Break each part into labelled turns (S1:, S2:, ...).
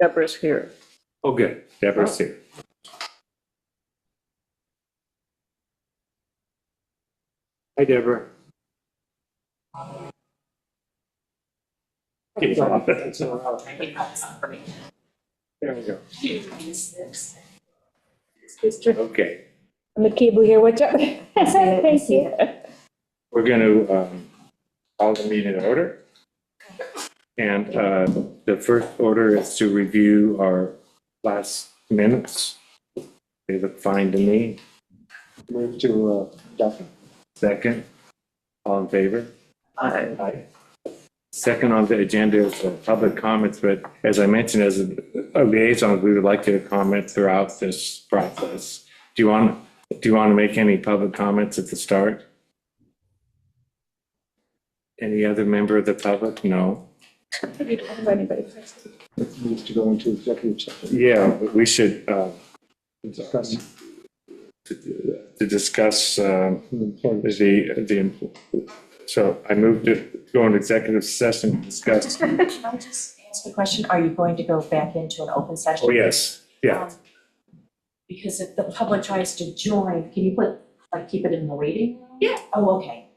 S1: Deborah's here.
S2: Oh, good. Deborah's here. Hi, Deborah. Get off it. There we go. Okay,
S3: I'm the cable here, what's up? Thank you.
S2: we're going to call the meeting in order. And the first order is to review our last minutes. They look fine to me.
S4: Move to adopt.
S2: Second, all in favor?
S1: Aye.
S2: Aye. Second on the agenda is public comments, but as I mentioned, as a liaison, we would like to comment throughout this process. Do you want to make any public comments at the start? Any other member of the public? No.
S3: We don't have anybody.
S4: It needs to go into executive session.
S2: Yeah, but we should
S4: Discuss.
S2: to discuss so I moved to go into executive session to discuss.
S5: Can I just ask a question? Are you going to go back into an open session?
S2: Oh, yes, yeah.
S5: Because if the public tries to join, can you keep it in the waiting room?
S6: Yeah.
S5: Oh, okay.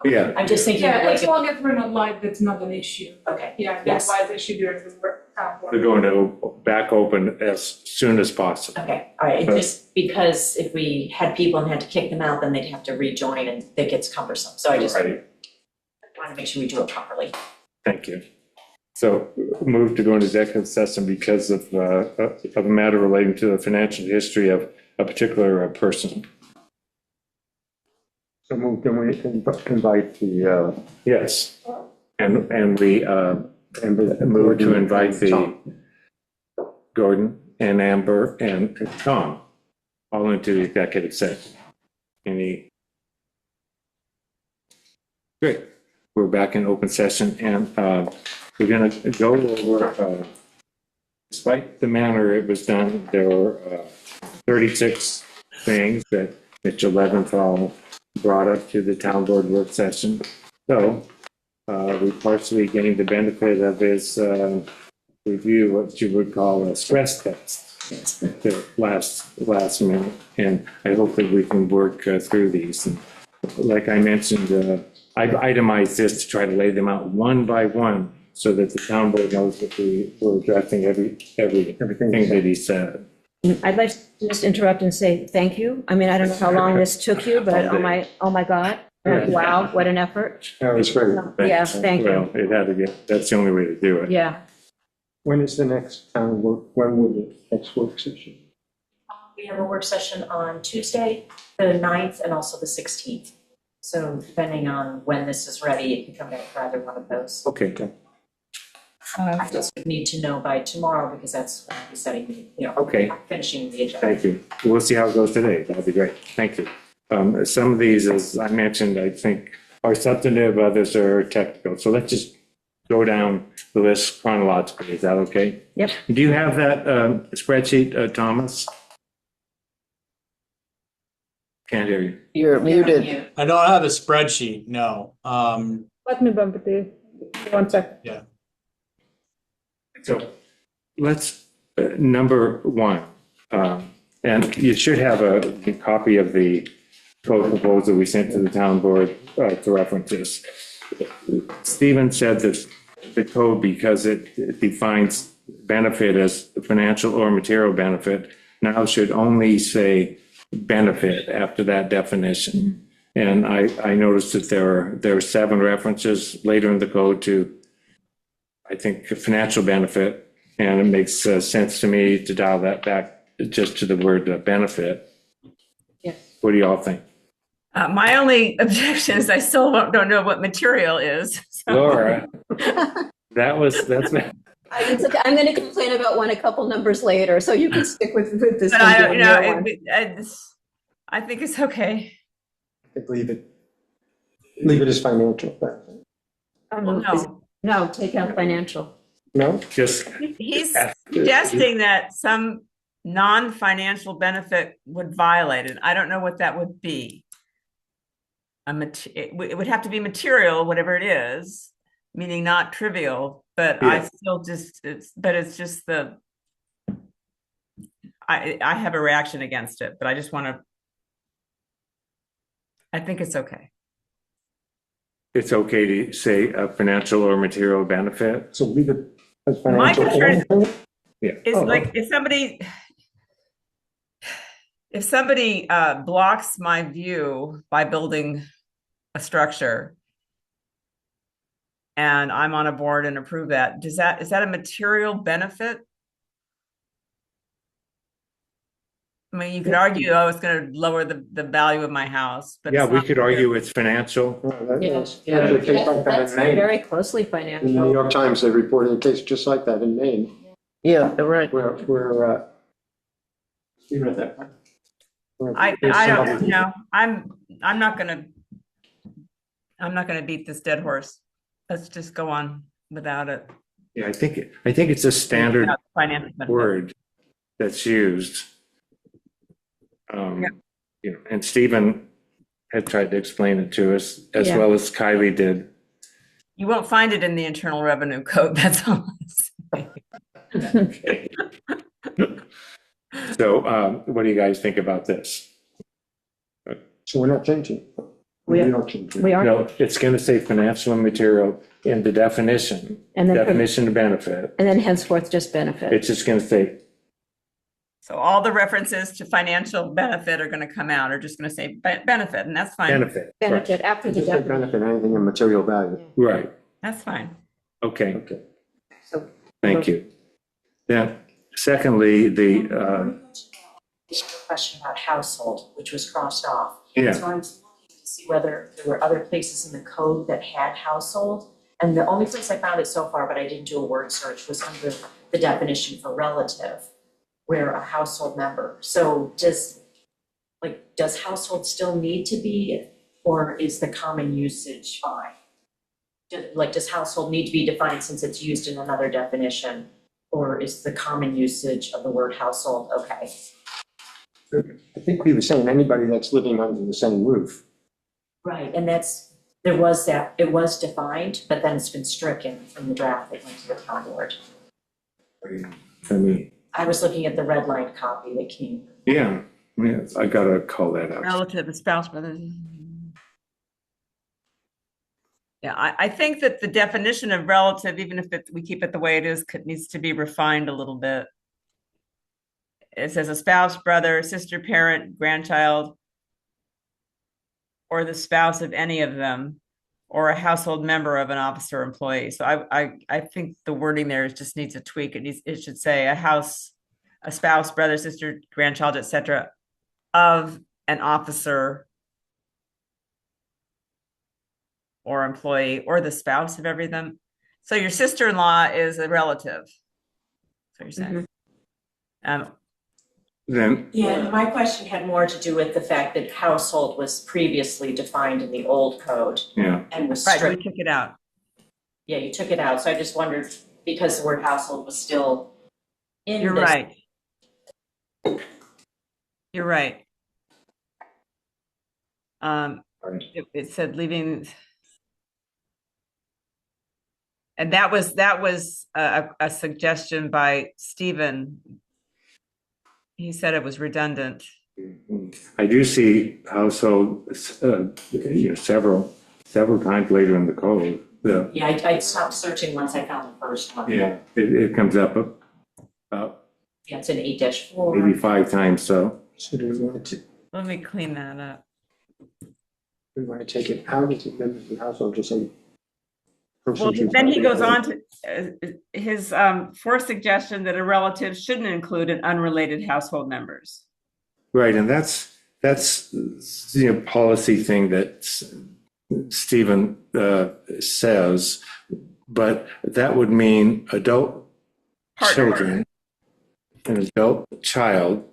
S2: Yeah.
S5: I'm just thinking,
S6: Yeah,
S5: like,
S6: as long as we're not live, that's not an issue.
S5: okay,
S6: Yeah,
S5: Yes.
S6: that's why the issue during the work.
S2: We're going to back open as soon as possible.
S5: okay, all right. And just because if we had people and had to kick them out, then they'd have to rejoin and that gets cumbersome. So I just
S2: Right.
S5: want to make sure we do it properly.
S2: Thank you. So move to go into executive session because of a matter relating to the financial history of a particular person.
S4: So move, can we invite the,
S2: Yes. And we move to invite the Gordon and Amber and Tom all into the executive session. Great. We're back in open session and we're going to go over, despite the manner it was done, there were 36 things that Mitchell Leventhal brought up to the town board work session. So we partially gained the benefit of his review, what you would call a stress test, the last minute. And I hope that we can work through these. And like I mentioned, I've itemized this to try to lay them out one by one so that the town board knows that we're addressing everything that he said.
S7: I'd like to just interrupt and say thank you. I mean, I don't know how long this took you, but oh my God. Wow, what an effort.
S4: that was great.
S7: Yeah, thank you.
S2: Well, it had to get, that's the only way to do it.
S7: Yeah.
S4: When is the next town work, when will the next work session?
S5: We have a work session on Tuesday, the 9th, and also the 16th. So depending on when this is ready, it can come back for either one of those.
S2: Okay.
S5: I just need to know by tomorrow because that's when I'll be setting,
S2: Okay.
S5: finishing the agenda.
S2: Thank you. We'll see how it goes today. That'll be great. Thank you. Some of these, as I mentioned, I think are substantive, others are technical. So let's just go down the list chronologically. Is that okay?
S7: Yep.
S2: Do you have that spreadsheet, Thomas? Can't hear you.
S1: You're muted.
S8: I don't have a spreadsheet, no.
S3: Let me bump it in. 1 second.
S2: So let's, number one, and you should have a copy of the code proposal we sent to the town board to reference this. Stephen said that the code, because it defines benefit as financial or material benefit, now should only say benefit after that definition. And I noticed that there are 7 references later in the code to, I think, financial benefit, and it makes sense to me to dial that back just to the word benefit.
S7: Yeah.
S2: What do y'all think?
S1: My only objection is I still don't know what material is. So.
S2: Laura, that's
S9: I'm going to complain about one a couple numbers later, so you can stick with this.
S1: But
S9: one
S1: I don't
S9: doing
S1: know.
S9: your one.
S1: I think it's okay.
S4: I think leave it as financial benefit.
S7: No, take out financial.
S4: No?
S2: just,
S1: He's suggesting that some non-financial benefit would violate it. I don't know what that would be. It would have to be material, whatever it is. meaning not trivial, but I
S2: Yeah.
S1: still just, it's just I have a reaction against it, but I just want to, I think it's okay.
S2: It's okay to say a financial or material benefit?
S4: So leave it as
S1: My
S4: financial.
S1: concern is-
S2: Yeah.
S1: It's
S4: Oh,
S1: like if somebody blocks my view by building a structure and I'm on a board and approve that, is that a material benefit? I mean, you could argue, oh, it's going to lower the value of my house, but
S2: Yeah,
S1: it's
S2: we
S1: not
S2: could argue it's financial.
S4: That's a case like that
S7: That's
S4: in Maine.
S7: very closely
S4: In the New
S7: financial.
S4: York Times, they reported a case just like that in Maine,
S3: Yeah, you're right.
S4: where, you read that, right?
S1: I don't, you know, I'm not gonna beat this dead horse. Let's just go on without it.
S2: Yeah, I think it's a standard
S1: Without financial benefit.
S2: word that's used.
S1: Yeah.
S2: You know, and Stephen had tried to explain it to us as
S7: Yeah.
S2: well as Kylie did.
S1: You won't find it in the Internal Revenue Code, that's all I'm saying.
S2: So, what do you guys think about this?
S4: So we're not changing.
S7: We are-
S4: don't change it.
S7: We are,
S2: No, it's going to say financial and material in the definition,
S7: and then,
S2: definition of benefit.
S7: and then henceforth just benefit.
S2: It's just going to say,
S1: So all the references to financial benefit are gonna come out, are just gonna say benefit, and that's fine.
S2: benefit.
S7: Benefit after the
S4: Just say
S7: definition.
S4: benefit, anything of material value.
S2: Right,
S1: That's fine.
S2: okay,
S4: Okay.
S7: So
S2: thank you. Then, secondly, the,
S5: Question about household, which was crossed off.
S2: yeah,
S5: So I was looking to see whether there were other places in the code that had household. And the only place I found it so far, but I didn't do a word search, was under the definition for relative, where a household member. So does household still need to be, or is the common usage fine? Does household need to be defined since it's used in another definition? Or is the common usage of the word household okay?
S4: I think we were saying anybody that's living under the same roof.
S5: Right, and it was defined, but then it's been stricken from the draft that went to the town board.
S2: I mean,
S5: I was looking at the red line copy that came.
S2: yeah, I gotta call that out.
S1: Relative, a spouse, brother. Yeah, I think that the definition of relative, even if we keep it the way it is, needs to be refined a little bit. It says a spouse, brother, sister, parent, grandchild, or the spouse of any of them, or a household member of an officer or employee. So I think the wording there just needs a tweak. It should say a spouse, brother, sister, grandchild, etc., of an officer or employee, or the spouse of every of them. So your sister-in-law is a relative. That's what you're saying.
S2: Then,
S5: Yeah, and my question had more to do with the fact that household was previously defined in the old code
S2: yeah,
S5: and was
S1: Right, we
S5: strict.
S1: took it out.
S5: Yeah, you took it out, so I just wondered, because the word household was still in
S1: You're
S5: this.
S1: right. You're right. It said leaving. And that was a suggestion by Stephen. He said it was redundant.
S2: I do see household, several times later in the code.
S5: Yeah, I stopped searching once I found the first one.
S2: Yeah, it comes up about
S5: Yeah, it's an 8-4.
S2: maybe 5 times, so.
S4: So do
S1: Let me clean that up.
S4: we want to take it out of the members of the household, just say.
S1: Well, then he goes on to his fourth suggestion that a relative shouldn't include an unrelated household members.
S2: Right, and that's policy thing that Stephen says, but that would mean adult
S1: Partner.
S2: children, an adult child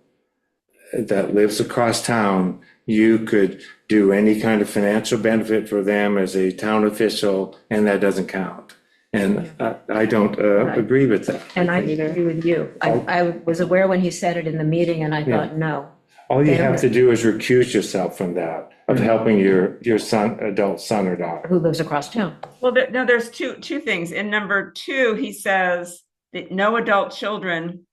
S2: that lives across town, you could do any kind of financial benefit for them as a town official, and that doesn't count. And I don't agree with that.
S7: And I agree with you. I was aware when he said it in the meeting, and I thought, no.
S2: All you
S7: They
S2: have
S7: don't-
S2: to do is recuse yourself from that. of helping your son, adult son or daughter.
S7: Who lives across town.
S1: Well, there's two things. In number 2, he says that no adult children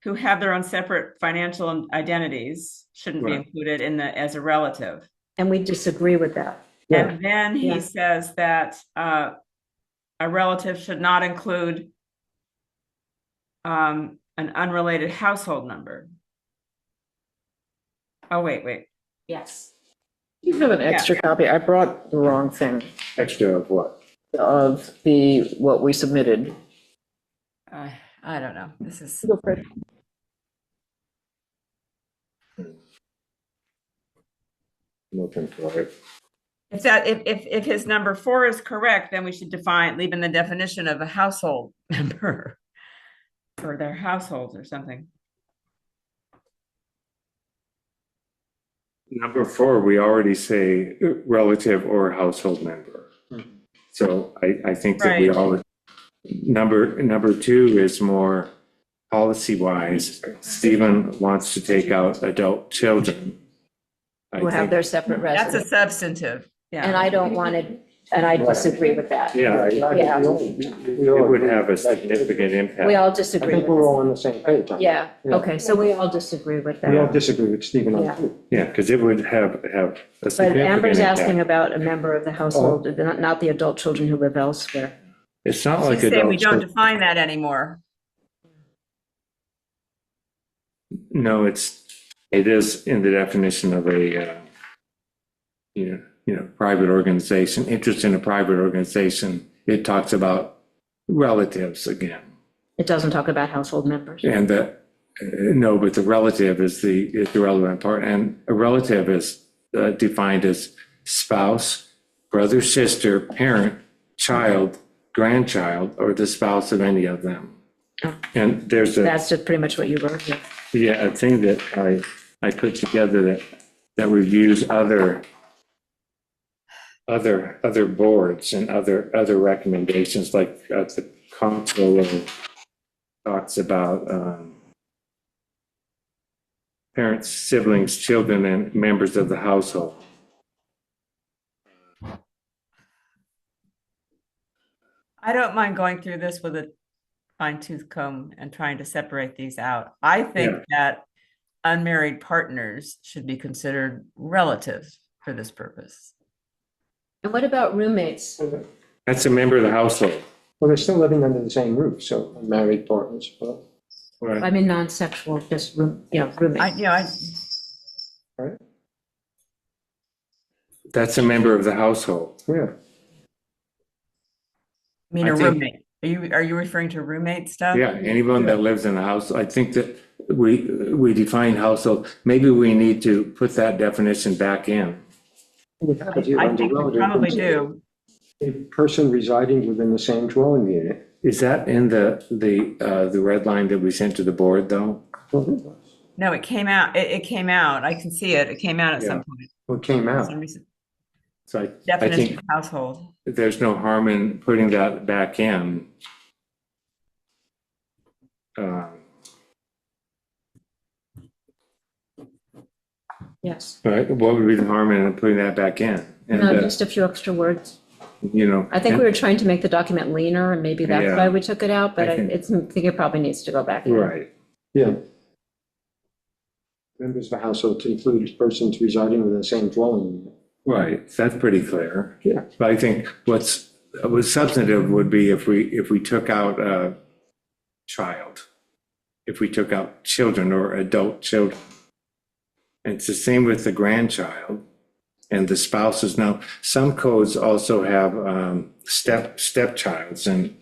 S1: who have their own separate financial identities shouldn't be
S2: Right.
S1: included as a relative.
S7: And we disagree with that.
S4: Yeah.
S1: And then he
S7: Yeah.
S1: says that a relative should not include an unrelated household member. Oh, wait.
S5: Yes.
S3: You have an extra copy. I brought the wrong thing
S2: Extra of what?
S3: of what we submitted.
S1: I don't know. This is,
S3: Go for it.
S2: Looking for it.
S1: if his number 4 is correct, then we should leave in the definition of a household member or their households or something.
S2: Number 4, we already say relative or household member. So I think that we
S1: Right.
S2: all, number 2 is more policy-wise. Stephen wants to take out adult children. I
S7: Who have
S2: think-
S7: their separate
S1: That's a
S7: residence.
S1: substantive,
S7: And
S1: yeah.
S7: I don't want to, and I disagree with that.
S2: Yeah,
S7: Yeah.
S2: it would have a significant
S7: We
S2: impact.
S7: all
S4: I
S7: disagree
S4: think we're
S7: with
S4: all on the same page. on
S7: this. Yeah,
S4: Yeah.
S7: okay, so we all disagree with
S4: that. We all
S7: that.
S4: disagree with Stephen on
S7: Yeah.
S4: that.
S2: Yeah, because it would have a
S7: But
S2: significant
S7: Amber's asking
S2: impact.
S7: about a member of the household, not the adult children who live elsewhere.
S2: It's not like
S1: She's saying we
S2: adult
S1: don't
S2: children.
S1: define that anymore.
S2: No, it is in the definition of a, private organization, interest in a private organization. It talks about relatives again.
S7: It doesn't talk about household members.
S2: And no, but the relative is the relevant part. And a relative is defined as spouse, brother, sister, parent, child, grandchild, or the spouse of any of them.
S7: Oh.
S2: And there's
S7: That's just pretty much what you wrote here.
S2: a thing that I put together that reviews other boards and other recommendations, like the comptroller talks about parents, siblings, children, and members of the household.
S1: I don't mind going through this with a fine tooth comb and trying to separate these out. I think that unmarried partners should be considered relatives for this purpose.
S7: And what about roommates?
S2: That's a member of the household.
S4: Well, they're still living under the same roof, so married partners, but,
S7: I mean, non-sexual, just roommates.
S4: right?
S2: That's a member of the household.
S4: Yeah.
S1: I mean,
S2: I
S1: a
S2: think-
S1: roommate. Are you referring to roommate stuff?
S2: Yeah, anyone that lives in a house, I think that we define household, maybe we need to put that definition back in.
S1: I think we probably do.
S4: A person residing within the same dwelling unit.
S2: Is that in the red line that we sent to the board, though?
S1: No, it came out. It came out. I can see it. It came out at some point.
S4: What came
S1: For
S4: out?
S1: some reason.
S2: So I
S1: Definition
S2: think
S1: of household.
S2: there's no harm in putting that back in.
S7: Yes.
S2: Right, what would be the harm in putting that back in? And,
S7: No, just a few extra words.
S2: I
S7: I think we were trying to make the document leaner, and maybe that's
S2: Yeah.
S7: why we took it out, but
S2: I
S7: I
S2: think-
S7: think it probably needs to go back in.
S2: Right,
S4: Yeah. Members of the household include persons residing within the same dwelling unit.
S2: right, that's pretty clear.
S4: Yeah.
S2: But I think what's substantive would be if we took out a child, if we took out children or adult children. And it's the same with the grandchild and the spouses. Now, some codes also have stepchilds and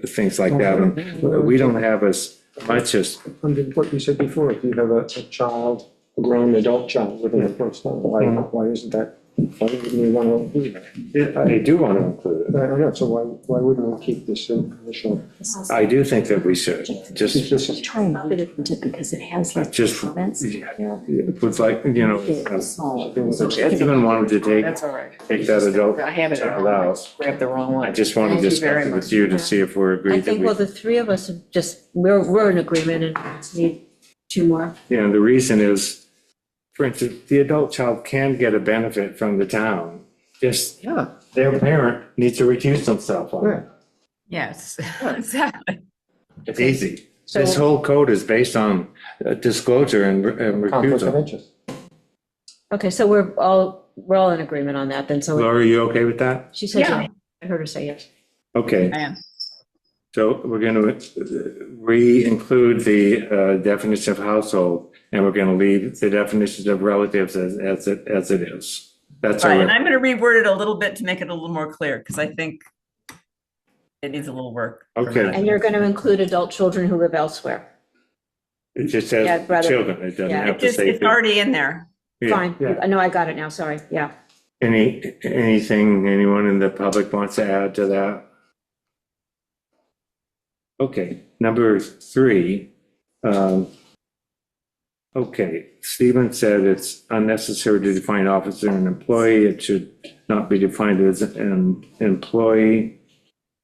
S2: things like that. And we don't have as much as,
S4: Under what you said before, if you have a child, a grown adult child living in the first home, why isn't that, why wouldn't you want to include that?
S2: they do want to include it.
S4: I don't know, so why wouldn't we keep this initial?
S2: I do think that we should,
S4: It's
S2: just,
S4: just-
S9: Try and fit it into, because it has like
S2: just,
S9: comments.
S2: it was like,
S9: Small.
S2: Stephen wanted to
S3: That's all right.
S2: take that adult
S3: I have it.
S2: child out.
S3: Grabbed the wrong
S2: I
S3: one.
S2: just wanted to
S3: Thank you very
S2: discuss it with
S3: much.
S2: you to see if we're
S7: I
S2: agreed that
S7: think, well,
S2: we,
S7: the three of us have just, we're in agreement and need two more.
S2: the reason is for instance, the adult child can get a benefit from the town. Just
S4: Yeah,
S2: their parent needs to recuse themselves on
S4: yeah.
S2: it.
S1: Yes, exactly.
S2: It's easy.
S7: So-
S2: This whole code is based on disclosure and
S4: Conflict of
S2: recusal.
S4: interest.
S7: Okay, so we're all in agreement on that then, so
S2: Laura, are you okay with that?
S7: she said,
S1: Yeah.
S7: I heard her say yes.
S2: Okay.
S1: I am.
S2: So we're going to re-include the definition of household, and we're going to leave the definitions of relatives as it is. That's
S1: Right,
S2: our,
S1: and I'm gonna reword it a little bit to make it a little more clear, because I think it needs a little work. from
S2: Okay.
S1: that.
S7: And you're going to include adult children who live elsewhere.
S2: it just
S7: Yeah,
S2: says
S7: rather-
S2: children, it doesn't
S7: yeah,
S2: have
S1: It
S2: to
S1: just,
S2: say.
S1: it's already in there.
S2: Yeah.
S7: Fine,
S4: Yeah.
S7: no, I got it now, sorry, yeah.
S2: Anything anyone in the public wants to add to that? Okay, number 3. Okay, Stephen said it's unnecessary to define officer and employee. It should not be defined as an employee.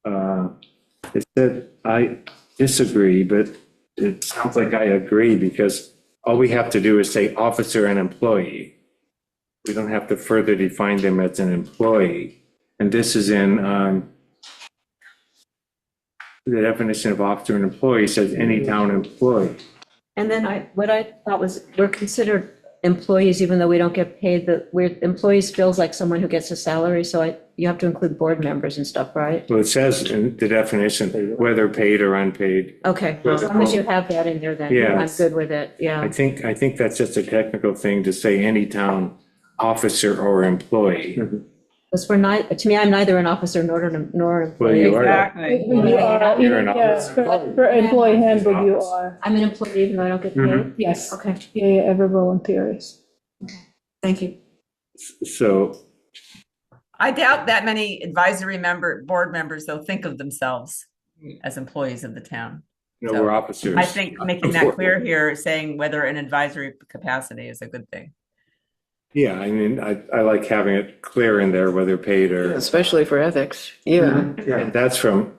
S2: It said, I disagree, but it sounds like I agree, because all we have to do is say officer and employee. We don't have to further define them as an employee. And this is in the definition of officer and employee says any town employee.
S7: And then what I thought was, we're considered employees even though we don't get paid, employees feels like someone who gets a salary, so you have to include board members and stuff, right?
S2: Well, it says in the definition, whether paid or unpaid.
S7: Okay, as long as you have that in there, then
S2: Yeah.
S7: I'm good with it,
S2: I
S7: yeah.
S2: think that's just a technical thing to say any town officer or employee.
S7: Because to me, I'm neither an officer nor an
S2: Well,
S7: employee.
S2: you are.
S1: Exactly.
S3: You are,
S2: You're an
S3: yeah,
S2: officer.
S3: for employee handbook, you are.
S7: I'm an employee even though I don't get paid?
S2: Mhm.
S3: Yes,
S7: Okay,
S3: yeah, every volunteer is.
S7: thank you.
S2: So,
S1: I doubt that many board members, though, think of themselves as employees of the town.
S2: no, we're officers.
S1: I think making that clear here, saying whether an advisory capacity is a good thing.
S2: Yeah, I mean, I like having it clear in there, whether paid or,
S10: Especially for ethics, yeah.
S4: Yeah,
S2: and that's from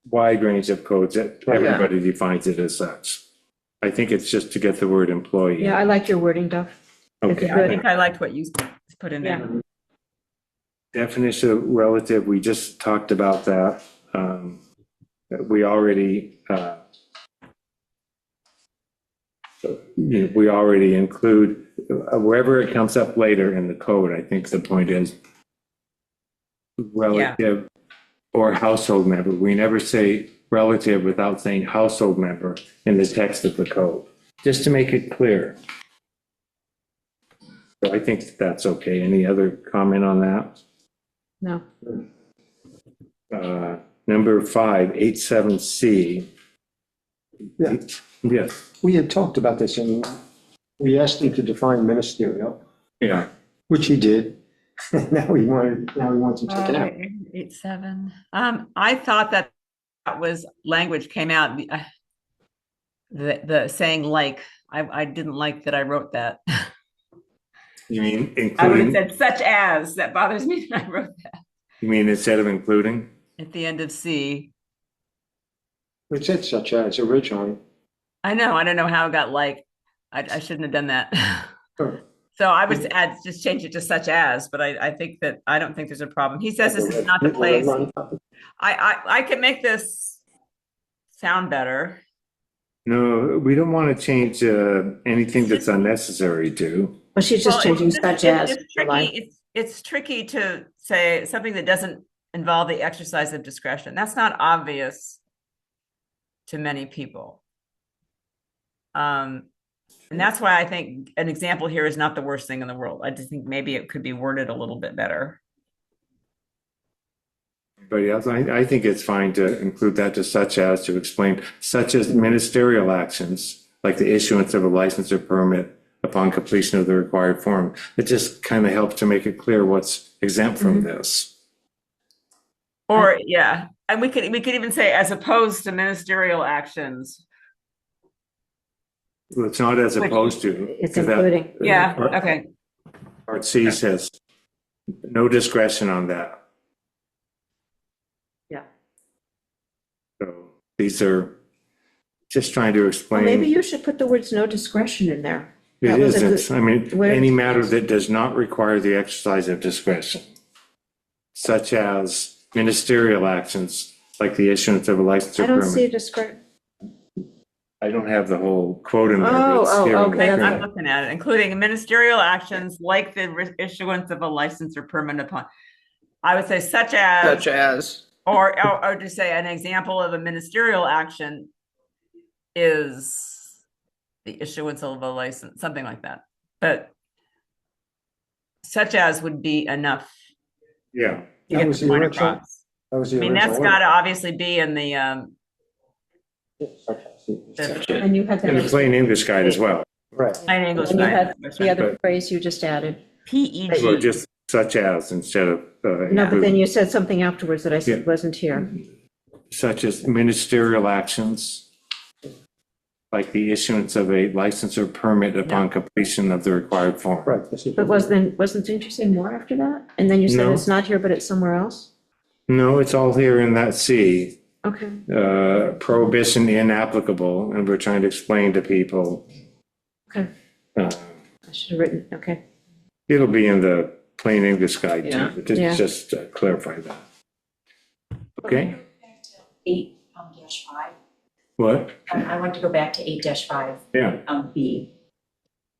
S2: wide range of codes that everybody defines it as such. I think it's just to get the word employee.
S7: Yeah, I like your wording, Duff.
S2: Okay.
S1: I think I liked what you put in there.
S2: Definition of relative, we just talked about that. We already, we already include, wherever it comes up later in the code, I think the point is relative or household member. We never say relative without saying household member in the text of the code, just to make it clear. So I think that's okay. Any other comment on that?
S7: No.
S2: Number 5, 87C.
S4: Yeah.
S2: Yes,
S4: we had talked about this and we asked him to define ministerial,
S2: yeah.
S4: which he did. Now he wants to take it out.
S1: 8.7. I thought that was language came out, the saying like, I didn't like that I wrote that.
S2: You mean
S1: I would have
S2: including,
S1: said such as, that bothers me that I wrote that
S2: you mean instead of including?
S1: at the end of C.
S4: It said such as originally.
S1: I know, I don't know how it got like, I shouldn't have done that.
S4: Sure.
S1: So I would add, just change it to such as, but I think that, I don't think there's a problem. He says this is not the place. I can make this sound better.
S2: No, we don't want to change anything that's unnecessary to.
S7: Well, she's just
S1: Well,
S7: changing
S1: it's
S7: such as.
S1: It's tricky, it's tricky to say something that doesn't involve the exercise of discretion. That's not obvious to many people. And that's why I think an example here is not the worst thing in the world. I just think maybe it could be worded a little bit better.
S2: Anybody else? I think it's fine to include that to explain such as ministerial actions, like the issuance of a license or permit upon completion of the required form. It just kind of helps to make it clear what's exempt from this.
S1: Or, yeah, and we could even say as opposed to ministerial actions.
S2: Well, it's not as opposed to.
S7: It's
S2: 'cause that-
S7: including.
S1: Yeah,
S2: Part-
S1: okay.
S2: Part C says no discretion on that.
S7: Yeah.
S2: So these are just trying to
S7: Well,
S2: explain.
S7: maybe you should put the words no discretion in there.
S2: It
S7: That was a
S2: isn't. I mean,
S7: where-
S2: any matter that does not require the exercise of discretion, such as ministerial actions like the issuance of a license or
S7: I don't see a
S2: permit.
S7: description.
S2: I don't have the whole quote in there. but it's
S7: Oh,
S2: here on the
S7: okay,
S2: screen.
S1: I'm looking at it, including ministerial actions like the issuance of a license or permit upon, I would say
S10: Such as,
S1: or to say an example of a ministerial action is the issuance of a license, something like that. But such as would be enough
S2: Yeah,
S1: to
S4: That
S1: get
S4: was
S1: the
S4: the
S1: point
S4: original-
S1: across.
S4: That was
S1: I
S4: the
S1: mean, that's
S4: original.
S1: gotta obviously be in the,
S10: such
S1: the
S10: as.
S7: And you had
S2: in the
S7: that,
S2: plain English guide as well.
S4: Right.
S1: plain English.
S7: and you
S1: guide.
S7: had
S1: That's
S7: the
S1: right.
S7: other phrase you just added.
S2: Well,
S1: PEG.
S2: just such as instead of.
S7: No, but then you said something afterwards that I said
S2: Yeah.
S7: wasn't here.
S2: Such as ministerial actions, like the issuance of a license or permit upon completion of the required form.
S4: Right. this is-
S7: But didn't you say more after that? And then you said
S2: No.
S7: it's not here, but it's somewhere else?
S2: No, it's all here in that C,
S7: Okay.
S2: prohibition inapplicable, and we're trying to explain to people.
S7: Okay.
S2: uh,
S7: I should have written, okay.
S2: It'll be in the plain English guide
S10: Yeah.
S2: too, but
S7: Yeah.
S2: just clarify that. Okay,
S5: 8-5.
S2: what?
S5: I want to go back to 8-5,
S2: Yeah,
S5: B.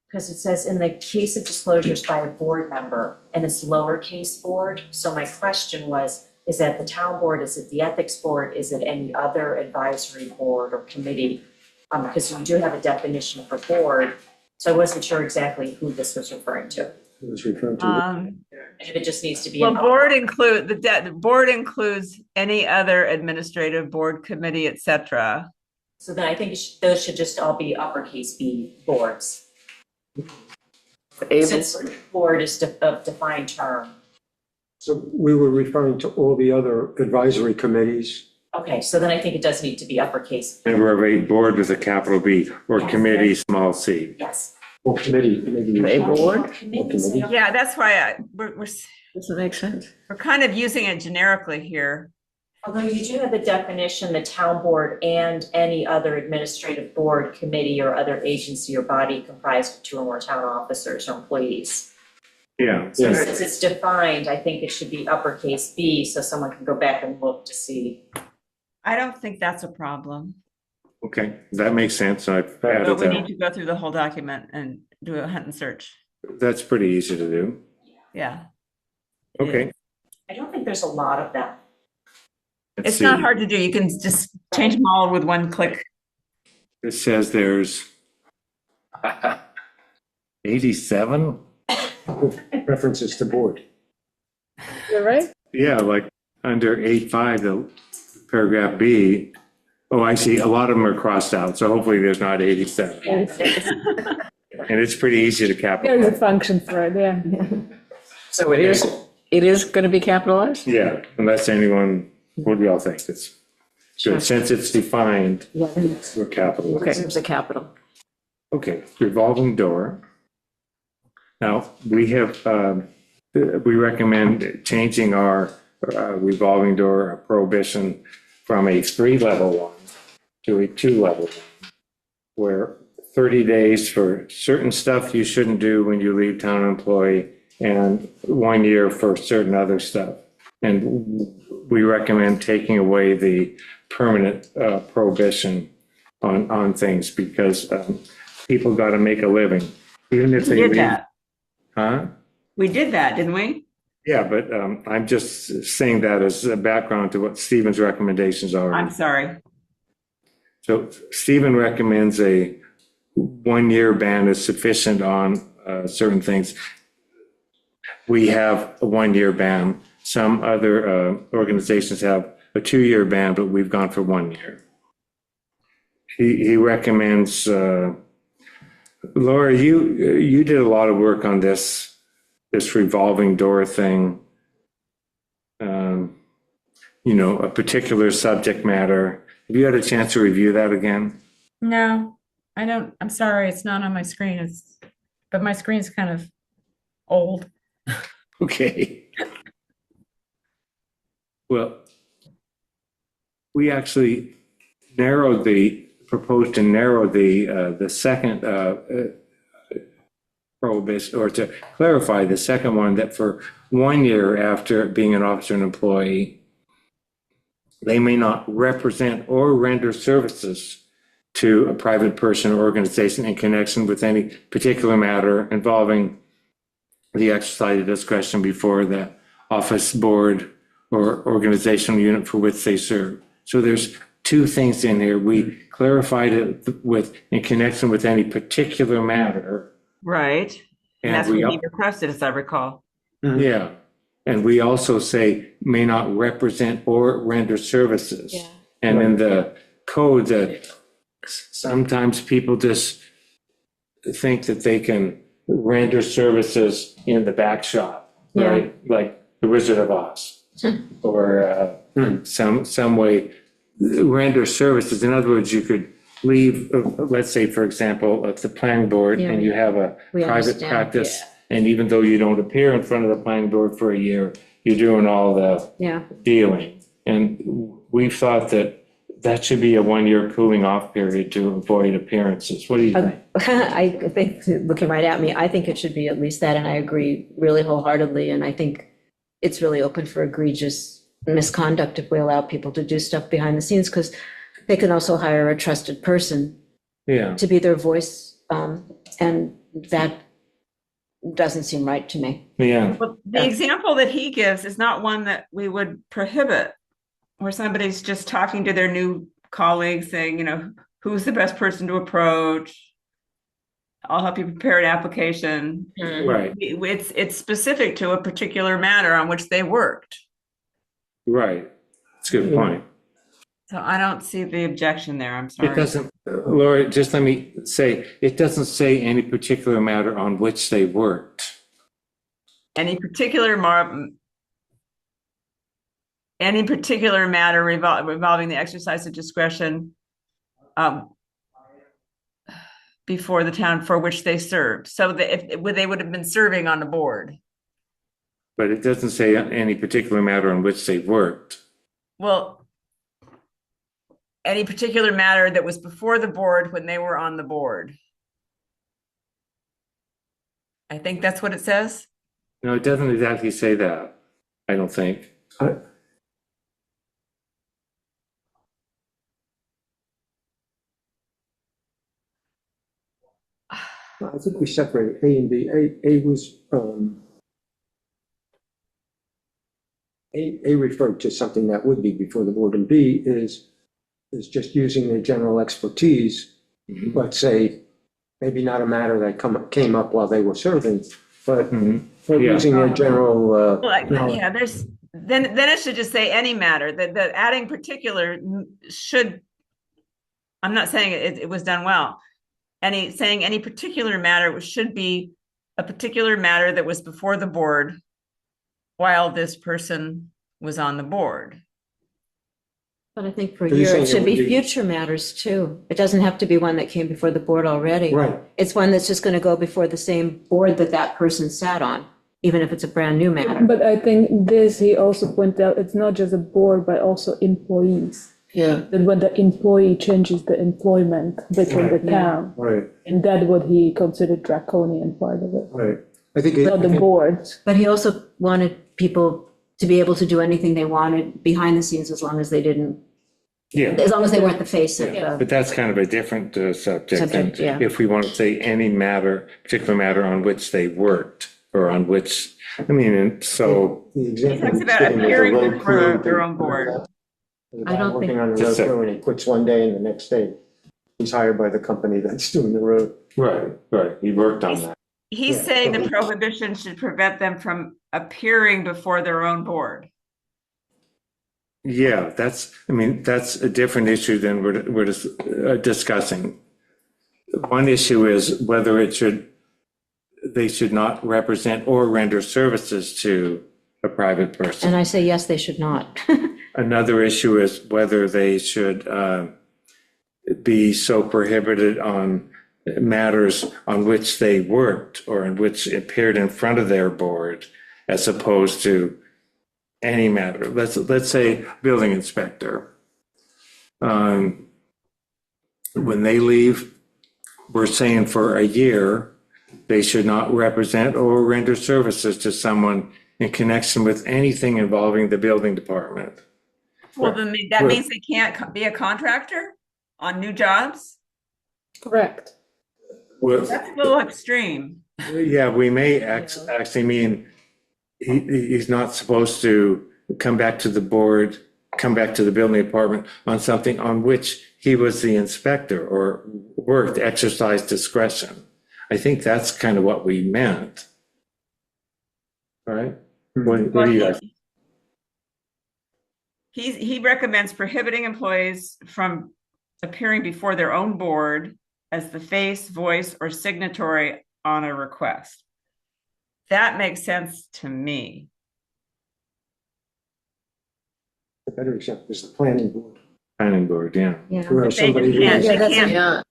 S5: Because it says in the case of disclosures by a board member, and it's lowercase board. So my question was, is that the town board, is it the ethics board, is it any other advisory board or committee? Because you do have a definition for board, so I wasn't sure exactly who this was referring to.
S4: It was referring to.
S5: And if it just needs to be.
S1: Well,
S5: an-
S1: the board includes any other administrative board, committee, et cetera.
S5: So then I think those should just all be uppercase B boards.
S10: Able,
S5: Since board is a defined term.
S4: So we were referring to all the other advisory committees.
S5: Okay, so then I think it does need to be uppercase.
S2: member of a board with a capital B, or
S5: Yes.
S2: committee, small c.
S5: Yes.
S4: Or committee, maybe.
S10: a board,
S5: Committees, I don't-
S1: Yeah, that's why
S10: doesn't make sense.
S1: we're kind of using it generically here.
S5: Although you do have the definition, the town board and any other administrative board, committee, or other agency or body comprised of 2 or more town officers or employees.
S2: Yeah,
S5: So
S4: Yeah.
S5: since it's defined, I think it should be uppercase B, so someone can go back and look to see.
S1: I don't think that's a problem,
S2: okay, that makes sense, I've added
S1: but we need
S2: that.
S1: to go through the whole document and do a hunt and search.
S2: That's pretty easy to do.
S1: Yeah.
S2: Okay.
S5: I don't think there's a lot of them.
S2: let's
S1: It's not
S2: see.
S1: hard to do. You can just change them all with one click.
S2: It says there's 87?
S4: References to board.
S3: You're right?
S2: Yeah, like under 8.5, the paragraph B. Oh, I see, a lot of them are crossed out, so hopefully there's not 87. And it's pretty easy to
S3: There's a
S2: capitalize.
S3: function for it, yeah.
S10: So it is going to be capitalized?
S2: Yeah, unless anyone, what do y'all think? It's good, since it's defined,
S7: Yeah, then it's-
S2: we're capitalizing.
S10: Okay, it was a capital.
S2: Okay, revolving door. Now, we have, we recommend changing our revolving door prohibition from a 3-level one to a 2-level one, where 30 days for certain stuff you shouldn't do when you leave town employee, and 1 year for certain other stuff. And we recommend taking away the permanent prohibition on things, because people got to make a living, even if
S1: We
S2: they
S1: did
S2: leave.
S1: that.
S2: Huh?
S1: We did that, didn't we?
S2: Yeah, but I'm just saying that as a background to what Stephen's recommendations are.
S1: I'm sorry.
S2: So Stephen recommends a 1-year ban is sufficient on certain things. We have a 1-year ban. Some other organizations have a 2-year ban, but we've gone for 1 year. He recommends, Laura, you did a lot of work on this revolving door thing. You know, a particular subject matter. Have you had a chance to review that again?
S1: No, I don't. I'm sorry. It's not on my screen. But my screen's kind of old.
S2: Okay. Well, we actually proposed to narrow the second prohibition, or to clarify the second one, that for 1 year after being an officer and employee, they may not represent or render services to a private person or organization in connection with any particular matter involving the exercise of discretion before the office, board, or organizational unit for which they serve. So there's two things in here. We clarified it with, in connection with any particular matter.
S1: Right. And that's
S2: And we,
S1: what he requested, as I recall.
S2: yeah. And we also say may not represent or render services.
S7: Yeah.
S2: And in the code, that sometimes people just think that they can render services in the back shop,
S7: Yeah.
S2: right? Like the Wizard of Oz, or some way render services. In other words, you could leave, let's say, for example, at the planning board,
S7: Yeah,
S2: and you have a
S7: we
S2: private
S7: understand,
S2: practice, and even though you don't appear in front of the planning board for a year, you're doing all the
S7: Yeah,
S2: dealing. And we've thought that that should be a 1 year cooling off period to avoid appearances. What do you think?
S7: I think, looking right at me, I think it should be at least that, and I agree really wholeheartedly, and I think it's really open for egregious misconduct if we allow people to do stuff behind the scenes, because they can also hire a trusted person
S2: Yeah,
S7: to be their voice, and that doesn't seem right to me.
S2: yeah,
S1: Well, the example that he gives is not one that we would prohibit, where somebody's just talking to their new colleagues saying, you know, who's the best person to approach? I'll help you prepare an application.
S2: right,
S1: It's specific to a particular matter on which they worked.
S2: right. That's a good point.
S1: So I don't see the objection there. I'm sorry.
S2: It doesn't, Laura, just let me say, it doesn't say any particular matter on which they worked.
S1: Any particular matter revolving the exercise of discretion before the town for which they served. So that if they would have been serving on the board.
S2: But it doesn't say any particular matter on which they worked.
S1: Well, any particular matter that was before the board when they were on the board. I think that's what it says.
S2: No, it doesn't exactly say that, I don't think.
S4: I think we separate A and B. A was, A referred to something that would be before the board, and B is just using their general expertise, but say, maybe not a matter that came up while they were serving, but
S2: Yeah.
S4: using their general,
S1: Well,
S4: knowledge.
S1: yeah, then it should just say any matter, that adding particular should, I'm not saying it was done well. Saying any particular matter should be a particular matter that was before the board while this person was on the board.
S7: But I think for a
S4: So you're
S7: year,
S4: saying
S7: it
S4: it
S7: should be
S4: would be-
S7: future matters too. It doesn't have to be one that came before the board already.
S4: Right.
S7: It's one that's just going to go before the same board that that person sat on, even if it's a brand new matter.
S3: But I think this, he also pointed out, it's not just a board, but also employees.
S10: Yeah.
S3: That when the employee changes the employment within the town,
S4: Right,
S3: and that's what he considered draconian part of it,
S4: right. I think,
S3: not the board.
S7: But he also wanted people to be able to do anything they wanted behind the scenes as long as they didn't,
S2: Yeah,
S7: as long as they weren't the face of the.
S2: but that's kind of a different subject than
S7: Subject, yeah.
S2: if we want to say any matter, particular matter on which they worked, or on which, I mean, and so,
S4: the example.
S1: talks about
S4: given with the
S1: appearing
S4: road
S1: before
S4: crew,
S1: their own board.
S4: the
S7: I
S4: guy
S7: don't
S4: working
S7: think-
S4: on the road
S2: Just a-
S4: crew, and he quits one day, and the next day, he's hired by the company that's doing the road.
S2: right, he worked on that.
S1: He's
S4: Yeah.
S1: saying the prohibition should prevent them from appearing before their own board.
S2: Yeah, that's a different issue than we're just discussing. One issue is whether they should not represent or render services to a private person.
S7: And I say, yes, they should not.
S2: Another issue is whether they should be so prohibited on matters on which they worked or in which appeared in front of their board, as opposed to any matter. Let's say building inspector. When they leave, we're saying for a year, they should not represent or render services to someone in connection with anything involving the building department.
S1: Well, then that means they can't be a contractor on new jobs?
S3: Correct.
S2: Well,
S1: That's a little extreme.
S2: yeah, we may actually mean he's not supposed to come back to the board, come back to the building department on something on which he was the inspector or worked, exercised discretion. I think that's kind of what we meant. All right? What do you guys?
S1: He recommends prohibiting employees from appearing before their own board as the face, voice, or signatory on a request. That makes sense to me.
S4: A better example is the planning board.
S2: Planning board, yeah.
S7: Yeah.
S4: Where
S1: But they
S4: somebody who
S1: can't-
S4: is-
S1: they
S7: that's-
S1: can't-
S10: Yeah,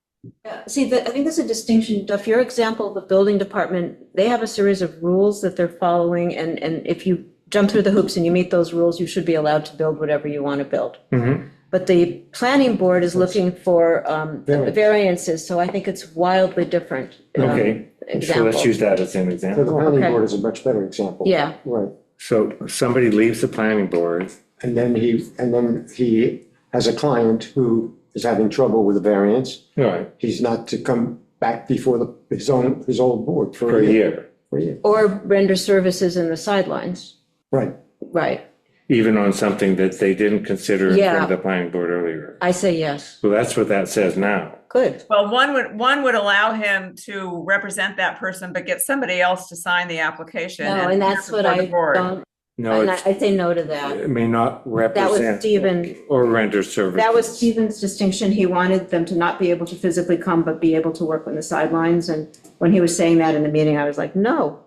S7: Yeah, see, I think there's a distinction, Duff, your example, the building department, they have a series of rules that they're following, and if you jump through the hoops and you meet those rules, you should be allowed to build whatever you want to build.
S2: Mhm.
S7: But the planning board is looking for
S4: Variance.
S7: variances, so I think it's wildly different.
S2: Okay, so
S7: Example.
S2: let's use that as an
S4: So the
S2: example.
S4: planning
S7: Okay.
S4: board is a much better example.
S7: Yeah.
S4: Right.
S2: So somebody leaves the planning board.
S4: And then he has a client who is having trouble with the variance.
S2: Right.
S4: He's not to come back before his old board
S2: For a year,
S4: For a year.
S7: Or render services in the sidelines,
S4: Right.
S7: right,
S2: even on something that they didn't consider in
S7: Yeah.
S2: front of the planning board earlier.
S7: I say yes,
S2: So that's what that says now.
S7: good.
S1: Well, one would allow him to represent that person, but get somebody else to sign the application.
S7: No, and that's
S1: appear
S7: what
S1: before
S7: I
S1: the board.
S7: don't,
S2: No,
S7: and
S2: it's-
S7: I say no to that.
S2: it may not
S7: That was
S2: represent
S7: Stephen,
S2: or render service.
S7: that was Stephen's distinction. He wanted them to not be able to physically come, but be able to work on the sidelines. And when he was saying that in the meeting, I was like, no.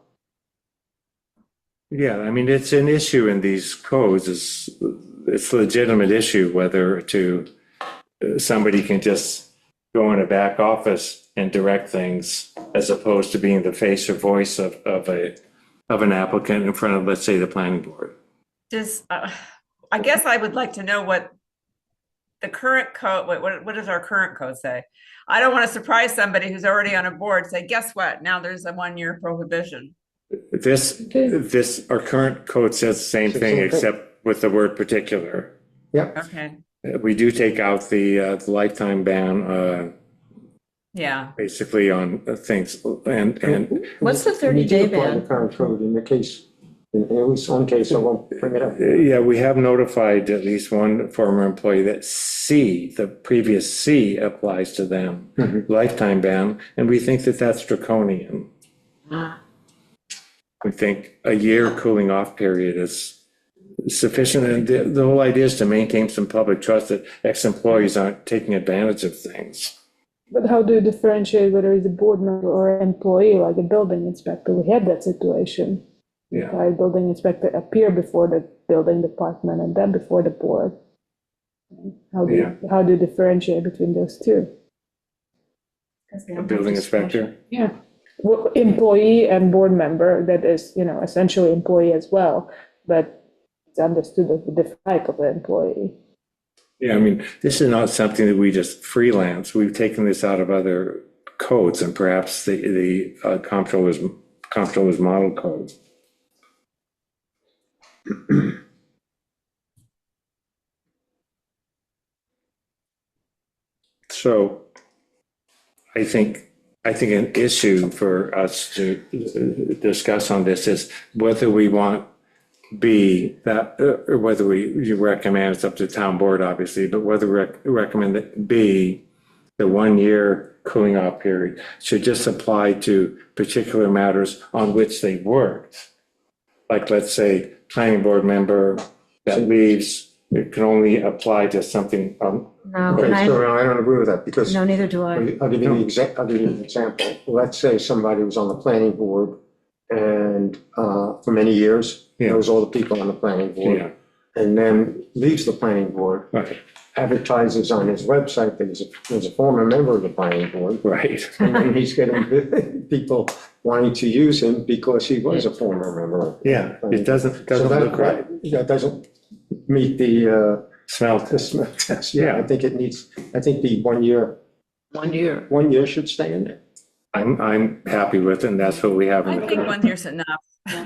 S2: Yeah, I mean, it's an issue in these codes. It's a legitimate issue whether somebody can just go in a back office and direct things as opposed to being the face or voice of an applicant in front of, let's say, the planning board.
S1: I guess I would like to know what the current code, what does our current code say? I don't want to surprise somebody who's already on a board, say, guess what? Now there's a 1-year prohibition.
S2: Our current code says the same thing,
S4: Same thing.
S2: except with the word particular.
S4: Yep.
S1: Okay,
S2: We do take out the lifetime ban,
S1: yeah.
S2: basically on things, and
S7: What's the
S4: We do
S7: 30-day
S4: apply the
S7: ban?
S4: current code in the case, in at least one case, I won't bring it up.
S2: yeah, we have notified at least one former employee that the previous C applies to them,
S4: Mhm.
S2: lifetime ban, and we think that that's draconian.
S7: Ah.
S2: We think a year cooling off period is sufficient, and the whole idea is to maintain some public trust that ex-employees aren't taking advantage of things.
S3: But how do you differentiate whether he's a board member or an employee, like a building inspector? We had that situation.
S2: Yeah.
S3: The building inspector appear before the building department and then before the board. How do you differentiate between those two?
S2: A building inspector?
S3: Yeah. Well, employee and board member, that is, essentially employee as well, but it's understood as a different type of employee.
S2: Yeah, I mean, this is not something that we just freelance. We've taken this out of other codes and perhaps the comptroller's model code. So I think an issue for us to discuss on this is whether we want B, that, or whether you recommend, it's up to the town board, obviously, but whether we recommend that B, the 1-year cooling off period, should just apply to particular matters on which they worked. Like, let's say, planning board member that leaves, it can only apply to something,
S7: No,
S4: Okay,
S7: and
S4: so I don't agree with that, because
S7: no, neither do I.
S4: I'll give you an example. Let's say somebody was on the planning board and for many years,
S2: Yeah.
S4: knows all the people on the planning board,
S2: yeah,
S4: and then leaves the planning board,
S2: right,
S4: advertises on his website that he's a former member of the planning board,
S2: right.
S4: and then he's getting people wanting to use him because he was a former member.
S2: Yeah, it doesn't
S4: So that,
S2: look right.
S4: that doesn't meet the
S2: Smell.
S4: smell test.
S2: Yeah.
S4: I think the 1 year,
S10: 1 year.
S4: 1 year should stay in there.
S2: I'm happy with it, and that's what we have. in
S1: I
S2: the-
S1: think 1 year's enough.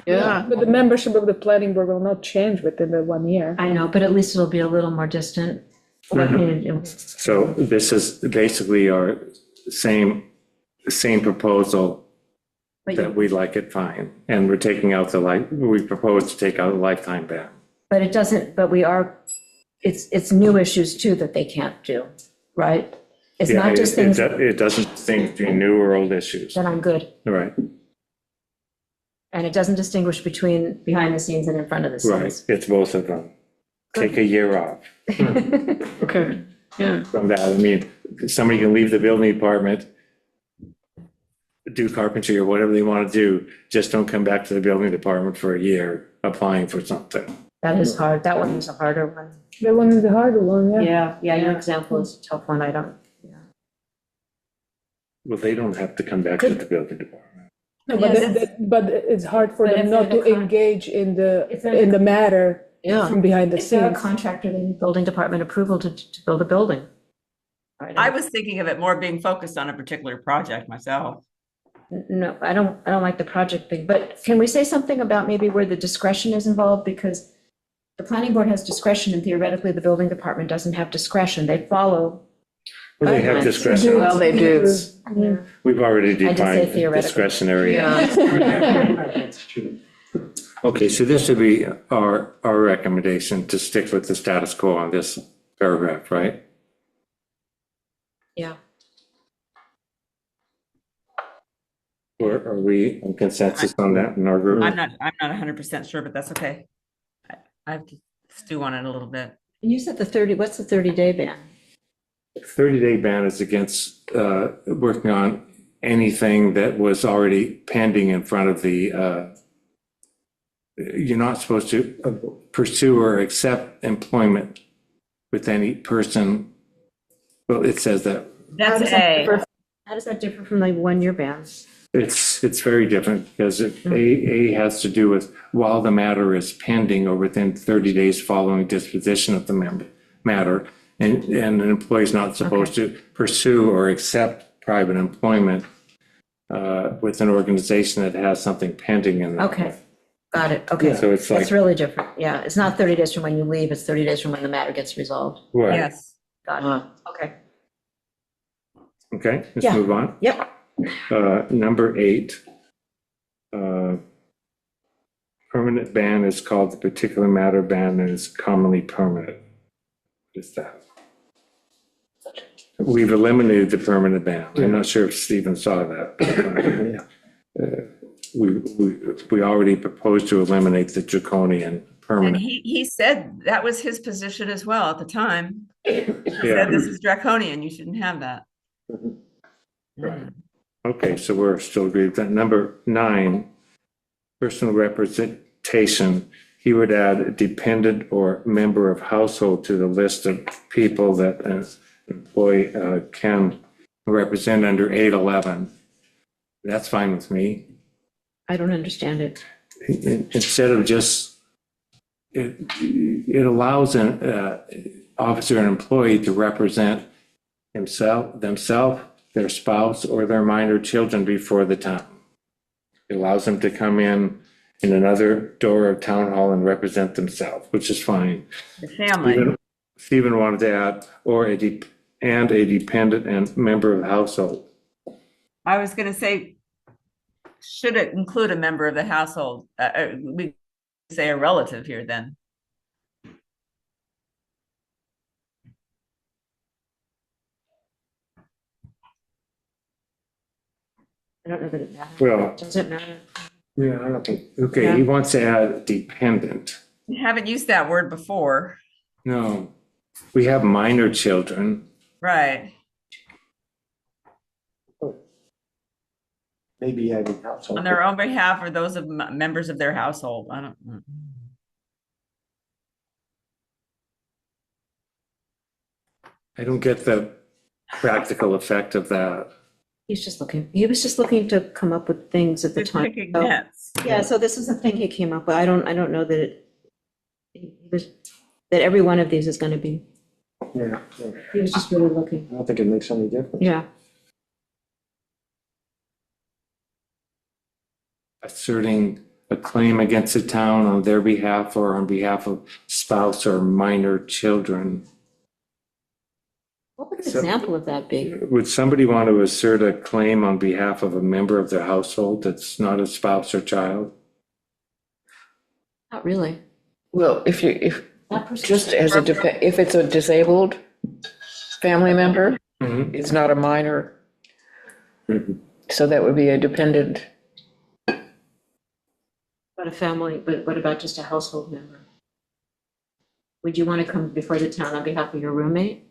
S10: Yeah.
S3: But the membership of the planning board will not change within the 1 year.
S7: I know, but at least it'll be a little more distant. I mean,
S2: So this is basically our same proposal
S7: But
S2: that
S7: you-
S2: we like it fine. And we're taking out we propose to take out a lifetime ban.
S7: But it doesn't, but we are, it's new issues too that they can't do, right? It's
S2: Yeah,
S7: not just things,
S2: It doesn't distinguish between new or old issues.
S7: then I'm good.
S2: Right,
S7: And it doesn't distinguish between behind the scenes and in front of the
S2: right.
S7: scenes.
S2: It's both of them. Take a year off
S10: Okay, yeah.
S2: from that. I mean, somebody can leave the building department, do carpentry or whatever they want to do, just don't come back to the building department for a year applying for something.
S7: That is hard. That one is a harder one.
S3: That one is the harder one, yeah.
S7: Yeah, your example is a tough one. I don't,
S2: Well, they don't have to come back to the building department.
S3: No, but,
S7: Yes.
S3: but it's hard for
S7: But
S3: them
S7: if
S3: not
S7: they're
S3: to
S7: the con-
S3: engage in
S7: If they're
S3: the matter
S10: Yeah.
S3: from behind the
S7: if they're a
S3: scenes.
S7: contractor, they need building department approval to build a building. Right,
S1: I was thinking of it more being focused on a particular project myself.
S7: No, I don't like the project thing, but can we say something about maybe where the discretion is involved? Because the planning board has discretion and theoretically the building department doesn't have discretion. They follow.
S2: Well, they have
S7: guidelines.
S2: discretion.
S10: Well, they do.
S3: Yeah.
S2: We've already
S7: I just say
S2: defined
S7: theoretically.
S2: discretionary.
S10: Yeah.
S4: That's true.
S2: Okay, so this would be our recommendation to stick with the status quo on this paragraph, right?
S7: Yeah.
S2: Or are we in consensus on that in our group?
S1: I'm not 100% sure, but that's okay. I have to stew on it a little bit.
S7: You said what's the 30-day ban?
S2: 30-day ban is against working on anything that was already pending in front of the, you're not supposed to pursue or accept employment with any person. Well, it says that.
S1: That's A.
S7: How does that differ from the 1-year ban?
S2: It's very different because A has to do with while the matter is pending or within 30 days following disposition of the matter, and an employee is not supposed to pursue or accept private employment with an organization that has something pending in it.
S7: Okay, got it, okay.
S2: So it's like,
S7: That's really different, yeah. It's not 30 days from when you leave, it's 30 days from when the matter gets resolved.
S2: right,
S1: Yes.
S7: Got
S10: Uh,
S7: it, okay.
S2: okay, let's
S7: Yeah.
S2: move on.
S7: Yep,
S2: Number 8. Permanent ban is called the particular matter ban and is commonly permanent. What is that? We've eliminated the permanent ban. I'm not sure if Stephen saw that. We already proposed to eliminate the draconian
S1: And
S2: permanent.
S1: he said that was his position as well at the time. He
S2: Yeah.
S1: said this is draconian, you shouldn't have that.
S2: Right. Okay, so we're still agreed with that. Number 9, personal representation. He would add a dependent or member of household to the list of people that an employee can represent under 811. That's fine with me.
S7: I don't understand it.
S2: Instead of just, it allows an officer and employee to represent themselves, their spouse, or their minor children before the town. It allows them to come in another door of town hall and represent themselves, which is fine.
S1: The family.
S2: Stephen wanted to add, or a dependent and member of the household.
S1: I was gonna say, should it include a member of the household? We say a relative here then.
S7: I don't know that it matters.
S2: Well,
S7: Does it matter?
S2: yeah, I don't think, okay, he wants to add dependent.
S1: We haven't used that word before,
S2: No, we have minor children.
S1: right?
S4: Maybe adding household.
S1: On their own behalf or those of members of their household. I don't.
S2: I don't get the practical effect of that.
S7: He was just looking to come up with things at the
S1: Just
S7: time.
S1: picking
S7: So-
S1: nets.
S7: Yeah, so this is the thing he came up with. I don't know that that every one of these is gonna be,
S4: Yeah,
S7: he was just really looking,
S4: I don't think it makes any difference.
S7: yeah.
S2: asserting a claim against the town on their behalf or on behalf of spouse or minor children.
S7: What would an example of that be?
S2: Would somebody want to assert a claim on behalf of a member of their household that's not a spouse or child?
S7: Not really.
S10: Well, if,
S7: That person-
S10: just as if it's a disabled family member,
S2: Mhm.
S10: it's not a minor,
S2: Mhm.
S10: so that would be a dependent.
S7: But a family, but what about just a household member? Would you want to come before the town on behalf of your roommate?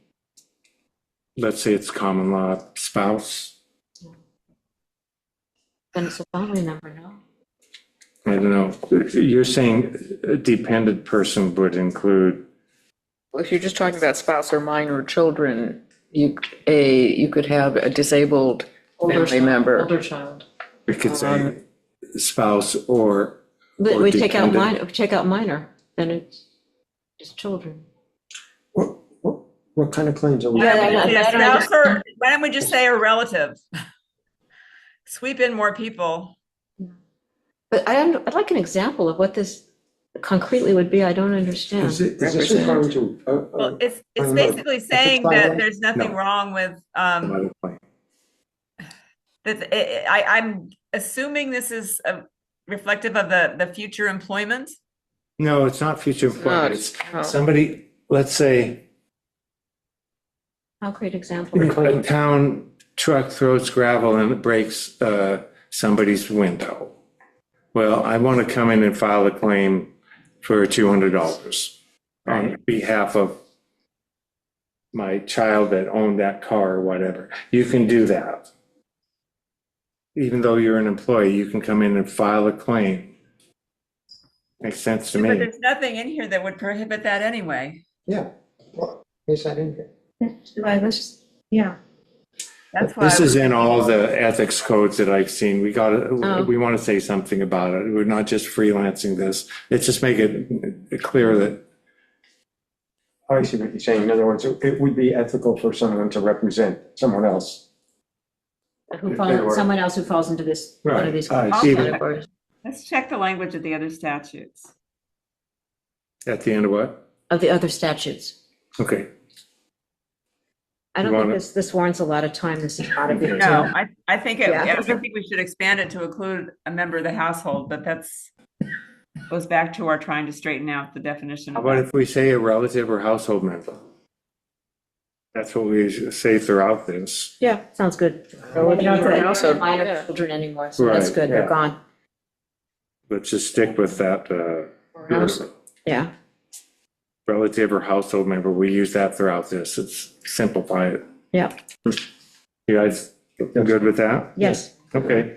S2: Let's say it's common law spouse.
S7: Then it's a family member, no?
S2: I don't know. You're saying a dependent person would include,
S10: Well, if you're just talking about spouse or minor children, you could have a disabled
S7: Older
S10: family
S7: child-
S10: member.
S7: Older child.
S2: we could say spouse or
S7: But we take out
S2: dependent.
S7: minor, take out minor, then it's just children.
S4: What kind of claims are we?
S7: Yeah,
S1: Why don't we
S7: I
S1: say a
S7: don't
S1: spouse or- why don't we just say a relative? Sweep in more people.
S7: But I'd like an example of what this concretely would be. I don't understand.
S4: Is this referring to?
S1: Well, it's
S4: no,
S1: basically saying that
S4: violent-
S1: there's nothing
S2: No.
S1: wrong with,
S2: Not a claim.
S1: I'm assuming this is reflective of the future employment.
S2: No, it's not future employment.
S10: It's
S2: It's
S10: not.
S2: somebody, let's say,
S7: Concrete example.
S2: a town truck throws gravel and it breaks somebody's window. Well, I want to come in and file a claim for $200 on behalf of my child that owned that car or whatever. You can do that. Even though you're an employee, you can come in and file a claim. Makes sense to
S1: But
S2: me.
S1: there's nothing in here that would prohibit that anyway.
S4: Yeah. What is that in here?
S7: Yeah.
S1: That's why.
S2: This is in all the ethics codes that I've seen. We
S7: Oh.
S2: we want to say something about it. We're not just freelancing this. Let's just make it clear that,
S4: I see what you're saying. In other words, it would be ethical for someone to represent someone else.
S7: Who
S2: If they were-
S7: falls, someone else who falls into this, one
S2: Right.
S7: of these
S2: I see.
S7: categories.
S1: Let's check the language of the other statutes.
S2: at the end of what?
S7: Of the other statutes.
S2: Okay.
S7: I don't
S2: You
S7: think
S2: wanna-
S7: this warrants a lot of time. This is not a big
S1: No,
S7: deal.
S1: I think
S7: Yeah.
S1: I think we should expand it to include a member of the household, but that's goes back to our trying to straighten out the definition
S2: How
S1: of
S2: about
S1: that.
S2: if we say a relative or household member? That's what we say throughout this.
S7: Yeah, sounds good.
S10: Well,
S7: We don't have
S10: also-
S7: minor
S10: yeah.
S7: children anymore, so that's
S2: Right,
S7: good. They're
S2: yeah.
S7: gone.
S2: Let's just stick with that,
S7: Yeah.
S2: relative or household member. We use that throughout this. It's simplify it.
S7: Yeah.
S2: You guys good with that?
S7: Yes.
S2: Okay.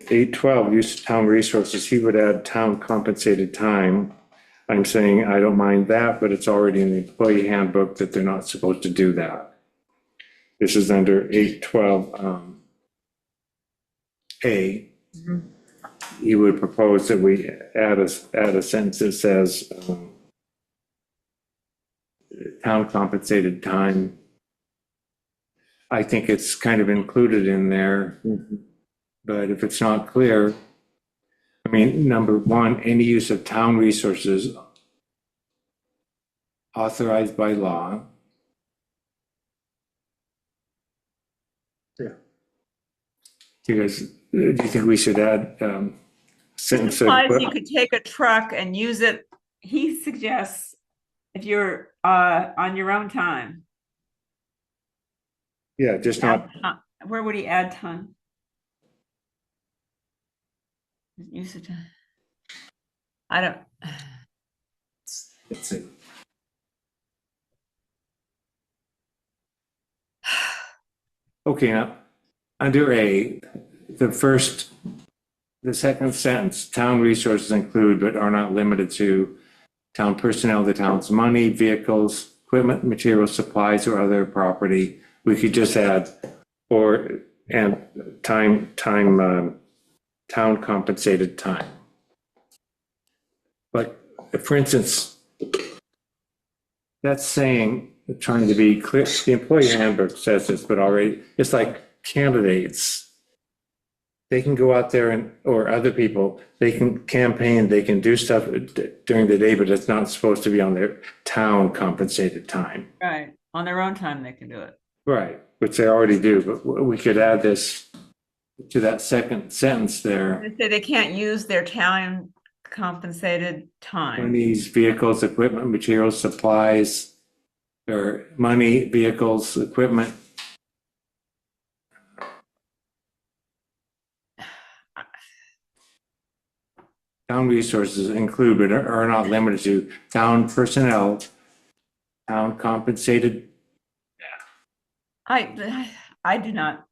S2: 812, use of town resources, he would add town compensated time. I'm saying I don't mind that, but it's already in the employee handbook that they're not supposed to do that. This is under 812 A. He would propose that we add a sentence that says town compensated time. I think it's kind of included in there. But if it's not clear, I mean, number one, any use of town resources authorized by law.
S4: Yeah.
S2: Do you think we should add sentence?
S1: Implies you could take a truck and use it, he suggests, if you're on your own time.
S2: Yeah, just not,
S1: Where would he add time? Use of time. I don't.
S2: let's see. Okay, now, under A, the second sentence, town resources include but are not limited to town personnel, the town's money, vehicles, equipment, materials, supplies, or other property. We could just add, and town compensated time. But for instance, that's saying, trying to be clear, the employee handbook says this, but already, it's like candidates they can go out there and, or other people, they can campaign, they can do stuff during the day, but it's not supposed to be on their town compensated time.
S1: Right, on their own time, they can do it.
S2: Right, which they already do, but we could add this to that second sentence there.
S1: They say they can't use their town compensated time.
S2: Monies, vehicles, equipment, materials, supplies, or money, vehicles, equipment. Town resources include, but are not limited to, town personnel, town compensated.
S1: I do not,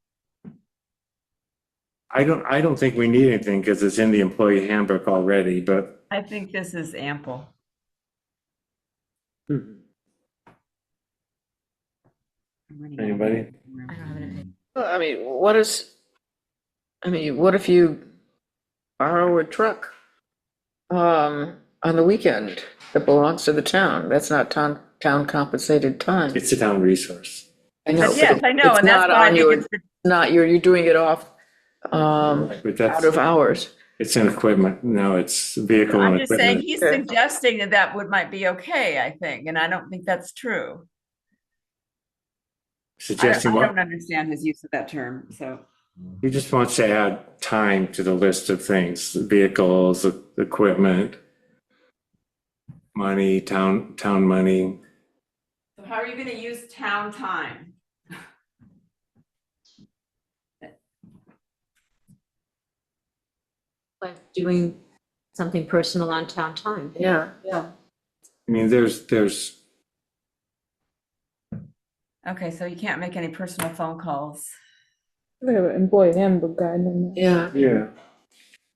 S2: I don't think we need anything because it's in the employee handbook already, but
S1: I think this is ample.
S2: anybody?
S7: I don't have anything.
S10: Well, I mean, what if you borrow a truck on the weekend that belongs to the town? That's not town compensated time.
S2: It's a town resource.
S10: I know.
S1: Yes, I know,
S10: It's
S1: and that's
S10: not
S1: why I
S10: on
S1: think
S10: your,
S1: it's,
S10: not, you're doing it off
S2: But
S10: out
S2: that's,
S10: of hours.
S2: it's an equipment. No, it's vehicle
S1: I'm
S2: and
S1: just saying,
S2: equipment.
S1: he's suggesting that that might be okay, I think, and I don't think that's true. I
S2: Suggesting what?
S1: don't understand his use of that term, so.
S2: He just wants to add time to the list of things, vehicles, equipment, money, town money.
S1: So how are you gonna use town time?
S7: Like doing something personal on town time.
S10: Yeah.
S2: I mean, there's,
S1: Okay, so you can't make any personal phone calls.
S3: We have an employee handbook guide on that.
S10: Yeah.
S2: yeah.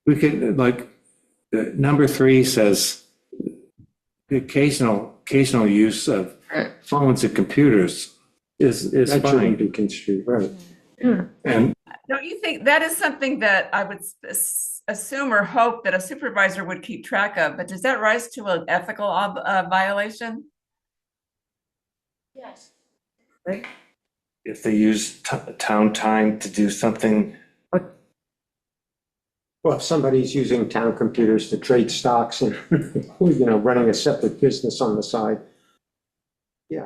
S2: We could, like, number 3 says, the occasional use of phones and computers is
S4: That shouldn't
S2: fine.
S4: be construed, right?
S2: And
S1: Don't you think that is something that I would assume or hope that a supervisor would keep track of, but does that rise to an ethical violation?
S5: Yes.
S2: if they use town time to do something,
S4: Well, if somebody's using town computers to trade stocks and, running a separate business on the side, yeah.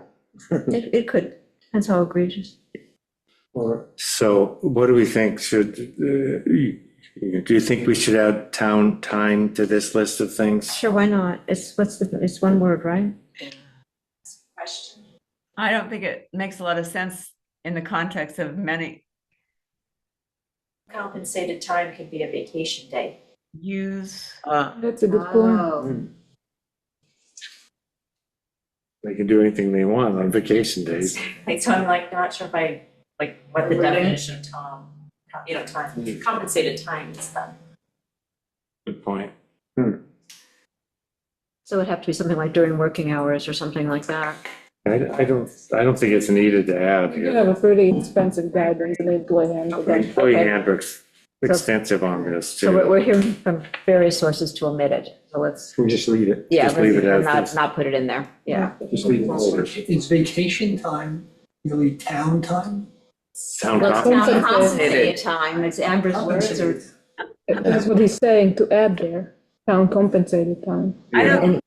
S7: It could, depends how egregious.
S4: Or,
S2: so what do we think? Do you think we should add town time to this list of things?
S7: Sure, why not? It's one word, right?
S5: Question.
S1: I don't think it makes a lot of sense in the context of many
S5: Compensated time could be a vacation day.
S1: use.
S3: That's a good point.
S2: They can do anything they want on vacation days.
S5: Like, so I'm like, not sure if I, like, what the definition of time, compensated time is then.
S2: Good point.
S7: So it'd have to be something like during working hours or something like that.
S2: I don't think it's needed to add
S3: You
S2: here.
S3: have a pretty expensive guidance in the employee handbook.
S2: The employee
S7: Okay.
S2: handbook's extensive on this
S7: So we're
S2: too.
S7: hearing from various sources to omit it, so let's,
S4: we just leave it.
S7: yeah,
S2: Just leave it as
S7: not,
S2: is.
S7: not put it in there, yeah.
S4: Just leave it as is.
S11: Is vacation time really town time?
S2: Town
S7: Well, it's
S2: copy.
S7: town
S10: Compensated.
S7: compensated time, it's Amber's words, or,
S3: That's what he's saying, to add there, town compensated time.
S1: I don't,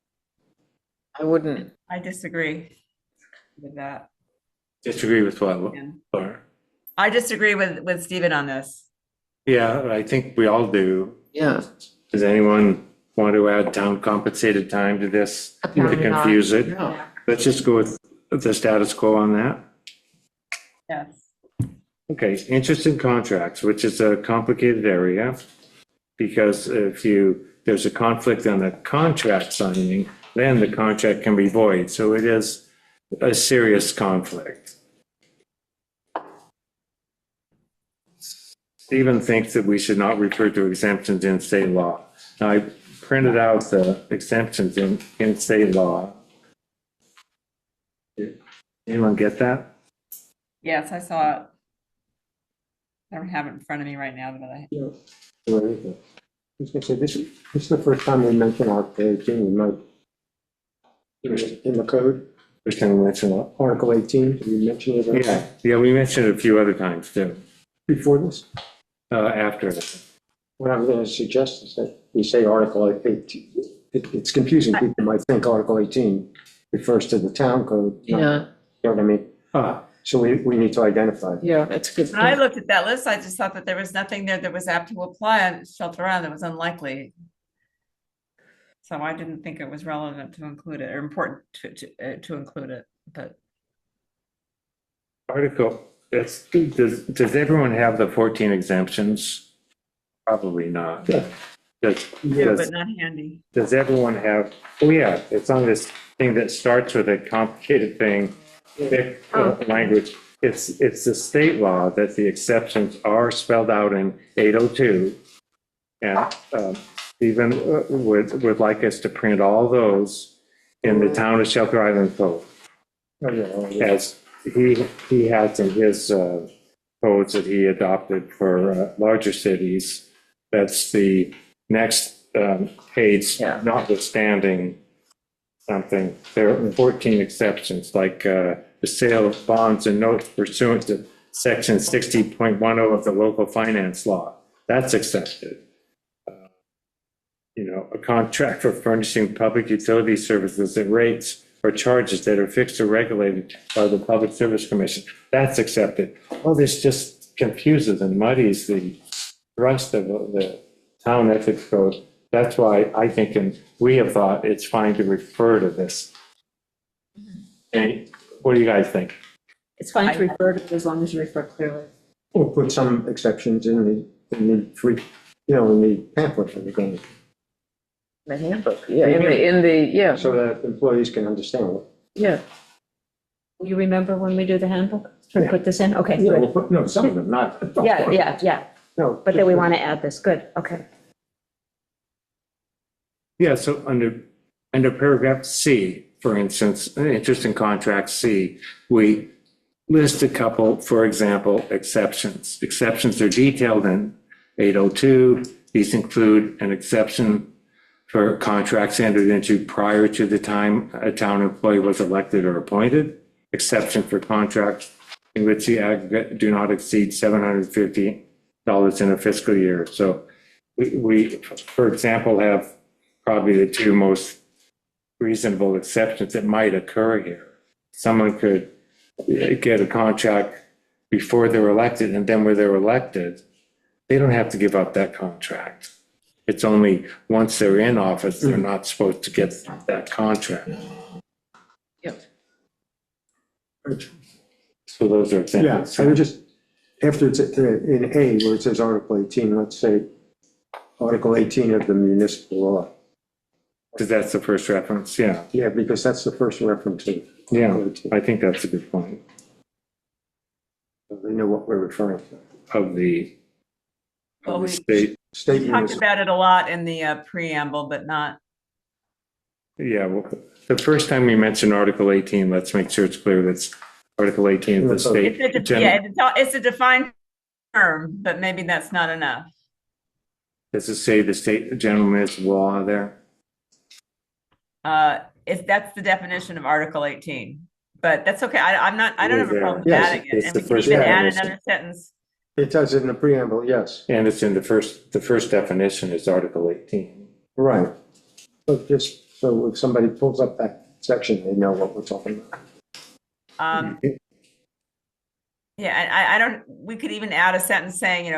S10: I wouldn't.
S1: I disagree with that.
S2: Disagree with what,
S1: Yeah.
S2: Laura?
S1: I disagree with Stephen on this.
S2: Yeah, I think we all do.
S10: Yeah.
S2: Does anyone want to add town compensated time to this to
S7: Apparently not.
S2: confuse it?
S10: Yeah.
S2: Let's just go with the status quo on that.
S1: Yes.
S2: Okay, interest in contracts, which is a complicated area, because if there's a conflict on the contract signing, then the contract can be void, so it is a serious conflict. Stephen thinks that we should not refer to exemptions in state law. Now, I printed out the exemptions in state law. Anyone get that?
S1: Yes, I saw it. I don't have it in front of me right now, but I,
S4: Where is it? I was gonna say, this is the first time we mention Article 18, right? In the code,
S2: First time we mentioned that.
S4: Article 18, did we mention it
S2: Yeah, we mentioned it a few other times too.
S4: before this?
S2: after.
S4: What I'm going to suggest is that we say Article 18. It's confusing. People might think Article 18 refers to the town code.
S10: Yeah,
S4: You know what I mean? So we need to identify.
S10: yeah, that's good.
S1: When I looked at that list, I just thought that there was nothing there that was apt to apply on shelter island. That was unlikely. So I didn't think it was relevant to include it or important to include it, but.
S2: Article, does everyone have the 14 exemptions? Probably not.
S4: Yeah.
S1: Yeah, but not handy.
S2: Does everyone have, oh yeah, it's on this thing that starts with a complicated thing, thick language. It's the state law that the exceptions are spelled out in 802. And Stephen would like us to print all those in the town of Shelter Island code. As he has in his codes that he adopted for larger cities. That's the next page,
S10: Yeah.
S2: notwithstanding something. There are 14 exceptions, like the sale of bonds and notes pursuant to section 60.10 of the local finance law. That's accepted. A contract for furnishing public utility services at rates or charges that are fixed or regulated by the Public Service Commission. That's accepted. Well, this just confuses and muddies the thrust of the town ethics code. That's why I think, and we have thought it's fine to refer to this. And what do you guys think?
S7: It's fine to refer to it as long as you refer clearly.
S4: We'll put some exceptions in the free, in the pamphlet that we're going to,
S10: The handbook, yeah, in the, yeah,
S4: so that employees can understand it.
S10: yeah.
S7: Will you remember when we do the handbook? Should we put this in? Okay,
S4: Yeah,
S7: good.
S4: we'll put, no, some of them, not.
S7: Yeah.
S4: No.
S7: But then we want to add this. Good, okay.
S2: Yeah, so under paragraph C, for instance, interest in contract C, we list a couple, for example, exceptions. Exceptions are detailed in 802. These include an exception for contracts entered into prior to the time a town employee was elected or appointed, exception for contracts in which the aggregate do not exceed $750 in a fiscal year. So we, for example, have probably the two most reasonable exceptions that might occur here. Someone could get a contract before they're elected, and then when they're elected, they don't have to give up that contract. It's only once they're in office, they're not supposed to get that contract.
S10: Yep.
S2: So those are
S4: Yeah,
S2: examples.
S4: I would just, after it's in A, where it says Article 18, let's say Article 18 of the municipal law.
S2: Because that's the first reference, yeah.
S4: Yeah, because that's the first reference to.
S2: Yeah,
S4: Article 18.
S2: I think that's a good point
S4: So they know what we're referring to.
S2: of the
S1: Well, we
S2: state.
S4: State
S1: talked
S4: municipal.
S1: about it a lot in the preamble, but not.
S2: Yeah, well, the first time we mention Article 18, let's make sure it's clear that's Article 18 of the state.
S1: It's a defined term, but maybe that's not enough.
S2: Does it say the state general municipal law there?
S1: That's the definition of Article 18, but that's okay. I don't have a problem with
S4: Yes,
S1: adding it.
S2: it's
S1: And
S2: the
S1: we can
S2: first
S1: even add
S2: definition.
S1: another sentence.
S4: It does it in the preamble, yes.
S2: And it's in the first definition is Article 18.
S4: Right. So just, so if somebody pulls up that section, they know what we're talking about.
S1: Yeah, we could even add a sentence saying,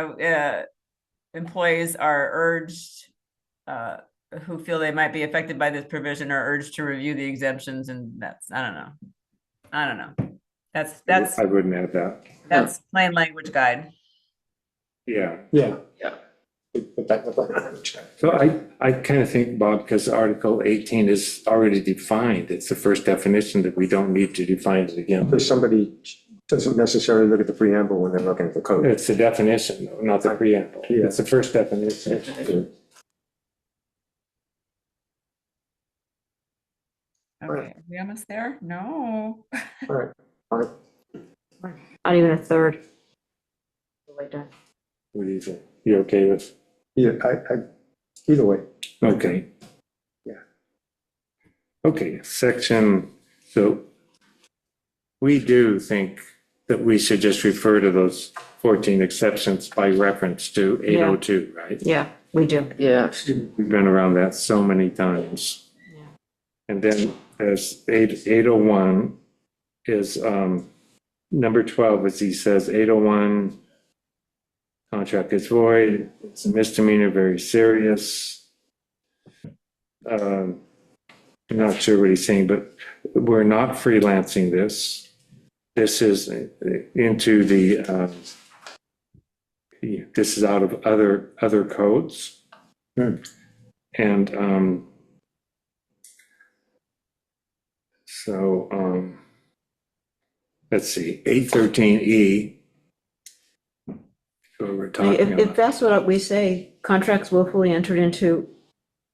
S1: employees are urged, who feel they might be affected by this provision are urged to review the exemptions, and I don't know. That's
S2: I wouldn't add that.
S1: plain language guide.
S2: Yeah.
S4: Yeah.
S10: Yeah.
S4: Put that in the language.
S2: So I kind of think, Bob, because Article 18 is already defined, it's the first definition that we don't need to define it again.
S4: Because somebody doesn't necessarily look at the preamble when they're looking at the code.
S2: It's the definition, though, not the preamble.
S4: Yeah.
S2: It's the first definition.
S1: Okay, are we almost there? No.
S4: All right. All right.
S7: Not even a third. Way done.
S2: What do you think? You okay with?
S4: Yeah, either way.
S2: Okay.
S4: Yeah.
S2: Okay, so we do think that we should just refer to those 14 exceptions by reference to 802, right?
S7: Yeah, we do.
S10: Yes.
S2: We've been around that so many times.
S7: Yeah.
S2: And then there's 801 is, number 12, as he says, 801, contract is void, it's a misdemeanor, very serious. I'm not sure what he's saying, but we're not freelancing this. This is into the, this is out of other codes. And so, let's see, 813E. So we're talking
S7: If
S2: about.
S7: that's what we say, contracts willfully entered into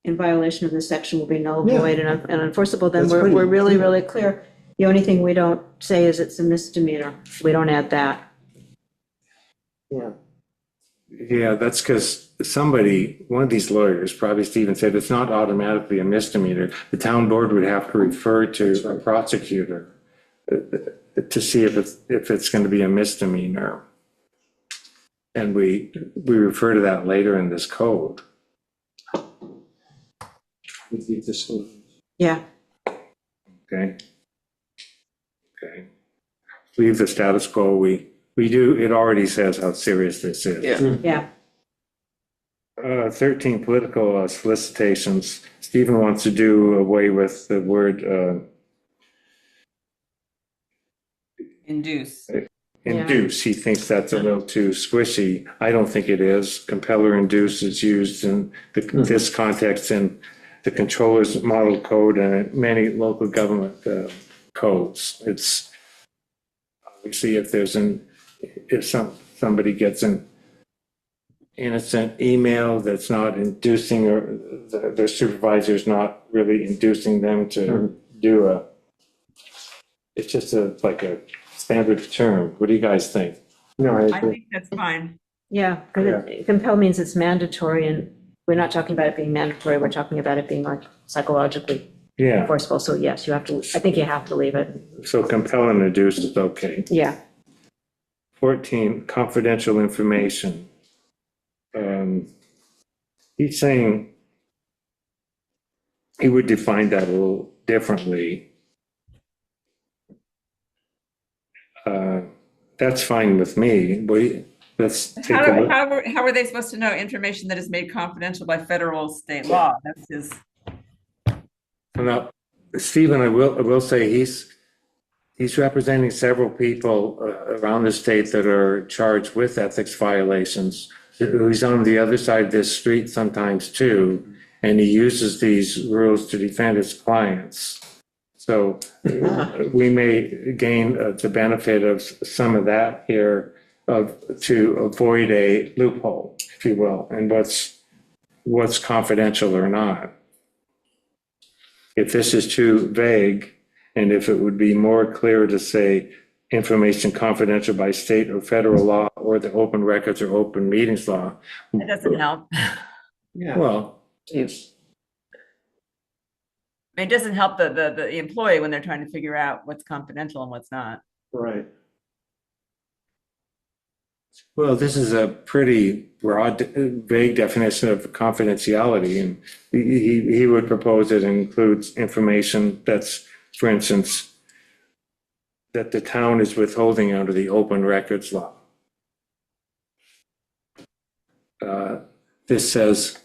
S7: in violation of this section will be null,
S4: Yeah.
S7: void, and unenforceable, then
S4: That's
S7: we're
S4: pretty
S7: really,
S4: clear.
S7: really clear. The only thing we don't say is it's a misdemeanor. We don't add that.
S4: Yeah.
S2: Yeah, that's because one of these lawyers, probably Stephen, said it's not automatically a misdemeanor. The town board would have to refer to a prosecutor to see if it's going to be a misdemeanor. And we refer to that later in this code.
S4: We leave this one.
S7: Yeah,
S2: Okay. Okay. Leave the status quo. We do, it already says how serious this is.
S10: Yeah.
S7: yeah.
S2: 13 political solicitations. Stephen wants to do away with the word
S1: Induce.
S2: induce. He thinks that's a little too squishy. I don't think it is. Compel or induce is used in this context in the controller's model code and many local government codes. It's obviously if somebody gets an innocent email that's not inducing, or their supervisor's not really inducing them to do it's just like a standard term. What do you guys think?
S4: No, I
S1: I
S4: agree.
S1: think that's fine.
S7: Yeah, because compel means it's mandatory, and we're not talking about it being mandatory, we're talking about it being like psychologically
S2: Yeah,
S7: forceful. So yes, I think you have to leave it.
S2: so compel and induce is okay.
S7: Yeah.
S2: 14, confidential information. He's saying he would define that a little differently. That's fine with me. Let's take a look.
S1: How are they supposed to know information that is made confidential by federal state law? That's his.
S2: Now, Stephen, I will say he's representing several people around the state that are charged with ethics violations. He's on the other side of this street sometimes too, and he uses these rules to defend his clients. So we may gain the benefit of some of that here to avoid a loophole, if you will, and what's confidential or not. If this is too vague, and if it would be more clear to say information confidential by state or federal law or the open records or open meetings law.
S1: It doesn't help.
S4: Yeah.
S2: Well,
S1: It doesn't help the employee when they're trying to figure out what's confidential and what's not.
S4: Right.
S2: well, this is a pretty broad, vague definition of confidentiality, and he would propose it includes information that's, for instance, that the town is withholding under the open records law. This says,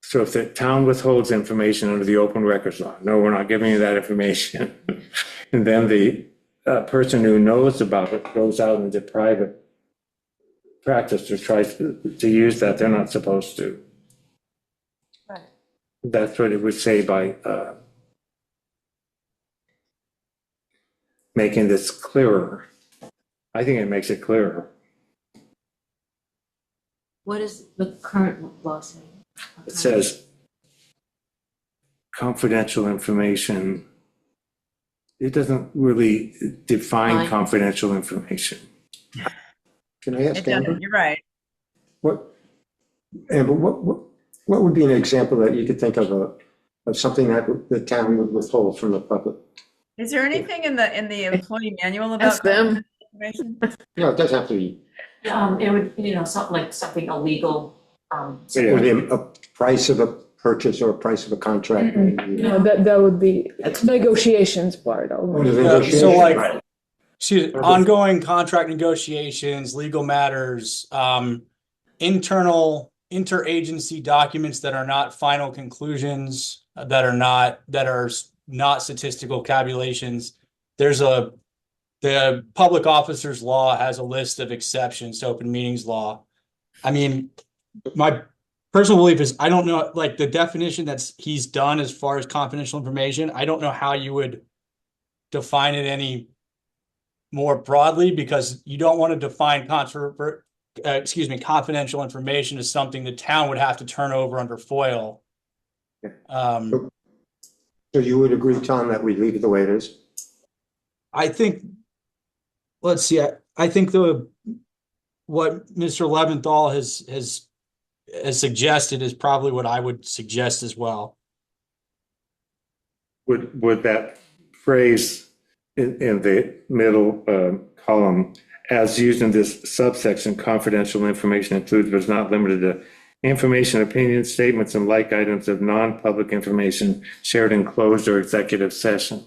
S2: so if the town withholds information under the open records law, no, we're not giving you that information. And then the person who knows about it goes out into private practice or tries to use that, they're not supposed to.
S5: Right.
S2: That's what it would say by making this clearer. I think it makes it clearer.
S7: What is the current law saying?
S2: It says confidential information. It doesn't really define
S7: Fine.
S2: confidential information.
S4: Can I ask
S1: It doesn't,
S4: Amber?
S1: you're right.
S4: Amber, what would be an example that you could think of something that the town would withhold from the public?
S1: Is there anything in the employee manual about
S10: Ask them.
S1: information?
S4: No, it doesn't have to be,
S5: It would, something illegal,
S4: would be a price of a purchase or a price of a contract.
S3: No, that would be negotiations part of
S4: Or the
S3: it.
S4: negotiation.
S8: So like, ongoing contract negotiations, legal matters, interagency documents that are not final conclusions, that are not statistical tabulations. The public officers law has a list of exceptions to open meetings law. I mean, my personal belief is, I don't know, like the definition he's done as far as confidential information, I don't know how you would define it any more broadly, because you don't want to define confidential information as something the town would have to turn over under FOIL.
S4: So you would agree, Tom, that we leave it the way it is?
S8: I think, let's see, I think what Mr. Leventhal has suggested is probably what I would suggest as well.
S2: Would that phrase in the middle column, as used in this subsection, confidential information includes but is not limited to information, opinions, statements, and like items of non-public information shared in closed or executive session?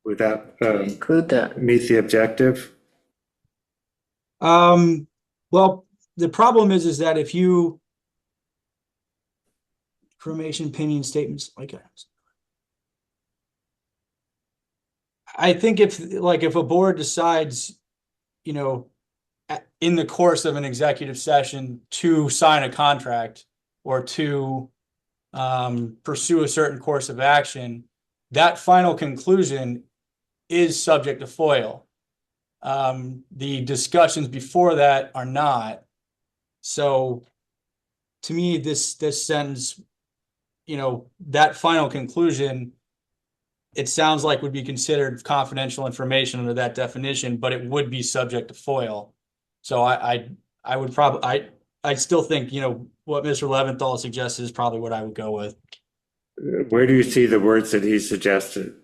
S2: Would that
S10: Include that.
S2: meet the objective?
S8: Well, the problem is that if you information, opinion, statements, like items. I think if a board decides, in the course of an executive session to sign a contract or to pursue a certain course of action, that final conclusion is subject to FOIL. The discussions before that are not. So to me, this sentence, that final conclusion, it sounds like would be considered confidential information under that definition, but it would be subject to FOIL. So I would probably, I still think, what Mr. Leventhal suggested is probably what I would go with.
S2: Where do you see the words that he suggested?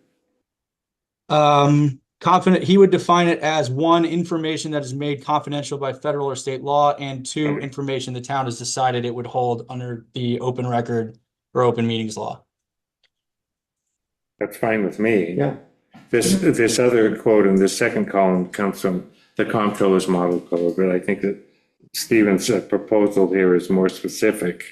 S8: Confident, he would define it as 1, information that is made confidential by federal or state law, and 2, information the town has decided it would hold under the open record or open meetings law.
S2: That's fine with me.
S4: Yeah.
S2: This other quote in the second column comes from the comptroller's model code, but I think that Stephen's proposal here is more specific.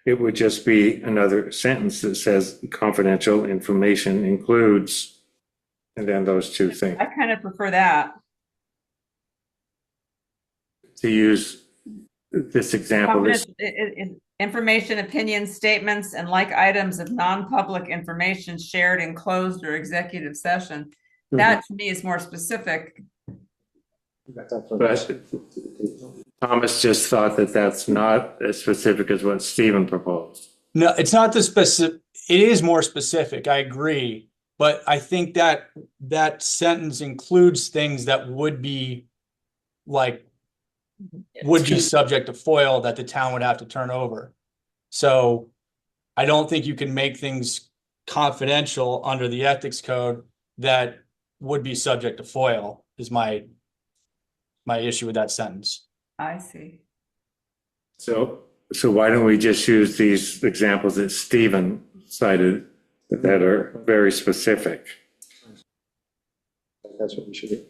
S2: It would just be another sentence that says confidential information includes, and then those two things.
S1: I kind of prefer that.
S2: To use this example,
S1: Information, opinions, statements, and like items of non-public information shared in closed or executive session. That to me is more specific.
S2: but Thomas just thought that that's not as specific as what Stephen proposed.
S8: No, it's not the specific. It is more specific. I agree. But I think that sentence includes things that would be subject to FOIL that the town would have to turn over. So I don't think you can make things confidential under the ethics code that would be subject to FOIL is my issue with that sentence.
S1: I see.
S2: So why don't we just use these examples that Stephen cited that are very specific?
S4: That's what we should do.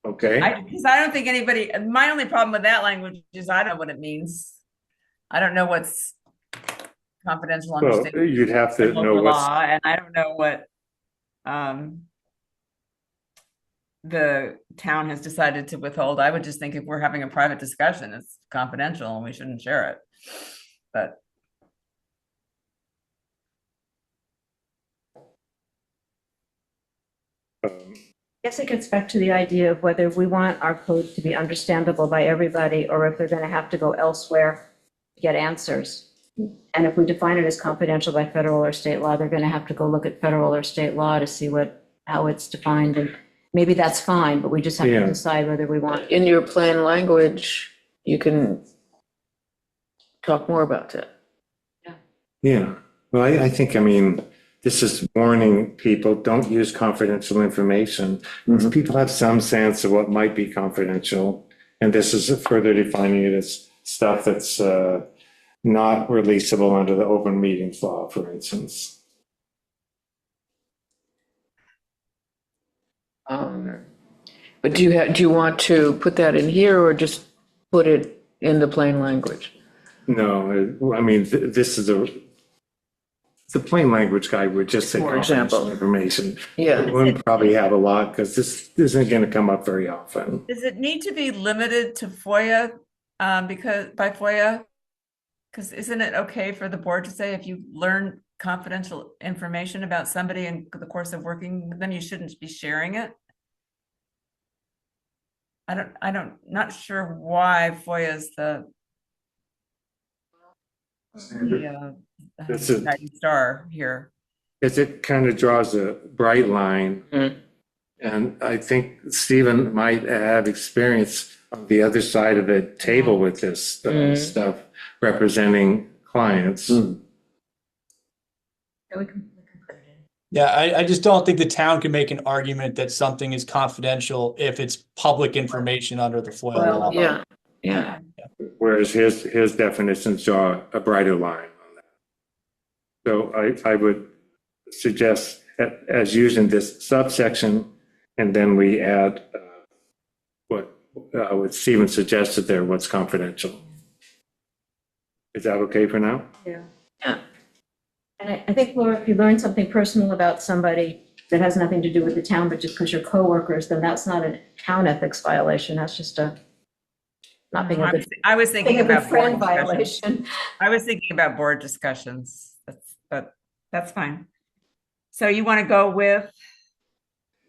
S2: Okay.
S1: Because I don't think anybody, my only problem with that language is I don't know what it means. I don't know what's confidential
S2: Well,
S1: understanding.
S2: you'd have to know
S1: Local
S2: what's,
S1: law, and I don't know what the town has decided to withhold. I would just think if we're having a private discussion, it's confidential and we shouldn't share it. But
S7: I guess it gets back to the idea of whether we want our code to be understandable by everybody, or if they're going to have to go elsewhere to get answers. And if we define it as confidential by federal or state law, they're going to have to go look at federal or state law to see how it's defined. And maybe that's fine, but we just have to decide whether we want.
S10: In your plain language, you can talk more about that.
S2: yeah. Well, I think, this is warning people, don't use confidential information. People have some sense of what might be confidential, and this is further defining it as stuff that's not releasable under the open meetings law, for instance.
S10: But do you want to put that in here or just put it in the plain language?
S2: No, I mean, this is the plain language guide would just say
S10: For example.
S2: confidential information.
S10: Yeah.
S2: It wouldn't probably have a lot because this isn't going to come up very often.
S1: Does it need to be limited to FOIA? Because by FOIA, because isn't it okay for the board to say if you learn confidential information about somebody in the course of working with them, you shouldn't be sharing it? Not sure why FOIA is the
S2: This is-
S1: guiding star here.
S2: Because it kind of draws a bright line. And I think Stephen might have experience on the other side of the table with this stuff, representing clients.
S5: Yeah, we can put it in.
S8: Yeah, I just don't think the town can make an argument that something is confidential if it's public information under the FOIA law.
S10: Yeah, yeah.
S2: Whereas his definitions draw a brighter line on that. So I would suggest as using this subsection, and then we add what Stephen suggested there, what's confidential. Is that okay for now?
S7: Yeah.
S10: Yeah.
S7: And I think, Laura, if you learn something personal about somebody that has nothing to do with the town, but just because you're coworkers, then that's not a town ethics violation. That's just a not being a good,
S1: I was thinking
S7: being a good
S1: about board
S7: friend
S1: discussions.
S7: violation.
S1: I was thinking about board discussions. That's fine. So you want to go with?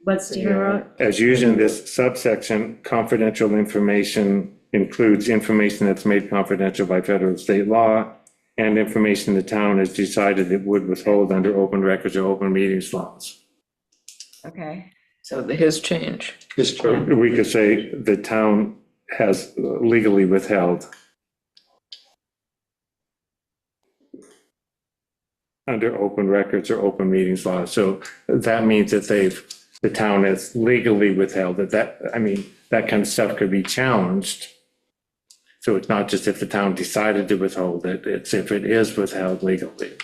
S7: What Stephen wrote?
S2: As using this subsection, confidential information includes information that's made confidential by federal and state law, and information the town has decided it would withhold under open records or open meetings laws.
S1: Okay.
S10: So his change.
S2: So we could say the town has legally withheld under open records or open meetings law. So that means that the town has legally withheld that kind of stuff could be challenged. So it's not just if the town decided to withhold it, it's if it is withheld legally. Is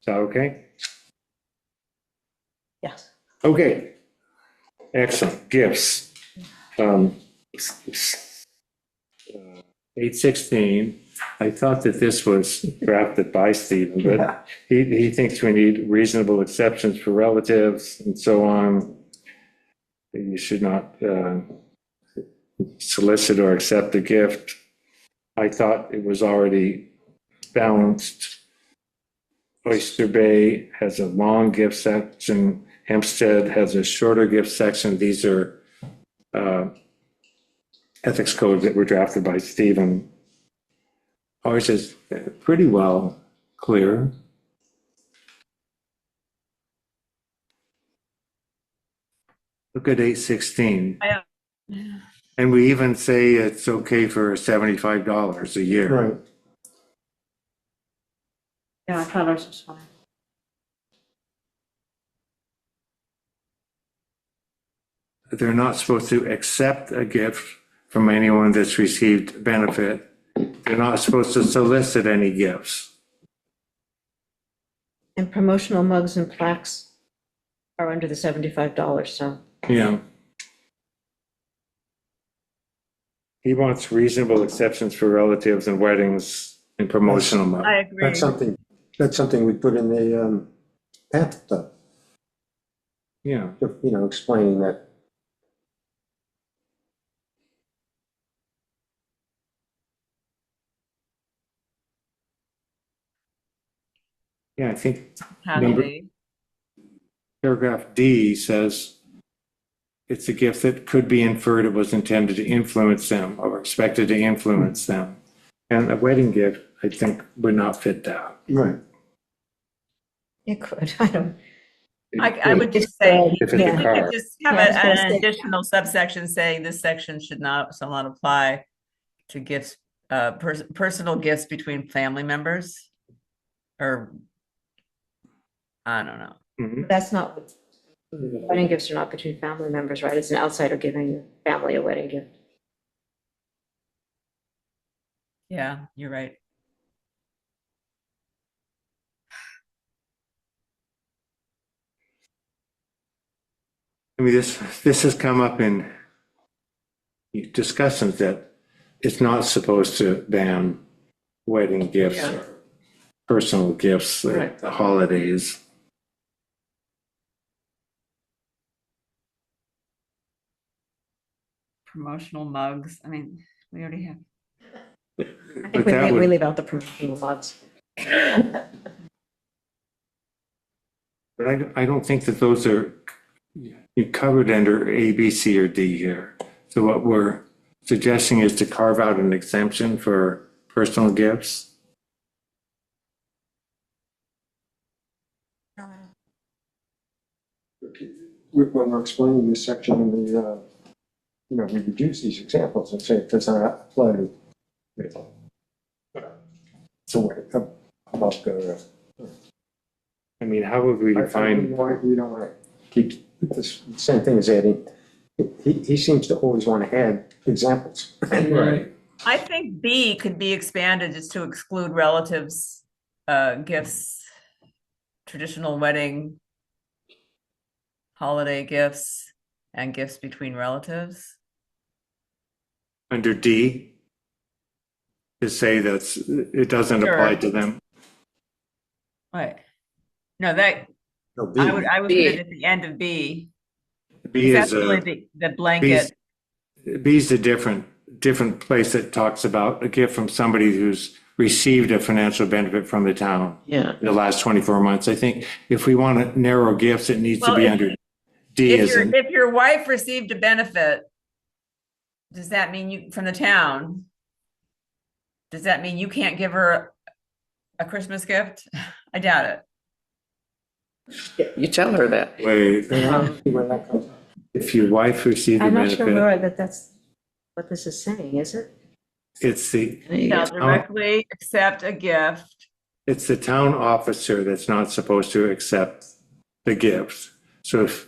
S2: that okay?
S7: Yes.
S2: Okay. Excellent. Gifts. 816. I thought that this was drafted by Stephen, but he thinks we need reasonable exceptions for relatives and so on. You should not solicit or accept a gift. I thought it was already balanced. Oyster Bay has a long gift section. Hempstead has a shorter gift section. These are ethics codes that were drafted by Stephen. Ours is pretty well clear. Look at 816. And we even say it's okay for $75 a year.
S4: Right.
S7: Yeah, I thought ours was fine.
S2: They're not supposed to accept a gift from anyone that's received benefit. They're not supposed to solicit any gifts.
S7: And promotional mugs and plaques are under the $75, so.
S2: Yeah. He wants reasonable exceptions for relatives and weddings and promotional money.
S1: I agree.
S4: That's something we put in the path stuff,
S2: Yeah.
S4: Explaining that.
S2: Yeah, I think
S1: Have
S2: number-
S1: they?
S2: paragraph D says it's a gift that could be inferred it was intended to influence them or expected to influence them. And a wedding gift, I think, would not fit that.
S4: Right.
S7: It could, I don't.
S1: I would just say,
S2: If it's a
S1: you
S2: car.
S1: could just have
S7: Yeah, I was gonna
S1: an
S7: say-
S1: additional subsection saying this section shall not apply to gifts, personal gifts between family members. Or, I don't know.
S2: Mhm.
S7: That's not, what wedding gifts are not between family members, right? It's an outsider giving family a wedding gift.
S1: Yeah, you're right.
S2: I mean, this has come up in discussions that it's not supposed to ban wedding gifts,
S10: Yeah.
S2: or personal gifts,
S10: Right.
S2: the holidays.
S1: Promotional mugs. I mean, we already have.
S7: I
S2: But
S7: think
S2: that
S7: we
S2: would,
S7: leave out the promotional lots.
S2: but I don't think that those are you covered under A, B, C, or D here. So what we're suggesting is to carve out an exemption for personal gifts.
S4: When we're explaining this section in the, we would use these examples and say it does not apply to. So about the.
S2: I mean, how would we define?
S4: We don't want to keep this, same thing as adding, he seems to always want to add examples.
S2: Right.
S1: I think B could be expanded just to exclude relatives, gifts, traditional wedding, holiday gifts, and gifts between relatives.
S2: Under D, to say that it doesn't apply
S1: Sure.
S2: to them.
S1: Right. No, that,
S4: No, B.
S1: I would put
S10: B.
S1: it at the end of B.
S2: B
S1: That's
S2: is
S1: really the blanket.
S2: B's a different place that talks about a gift from somebody who's received a financial benefit from the town
S10: Yeah.
S2: in the last 24 months. I think if we want to narrow gifts, it needs to
S1: Well,
S2: be
S1: if-
S2: under D as in,
S1: If your wife received a benefit, does that mean you, from the town? Does that mean you can't give her a Christmas gift? I doubt it.
S10: You tell her that.
S2: wait,
S4: Where that comes.
S2: if your wife received a
S7: I'm not sure,
S2: benefit,
S7: Laura, that that's what this is saying, is it?
S2: it's the,
S10: There you
S1: Shall
S10: go.
S1: directly accept a gift.
S2: it's the town officer that's not supposed to accept the gift. So if,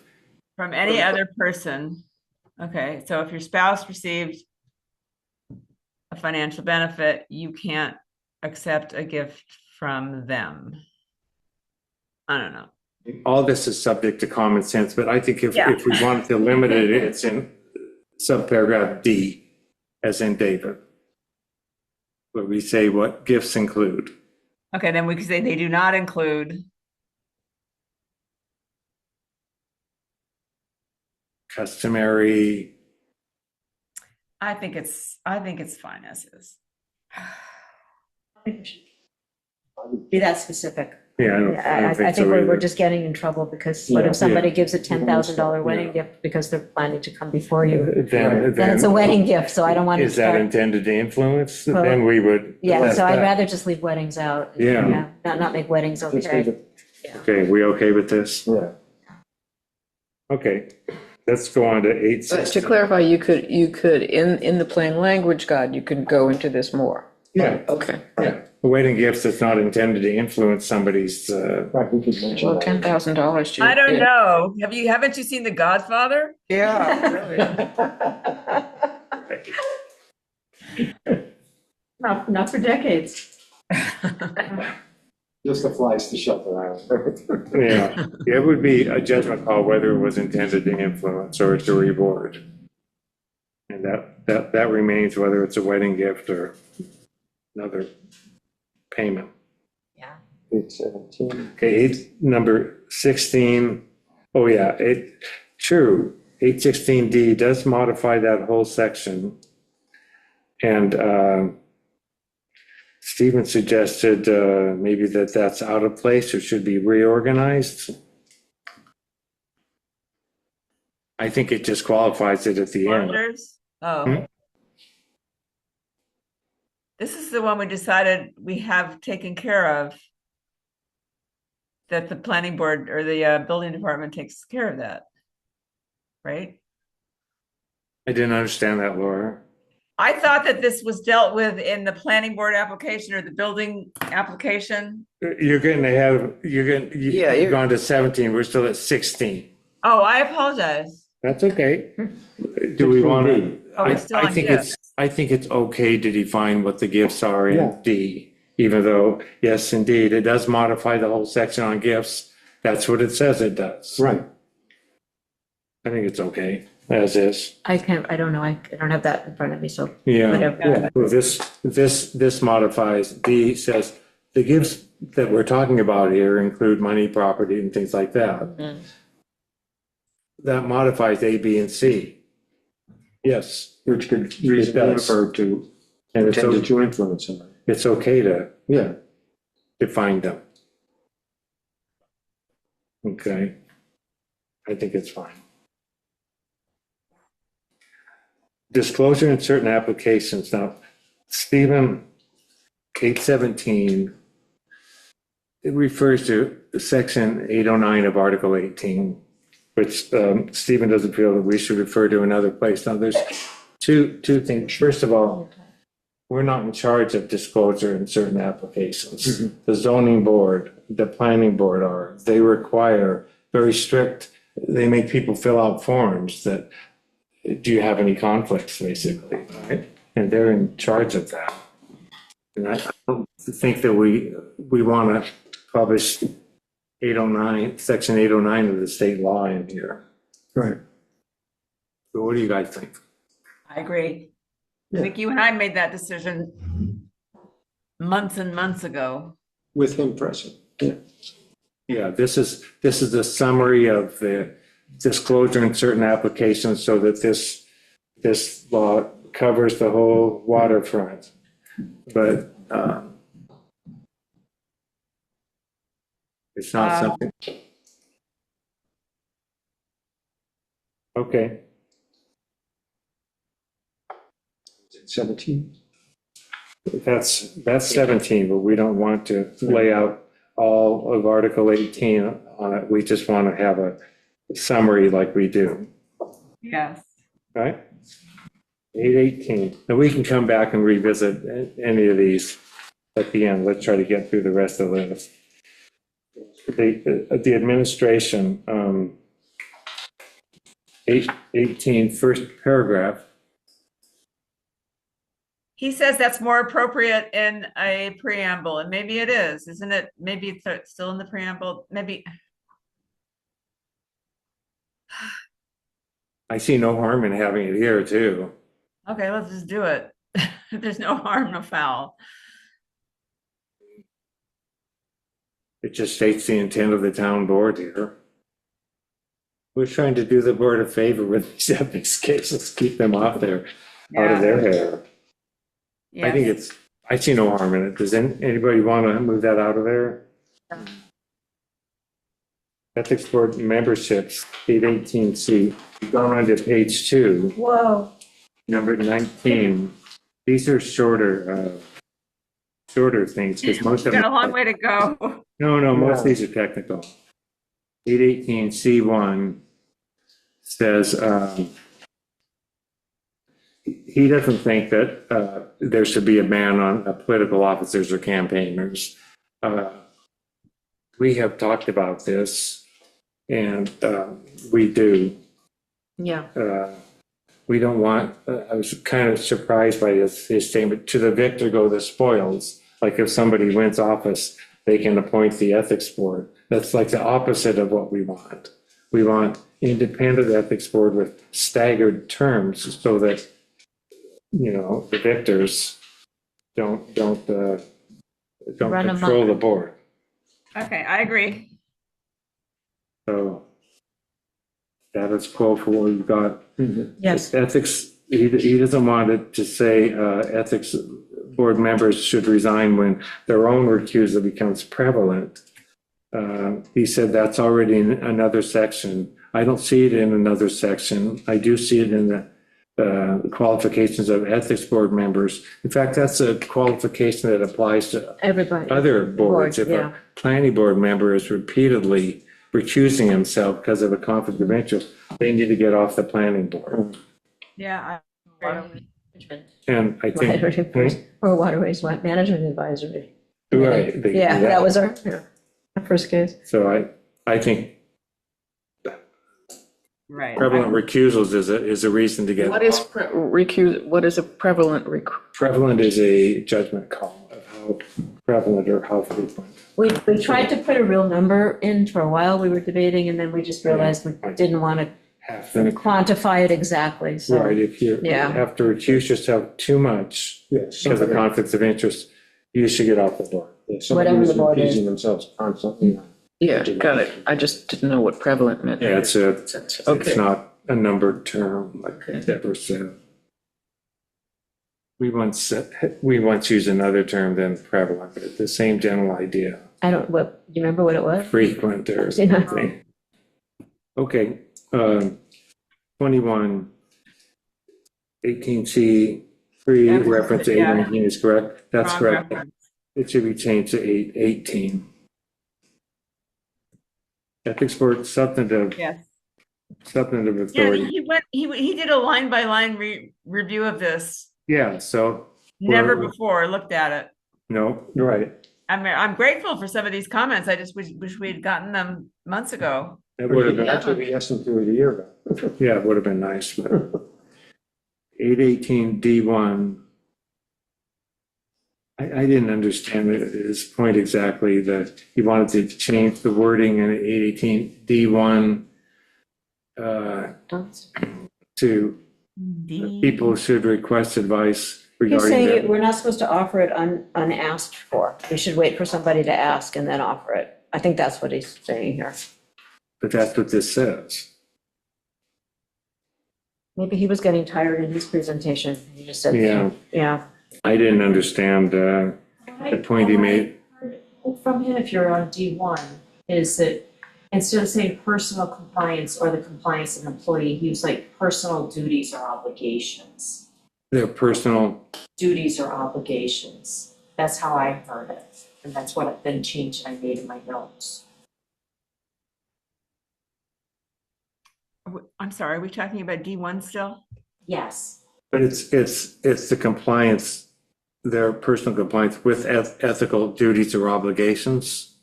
S1: From any other person. Okay, so if your spouse received a financial benefit, you can't accept a gift from them. I don't know.
S2: all this is subject to common sense, but I think if
S1: Yeah.
S2: we wanted to limit it, it's in subparagraph D, as in David, where we say what gifts include.
S1: Okay, then we could say they do not include.
S2: Customary,
S1: I think it's fine as is.
S7: Be that specific.
S2: yeah, I don't
S7: I
S2: think
S7: think
S2: so
S7: we're
S2: either.
S7: just getting in trouble because what
S4: Yeah.
S7: if somebody
S2: Yeah.
S7: gives a $10,000 wedding
S2: Yeah.
S7: gift because they're planning to come before you?
S2: Then
S7: Then it's a wedding gift, so I don't want to
S2: Is that
S7: start.
S2: intended to influence?
S7: Well,
S2: Then we would.
S7: Yeah,
S2: let
S7: so I'd
S2: that-
S7: rather just leave weddings out.
S2: Yeah.
S7: Not make weddings
S4: Just leave
S7: okay.
S4: it.
S2: Okay, we okay with this?
S4: Yeah.
S2: Okay, let's go on to eight.
S10: But to clarify, you could, in the plain language guide, you could go into this more.
S2: Yeah,
S10: Okay.
S2: yeah. A wedding gift that's not intended to influence somebody's,
S4: Right, we could mention
S10: Well,
S4: that.
S10: $10,000.
S1: I don't know. Haven't you seen The Godfather?
S10: Yeah.
S7: Not for decades.
S4: Just applies to shelter island.
S2: yeah, it would be a judgment call whether it was intended to influence or to reward. And that remains whether it's a wedding gift or another payment.
S7: Yeah.
S4: 817.
S2: Okay, number 16. Oh yeah, true. 816D does modify that whole section. And Stephen suggested maybe that's out of place or should be reorganized. I think it just qualifies it at the end.
S1: Wonders? Oh.
S2: Hmm?
S1: This is the one we decided we have taken care of. That the planning board or the building department takes care of that. Right?
S2: I didn't understand that, Laura.
S1: I thought that this was dealt with in the planning board application or the building application.
S2: You're getting ahead,
S10: Yeah,
S2: you've gone to 17, we're still at 16.
S1: Oh, I apologize.
S2: That's okay. Do we want to?
S1: Oh, we're still on gifts.
S2: I think it's okay to define what the gifts are
S4: Yeah.
S2: in D, even though, yes, indeed, it does modify the whole section on gifts. That's what it says it does.
S4: Right.
S2: I think it's okay, as is.
S7: I don't know, I don't have that in front of me, so
S2: Yeah.
S7: whatever.
S2: Yeah. Well, this modifies, D says, the gifts that we're talking about here include money, property, and things like that. That modifies A, B, and C. Yes,
S4: Which could reasonably
S2: does.
S4: refer to
S2: and it's,
S4: intended
S2: o-
S4: to influence somebody.
S2: it's okay to
S4: Yeah.
S2: define them. Okay. I think it's fine. Disclosure in certain applications. Now, Stephen, 817, it refers to section 809 of Article 18, which Stephen doesn't feel that we should refer to another place. Now, there's two things. First of all, we're not in charge of disclosure in certain applications. The zoning board, the planning board are. They require very strict, they make people fill out forms that, do you have any conflicts, basically, right? And they're in charge of that. And I don't think that we want to publish 809, section 809 of the state law in here.
S4: Right.
S2: So what do you guys think?
S1: I agree. I
S4: Yeah.
S1: think you and I made that decision months and months ago.
S4: With him present. Yeah.
S2: Yeah, this is the summary of the disclosure in certain applications so that this law covers the whole waterfront. But it's not something. Okay,
S4: 17.
S2: that's 17, but we don't want to lay out all of Article 18 on it. We just want to have a summary like we do.
S1: Yes.
S2: Right? 818. And we can come back and revisit any of these at the end. Let's try to get through the rest of the list. The administration, 18, first paragraph.
S1: He says that's more appropriate in a preamble, and maybe it is, isn't it? Maybe it's still in the preamble, maybe.
S2: I see no harm in having it here too.
S1: Okay, let's just do it. There's no harm, no foul.
S2: It just states the intent of the town board here. We're trying to do the board a favor with these ethics cases, keep them off there, out of their hair. I think
S1: Yes.
S2: I see no harm in it. Does anybody want to move that out of there? Ethics board memberships, 818C. We've gone on to page 2,
S1: Whoa.
S2: number 19. These are shorter things because most of
S1: Got a
S2: them.
S1: long way to go.
S2: No, most of these are technical. 818C1 says, he doesn't think that there should be a ban on political officers or campaigners. We have talked about this, and we do.
S7: Yeah.
S2: We don't want, I was kind of surprised by his statement, to the victor go the spoils. Like if somebody wins office, they can appoint the ethics board. That's like the opposite of what we want. We want independent ethics board with staggered terms so that, the victors don't
S7: Run amok.
S2: control the board.
S1: Okay, I agree.
S2: So that is quote for what we've got.
S7: Yes.
S2: Ethics, he doesn't want it to say ethics board members should resign when their own recusal becomes prevalent. He said that's already in another section. I don't see it in another section. I do see it in the qualifications of ethics board members. In fact, that's a qualification that applies to
S7: Everybody.
S2: other boards. If
S7: yeah.
S2: a planning board member is repeatedly recusing himself because of a conflict of interest, they need to get off the planning board.
S1: Yeah, I agree.
S2: And I think,
S7: Or waterways management advisory.
S2: right. they do
S7: Yeah, that was our first case.
S2: So I think
S1: Right.
S2: prevalent recusals is a reason to get.
S10: What is what is a prevalent
S2: Prevalent is a judgment call of how prevalent or how frequent.
S7: We tried to put a real number in for a while, we were debating, and then we just realized we didn't want to
S2: Half the,
S7: quantify it exactly, so.
S2: right, if you
S7: Yeah.
S2: have to recuse yourself too much
S4: Yes.
S2: because of conflicts of interest, you should get off the door.
S7: Whatever the board is.
S4: Using themselves constantly.
S10: Yeah, got it. I just didn't know what prevalent meant.
S2: Yeah, it's
S10: Okay.
S2: not a numbered term like
S10: Okay.
S2: Deborah said. We once used another term than prevalent, but the same general idea,
S7: Do you remember what it was?
S2: frequent or
S7: Yeah.
S2: something. Okay, 21, 18C, 3,
S1: Yeah.
S2: reference to
S1: Yeah.
S2: 819 is correct. That's
S1: Wrong
S2: correct.
S1: reference.
S2: It should be changed to 818. Ethics Board substantive
S1: Yes. Yeah,
S2: authority.
S1: he did a line by line review of this.
S2: Yeah, so,
S1: Never
S2: Well-
S1: before looked at it.
S2: no,
S4: Right.
S1: I'm grateful for some of these comments. I just wish we had gotten them months ago.
S2: that would have been,
S4: That's what we asked them to do a year ago.
S2: yeah, it would have been nice, but 818D1. I didn't understand his point exactly, that he wanted to change the wording in 818D1 to people should request advice
S7: He's
S2: regarding
S7: saying
S2: that.
S7: we're not supposed to offer it unasked for. We should wait for somebody to ask and then offer it. I think that's what he's saying here.
S2: But that's what this says.
S7: Maybe he was getting tired in his presentation. He just said,
S2: Yeah.
S7: yeah.
S2: I didn't understand the point he made.
S5: From him, if you're on D1, is that instead of saying personal compliance or the compliance of an employee, he was like personal duties or obligations.
S2: Their personal,
S5: Duties or obligations. That's how I heard it. And that's what I've been changed I made in my notes.
S1: I'm sorry, are we talking about D1 still?
S5: Yes.
S2: but it's the compliance, their personal compliance with ethical duties or obligations,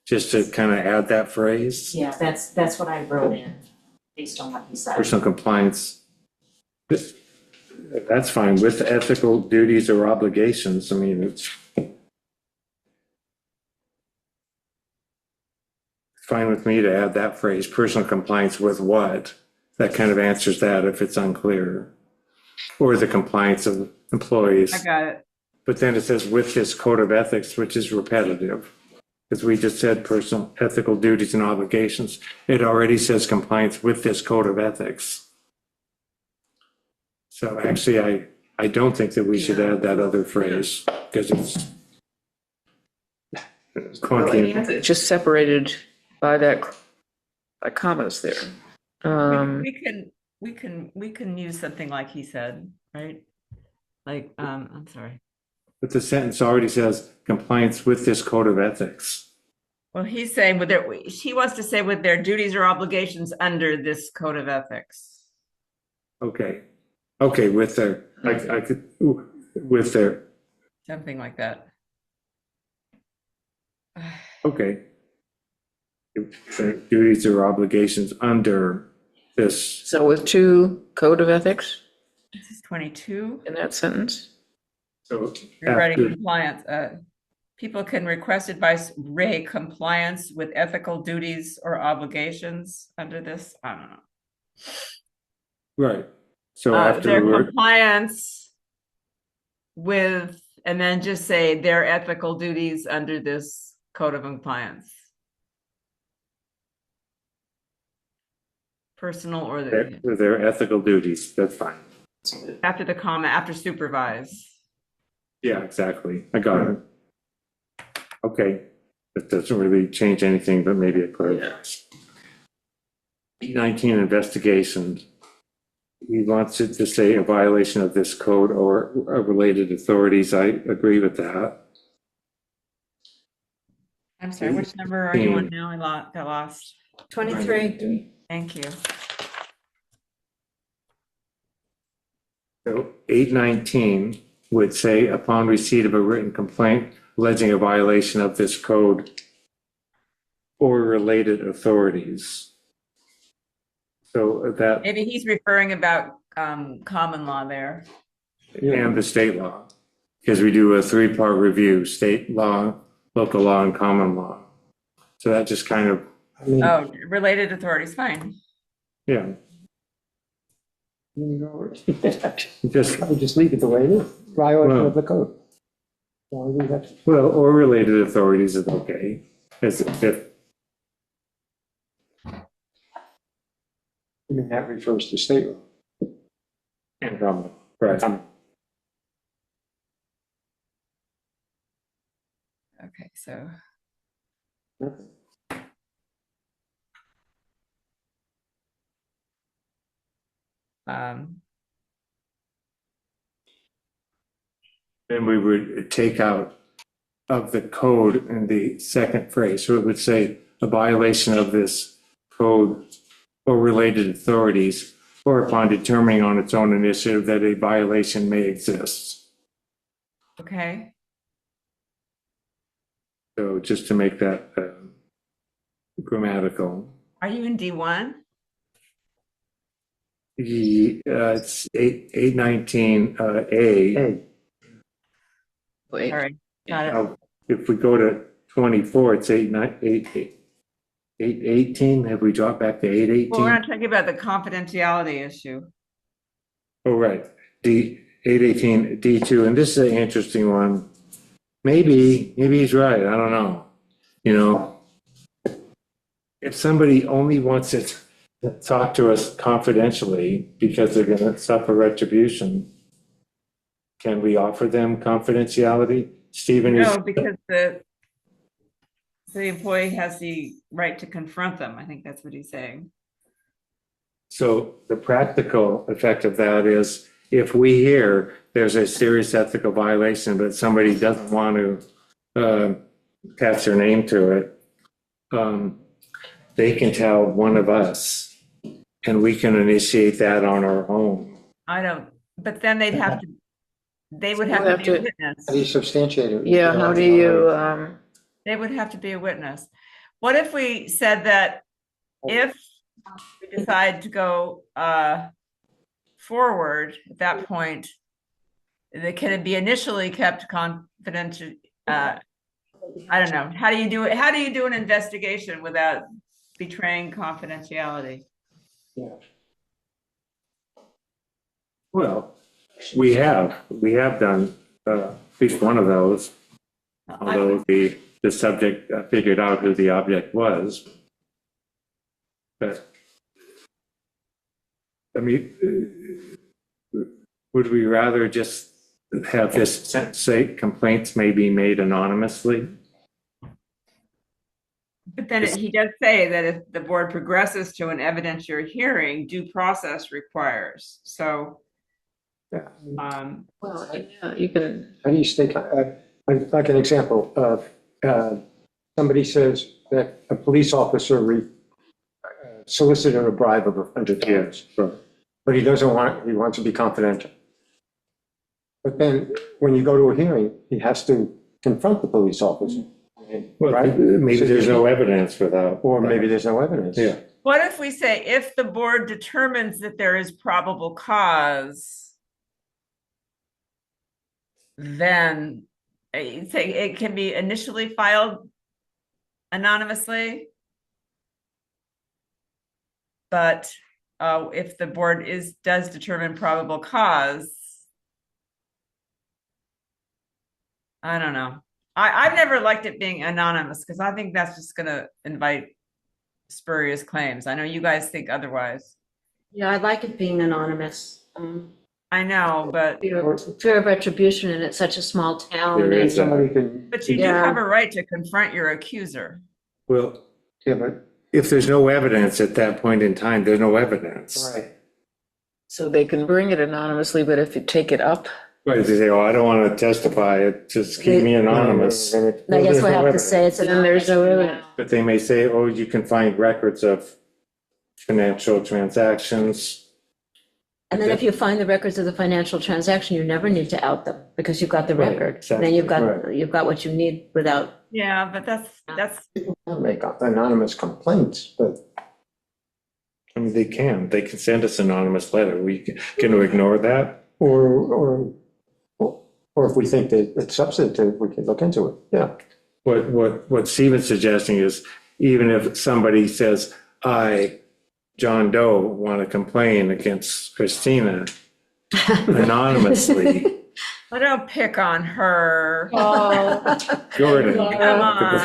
S2: just to kind of add that phrase,
S5: Yeah, that's what I wrote in based on what he said.
S2: personal compliance. That's fine, with ethical duties or obligations, I mean, it's fine with me to add that phrase, personal compliance with what? That kind of answers that if it's unclear. Or the compliance of employees.
S1: I got it.
S2: But then it says with this code of ethics, which is repetitive. Because we just said personal ethical duties and obligations. It already says compliance with this code of ethics. So actually, I don't think that we should add that other phrase, because it's clunky.
S10: It's just separated by by commas there.
S1: We can use something like he said, right? Like, I'm sorry.
S2: But the sentence already says compliance with this code of ethics.
S1: Well, he's saying he wants to say with their duties or obligations under this code of ethics.
S2: Okay, with their, I could, with their,
S1: Something like that.
S2: okay. Their duties or obligations under this,
S10: So with 2 code of ethics
S1: This is 22.
S10: in that sentence?
S2: so
S1: Regarding
S2: after,
S1: compliance, people can request advice, compliance with ethical duties or obligations under this. I don't know.
S2: right. So after
S1: Their
S2: the word,
S1: compliance with, and then just say their ethical duties under this code of compliance. Personal or
S2: their ethical duties, that's fine.
S1: after the comma, after supervise.
S2: Yeah, exactly. I got it. Okay. That doesn't really change anything, but maybe it clarifies. 19 investigations. He wants it to say a violation of this code or related authorities. I agree with that.
S1: I'm sorry, which number are you on now? I got lost.
S7: 23.
S1: Thank you.
S2: So 819 would say, upon receipt of a written complaint alleging a violation of this code or related authorities. So that,
S1: Maybe he's referring about common law there.
S2: and the state law, because we do a 3-part review, state law, local law, and common law. So that just kind of,
S4: I mean,
S1: Oh, related authorities, fine.
S2: yeah, just,
S4: I would just leave it the way it is, violation of the code. Why do we have to-
S2: well, or related authorities is okay, as if,
S4: I mean, that refers to state law.
S2: and common, right.
S1: Okay, so. Um,
S2: Then we would take out of the code in the second phrase. So it would say a violation of this code or related authorities, or upon determining on its own initiative that a violation may exist.
S1: okay,
S2: So just to make that grammatical.
S1: are you in D1?
S2: It's 819 A.
S4: Hey,
S10: Wait,
S1: All right, got it.
S2: If we go to 24, it's 818. Have we dropped back to
S1: Well, we're
S2: 818?
S1: not talking about the confidentiality issue.
S2: Oh, right. 818 D2, and this is an interesting one. Maybe he's right. I don't know. You know, if somebody only wants to talk to us confidentially because they're going to suffer retribution, can we offer them confidentiality? Stephen is.
S1: No, because the employee has the right to confront them. I think that's what he's saying.
S2: So the practical effect of that is if we hear there's a serious ethical violation, but somebody doesn't want to attach their name to it, they can tell one of us and we can initiate that on our own.
S1: I don't, but then they would have to
S10: You'll
S1: be
S10: have
S1: a
S10: to-
S1: witness.
S4: how do you substantiate it?
S10: yeah, how do you,
S1: They would have to be a witness. What if we said that if we decide to go forward at that point, can it be initially kept confidential? I don't know. How do you do it? How do you do an investigation without betraying confidentiality?
S2: Well, we have done at least one of those, although the subject figured out who the object was. But, I mean, would we rather just have this sentence say complaints may be made anonymously?
S1: But then he does say that if the board progresses to an evidentiary hearing, due process requires. So,
S10: well, yeah, you can,
S4: How do you stay, like an example of, somebody says that a police officer solicited a bribe of $100.
S2: Sure.
S4: But he wants to be confidential. But then, when you go to a hearing, he has to confront the police officer.
S2: Well,
S4: Right?
S2: maybe
S4: So
S2: there's
S4: you-
S2: no evidence for that.
S4: Or maybe there's no evidence.
S2: Yeah.
S1: what if we say if the board determines that there is probable cause, then it can be initially filed anonymously? But if the board does determine probable cause, I don't know. I've never liked it being anonymous because I think that's just going to invite spurious claims. I know you guys think otherwise.
S7: Yeah, I like it being anonymous.
S1: I know, but
S7: Fear of retribution, and it's such a small town.
S2: There is
S7: and-
S4: Somebody can,
S1: you do
S7: Yeah.
S1: have a right to confront your accuser.
S2: Well,
S4: yeah, but,
S2: if there's no evidence at that point in time, there's no evidence.
S4: right.
S10: so they can bring it anonymously, but if you take it up,
S2: Right, if they say, oh, I don't want to testify, just keep me anonymous.
S7: I guess we'll have to say it's
S10: then there's no evidence.
S2: But they may say, oh, you can find records of financial transactions.
S7: And then if you find the records of the financial transaction, you never need to out them because you've got the
S2: Right,
S7: record.
S2: exactly,
S7: Then
S4: right.
S7: you've got what you need without,
S1: Yeah, but that's,
S4: They'll make anonymous complaints, but
S2: I mean, they can send us anonymous letter. Can we ignore that?
S4: or if we think that it's substantive, we can look into it, yeah.
S2: What Stephen's suggesting is, even if somebody says, I, John Doe, want to complain against Christina anonymously,
S1: I don't pick on her.
S2: Jordan,
S1: Come on.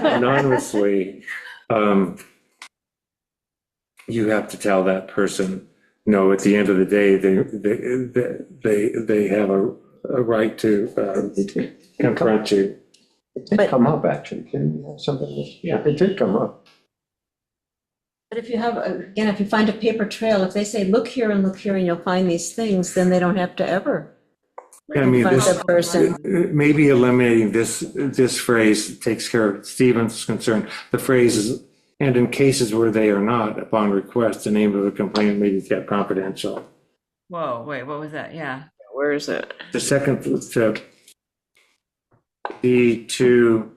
S2: anonymously, you have to tell that person, no, at the end of the day, they have a right to confront you.
S4: It did come up, actually, can you have somebody, yeah, it did come up.
S7: but if you have, again, if you find a paper trail, if they say, look here and you'll find these things, then they don't have to ever
S2: I mean,
S7: confront
S2: this,
S7: the person.
S2: maybe eliminating this phrase takes care of Stephen's concern. The phrase is, and in cases where they are not, upon request, the name of the complainant may be kept confidential.
S1: Whoa, wait, what was that? Yeah.
S10: Where is it?
S2: The second step, D2,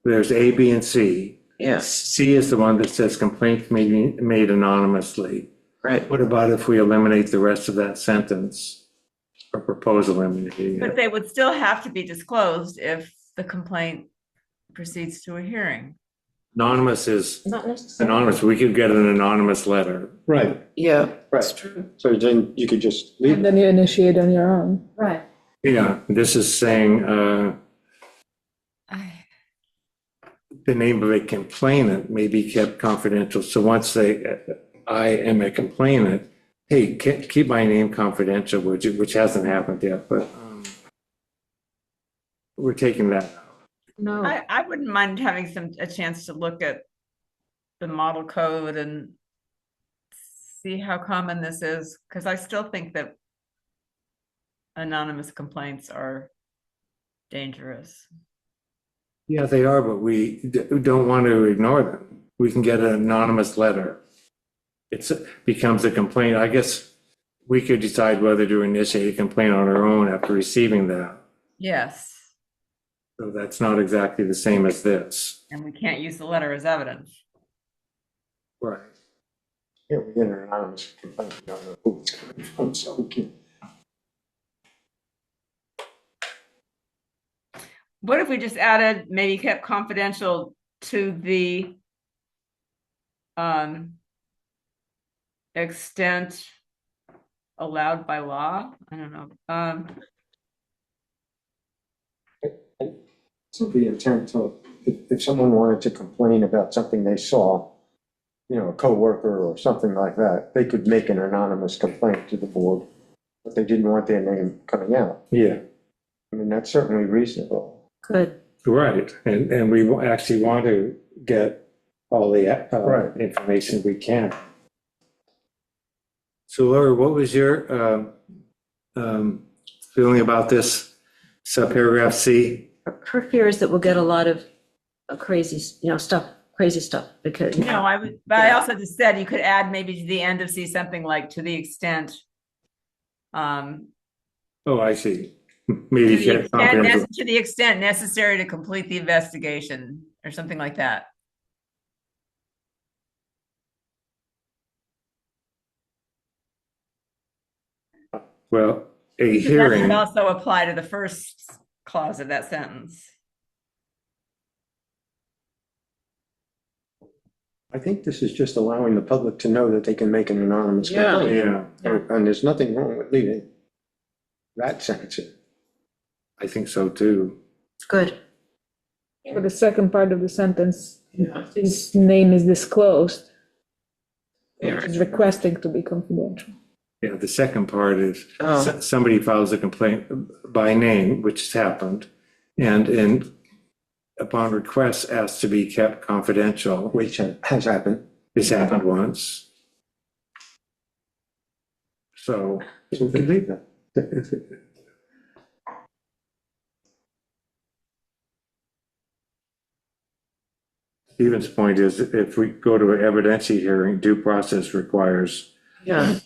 S2: there's A, B, and C.
S10: Yes,
S2: C is the one that says complaints may be made anonymously.
S10: right.
S2: What about if we eliminate the rest of that sentence, or propose eliminating
S1: But
S2: it?
S1: they would still have to be disclosed if the complaint proceeds to a hearing.
S2: Anonymous is
S7: Not necessarily.
S2: anonymous. We could get an anonymous letter.
S4: Right,
S10: Yeah,
S4: right. So then you could just leave
S3: And then you initiate on your own.
S7: Right.
S2: Yeah, this is saying the name of a complainant may be kept confidential. So once I am a complainant, hey, keep my name confidential, which hasn't happened yet, but we're taking that out.
S7: No,
S1: I wouldn't mind having a chance to look at the model code and see how common this is, because I still think that anonymous complaints are dangerous.
S2: Yeah, they are, but we don't want to ignore them. We can get an anonymous letter. It becomes a complaint. I guess we could decide whether to initiate a complaint on our own after receiving that.
S1: Yes,
S2: So that's not exactly the same as this.
S1: and we can't use the letter as evidence.
S2: Right.
S4: Yeah, we get an anonymous complaint, we don't know who it's coming from, so we can.
S1: What if we just added, maybe kept confidential to the extent allowed by law? I don't know.
S4: So the intent to, if someone wanted to complain about something they saw, you know, a coworker or something like that, they could make an anonymous complaint to the board, but they didn't want their name coming out.
S2: Yeah.
S4: I mean, that's certainly reasonable.
S7: good.
S2: Right, and we actually want to get all the
S4: Right.
S2: information we can. So Laura, what was your feeling about this subparagraph C?
S7: Her fear is that we'll get a lot of crazy, crazy stuff because.
S1: No, but I also just said you could add maybe to the end of C something like to the extent.
S2: Oh, I see. Maybe get confidential.
S1: To the extent necessary to complete the investigation or something like that.
S2: Well, a
S1: That
S2: hearing,
S1: would also apply to the first clause of that sentence.
S4: I think this is just allowing the public to know that they can make an anonymous
S10: Yeah.
S4: complaint.
S2: yeah,
S4: And there's nothing wrong with leaving that sentence in.
S2: I think so too.
S7: Good.
S3: For the second part of the sentence,
S10: Yeah.
S3: his name is disclosed.
S10: Yeah.
S3: Is requesting to be confidential.
S2: Yeah, the second part is
S10: Oh.
S2: somebody files a complaint by name, which has happened, and upon request asks to be kept confidential.
S4: Which has happened.
S2: This happened once. So,
S4: So we can leave that.
S2: Stephen's point is if we go to an evidentiary hearing, due process requires
S10: Yeah,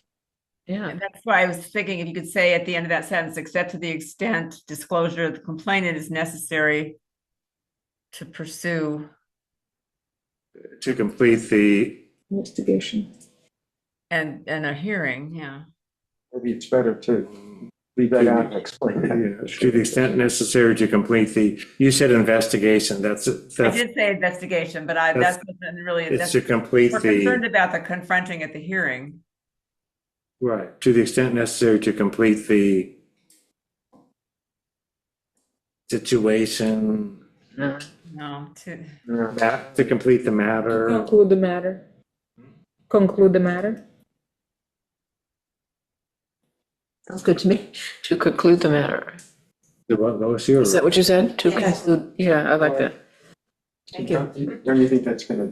S10: Yeah,
S1: And that's why I was thinking if you could say at the end of that sentence, except to the extent disclosure of the complainant is necessary to pursue.
S2: To complete the,
S3: Investigation.
S1: And a hearing, yeah.
S4: Maybe it's better to leave that out and explain that.
S2: to the extent necessary to complete the, you said investigation,
S1: I
S2: that's,
S1: did say investigation, but that
S2: That's-
S1: doesn't really,
S2: it's
S1: that's,
S2: to complete
S1: we're concerned
S2: the,
S1: about the confronting at the hearing.
S2: right, to the extent necessary to complete the situation,
S10: no,
S1: No, to,
S2: to complete the matter.
S3: Conclude the matter. Conclude the matter.
S7: Sounds good to me.
S10: to conclude the matter.
S2: Lois, you're
S10: Is that what you said? To
S7: Yes.
S10: conclude, yeah, I like that.
S7: Thank you.
S4: Don't you think that's gonna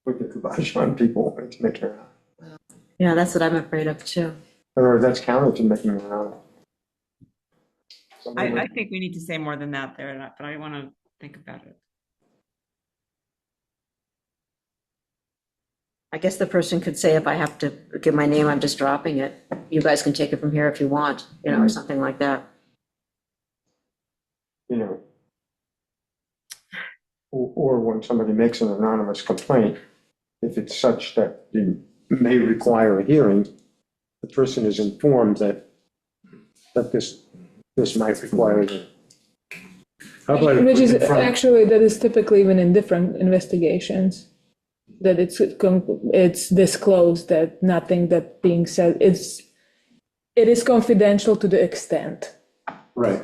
S4: put the kibosh on people to make it around?
S7: Yeah, that's what I'm afraid of too.
S4: Or that's counter to making it around.
S1: I think we need to say more than that there, but I want to think about it.
S7: I guess the person could say, if I have to give my name, I'm just dropping it. You guys can take it from here if you want, you know, or something like that.
S4: You know. Or when somebody makes an anonymous complaint, if it's such that it may require a hearing, the person is informed that this might require it.
S2: How about if
S3: Which is
S2: in front-
S3: actually, that is typically even in different investigations, that it's disclosed that nothing that being said, it is confidential to the extent.
S2: Right.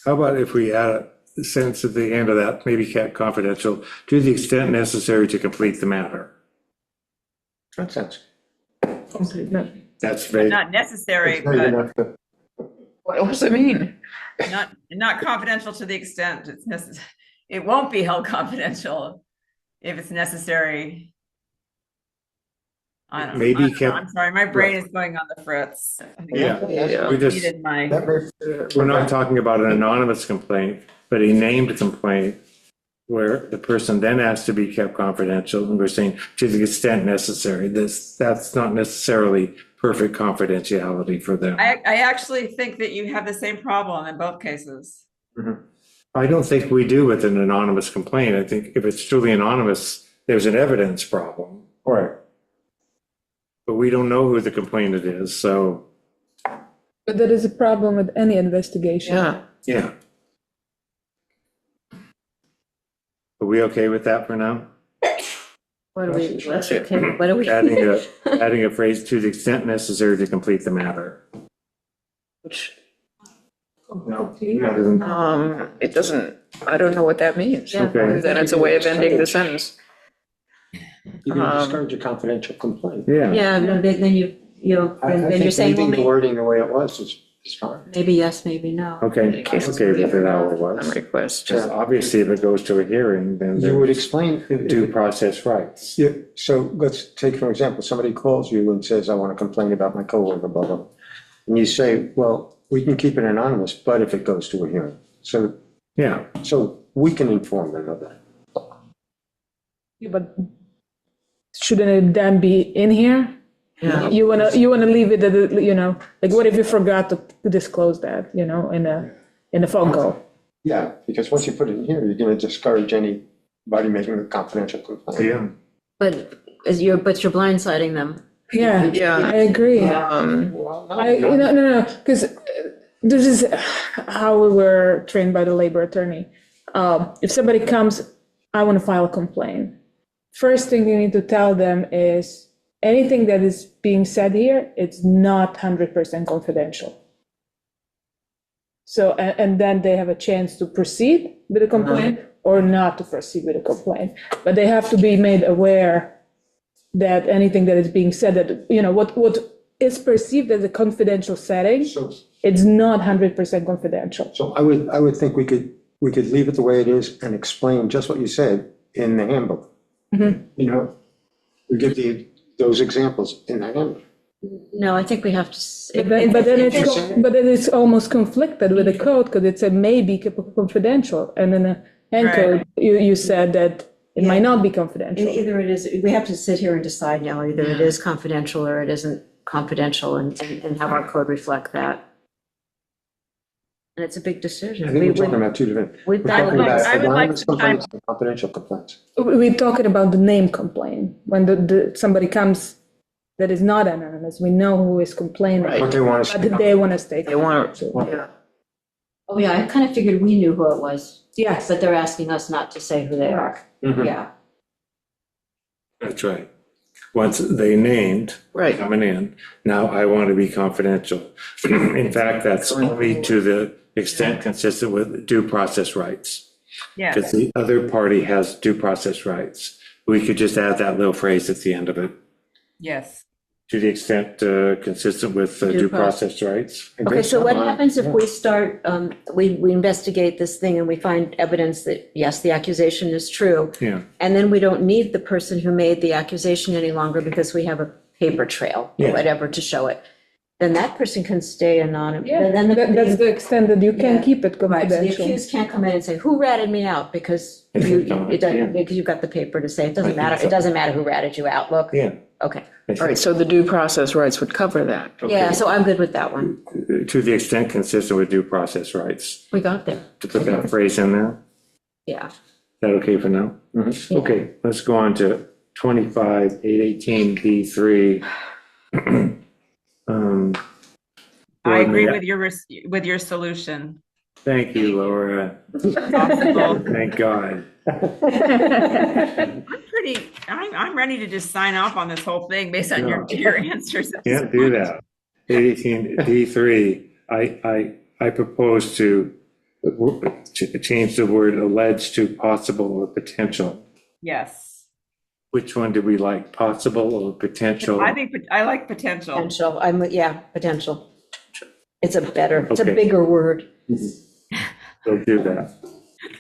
S2: How about if we add a sentence at the end of that, maybe kept confidential, to the extent necessary to complete the matter?
S4: That sounds.
S3: No.
S2: That's vague.
S1: Not necessary,
S4: It's vague
S1: but
S4: enough to-
S10: What does it mean?
S1: not confidential to the extent it's necessary. It won't be held confidential if it's necessary. I don't know.
S2: Maybe
S1: I don't know.
S2: kept-
S1: I'm sorry, my brain is going on the fritz. I think
S2: Yeah,
S10: Yeah.
S2: we just,
S1: needed my,
S4: That may-
S2: we're not talking about an anonymous complaint, but a named complaint where the person then has to be kept confidential, and we're saying to the extent necessary. That's not necessarily perfect confidentiality for them.
S1: I actually think that you have the same problem in both cases.
S2: I don't think we do with an anonymous complaint. I think if it's truly anonymous, there's an evidence problem.
S4: Right.
S2: But we don't know who the complainant is, so,
S3: But that is a problem with any investigation.
S10: Yeah,
S2: yeah. Are we okay with that for now?
S7: What do we, what's okay, what do we?
S2: Adding a phrase to the extent necessary to complete the matter.
S10: which,
S4: No.
S10: it doesn't, I don't know what that means.
S7: Yeah.
S2: Okay.
S10: Then it's a way of ending the sentence.
S4: You're gonna discourage a confidential complaint.
S2: Yeah.
S7: Yeah, no, then then you're saying, well,
S4: Leaving the
S7: maybe,
S4: wording the way it was is fine.
S7: maybe yes, maybe no.
S2: Okay,
S10: In case it's
S2: okay, with it how it
S10: on
S2: was.
S10: request.
S2: Because obviously if it goes to a hearing, then
S4: You would
S2: there's
S4: explain.
S2: due process rights.
S4: Yeah, so let's take for example, somebody calls you and says, I want to complain about my coworker, blah, blah. And you say, well, we can keep it anonymous, but if it goes to a hearing.
S2: Yeah,
S4: So we can inform them of that.
S3: Yeah, but shouldn't it then be in here?
S10: Yeah.
S3: You wanna leave it, like what if you forgot to disclose that, in a phone call?
S4: Yeah, because once you put it in here, you're going to discourage anybody making a confidential complaint.
S2: yeah.
S7: But you're blindsiding them.
S3: Yeah,
S10: Yeah.
S3: I agree.
S4: Well,
S3: No, because this is how we were trained by the labor attorney. If somebody comes, I want to file a complaint. First thing you need to tell them is anything that is being said here, it's not 100% confidential. So, and then they have a chance to proceed with a complaint or not to proceed with a complaint. But they have to be made aware that anything that is being said, that, what is perceived as a confidential setting,
S4: So,
S3: it's not 100% confidential.
S4: so I would think we could leave it the way it is and explain just what you said in the handbook. We give those examples in the handbook.
S7: No, I think we have to.
S3: But then it's almost conflicted with the code, because it said may be confidential, and in the hand code, you said that it might not be confidential.
S7: Either it is, we have to sit here and decide now, either it is confidential or it isn't confidential and have our code reflect that. And it's a big decision.
S4: I think we're talking about two different.
S7: We've
S4: We're
S7: got-
S4: talking about
S1: I would like
S4: anonymous
S1: some time-
S4: complaints and confidential complaints.
S3: We're talking about the name complaint. When somebody comes that is not anonymous, we know who is complaining.
S10: Right.
S4: What they want us
S3: But they want to stay.
S10: They want to,
S3: confidential.
S10: yeah.
S7: Oh, yeah, I kind of figured we knew who it was,
S3: Yes.
S7: but they're asking us not to say who they are.
S4: Mhm.
S7: Yeah.
S2: That's right. Once they named
S10: Right.
S2: coming in, now I want to be confidential. In fact, that's only to the extent consistent with due process rights. Because
S1: Yes,
S2: the other party has due process rights. We could just add that little phrase at the end of it.
S1: yes.
S2: To the extent consistent with due process rights.
S7: Okay, so what happens if we start, we investigate this thing and we find evidence that, yes, the accusation is true,
S2: Yeah,
S7: and then we don't need the person who made the accusation any longer because we have a paper trail or
S2: Yes.
S7: whatever to show it, then that person can stay anonymous.
S3: Yeah,
S7: Then
S3: that's the extent that you can
S7: Yeah.
S3: keep it
S7: Right, so the
S3: confidential.
S7: accused can't come in and say, who ratted me out? Because you, it doesn't, because you've got the paper to say, it
S2: I
S7: doesn't
S2: think
S7: matter,
S2: so.
S7: it doesn't matter who ratted you out, look.
S2: yeah.
S7: Okay,
S10: All right, so the due process rights would cover that.
S7: yeah, so I'm good with that one.
S2: To the extent consistent with due process rights.
S7: We got there,
S2: To put that phrase in there,
S7: yeah.
S2: is that okay for now?
S7: Yeah.
S2: Okay, let's go on to 25-818-D3.
S1: I agree
S2: Yeah.
S1: with your solution.
S2: Thank you, Laura.
S1: Possible.
S2: Thank God.
S1: I'm ready to just sign off on this whole thing based on your answers.
S2: Can't do that. 818-D3, I propose to change the word alleged to possible or potential.
S1: Yes.
S2: Which one do we like, possible or potential?
S1: I think, I like potential.
S7: Potential, yeah, potential. It's a
S2: Okay.
S7: bigger word.
S2: We'll do that.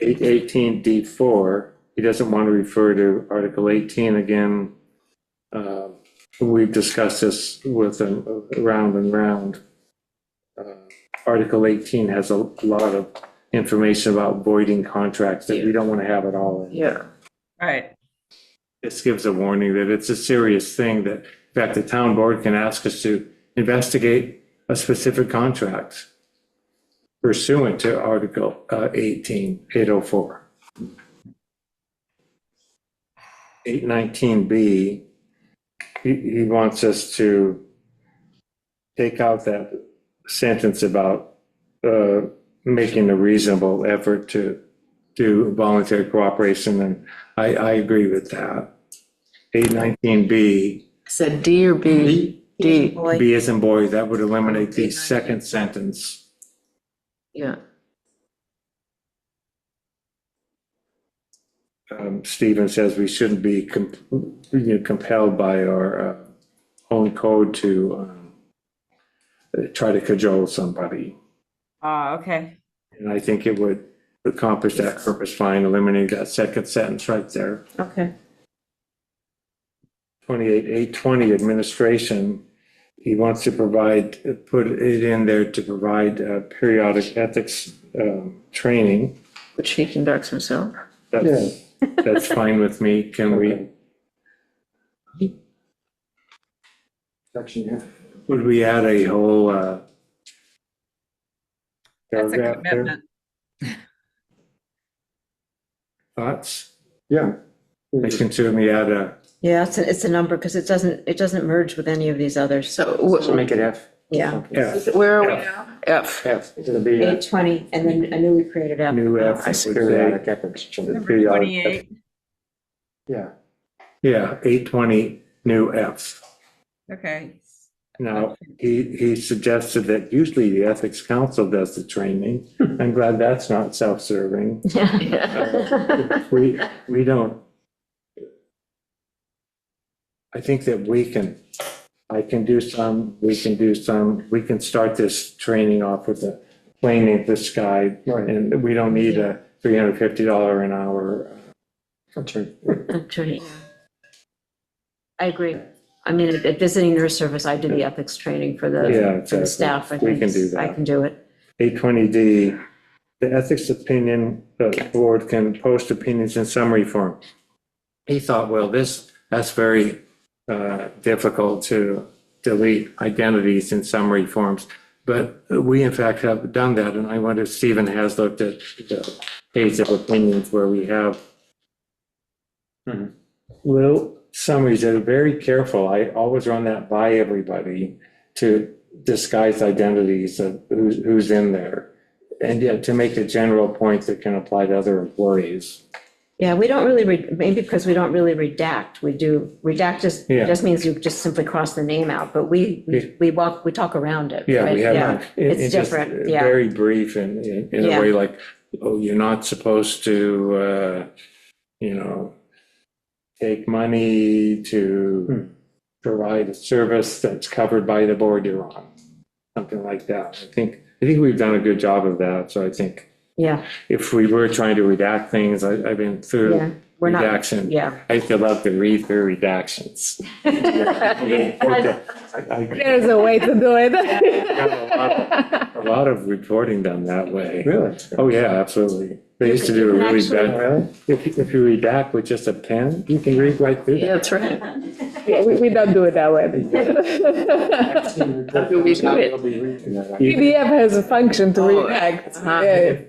S2: 818-D4, he doesn't want to refer to Article 18 again. We've discussed this with him round and round. Article 18 has a lot of information about voiding contracts that we don't want to have at all in.
S10: Yeah.
S1: Right.
S2: This gives a warning that it's a serious thing, that in fact, the town board can ask us to investigate a specific contract pursuant to Article 18, 804. 819B, he wants us to take out that sentence about making a reasonable effort to do voluntary cooperation, and I agree with that. 819B,
S10: Said D or B? D,
S7: Boy,
S2: B as in boy, that would eliminate the second sentence.
S10: yeah.
S2: Stephen says we shouldn't be compelled by our own code to try to cajole somebody.
S1: Okay.
S2: And I think it would accomplish that purpose fine, eliminate that second sentence right there.
S7: okay.
S2: 28-820 administration, he wants to put it in there to provide periodic ethics training.
S10: Which he conducts himself.
S2: That's fine with me. Can we,
S4: Section F.
S2: would we add a whole
S1: That's a
S2: paragraph there?
S1: commitment.
S2: Thoughts?
S4: Yeah.
S2: I can certainly add
S7: Yeah, it's a number, because it doesn't merge with any of these others,
S10: So
S4: So make it F.
S7: yeah.
S2: F,
S10: where are we now? F.
S4: F, it'll be a
S7: 820, and then a newly created F.
S2: new F,
S10: I
S2: would
S10: see.
S2: say.
S4: periodic ethics.
S1: Number
S2: Periodic.
S1: 28.
S4: Yeah.
S2: Yeah, 820, new F.
S1: Okay.
S2: Now, he suggested that usually the Ethics Council does the training. I'm glad that's not self-serving. We don't. I think that I can do some, we can do some, we can start this training off with a plain English guide.
S4: Right.
S2: And we don't need a $350 an hour.
S7: Attorney. I agree. I mean, at visiting nurse service, I did the ethics training for
S2: Yeah,
S7: the
S2: exactly.
S7: staff. I
S2: We
S7: think
S2: can do that.
S7: I can do it.
S2: 820D, the ethics opinion, the board can post opinions in summary form. He thought, well, that's very difficult to delete identities in summary forms. But we in fact have done that, and I wonder if Stephen has looked at the page of opinions where we have little summaries that are very careful. I always run that by everybody to disguise identities of who's in there. And yet to make a general point that can apply to other employees.
S7: Yeah, we don't really, maybe because we don't really redact. We do, redact
S2: Yeah.
S7: just means you just simply cross the name out, but we talk around it.
S2: Yeah,
S7: right?
S2: we have.
S7: It's
S2: just
S7: different, yeah.
S2: Very brief in
S7: Yeah.
S2: a way like, oh, you're not supposed to, take money to provide a service that's covered by the board you're on. Something like that. I think we've done a good job of that. So I think
S7: Yeah,
S2: if we were trying to redact things, I've been
S7: yeah,
S2: through
S7: we're not,
S2: redaction.
S7: yeah.
S2: I still love to read through redactions. I
S3: There's a way to do it.
S2: got a lot of reporting done that way.
S4: Really?
S2: Oh, yeah, absolutely. They used to do a
S7: You can
S2: really
S7: actually-
S2: bad, if you redact with just a pen, you can read right through
S10: Yeah,
S2: that.
S10: that's right.
S3: Yeah, we don't do it that way.
S10: How do we do it?
S3: PDF has a function to
S10: Oh,
S3: redact.
S10: uh-huh.
S3: Yeah,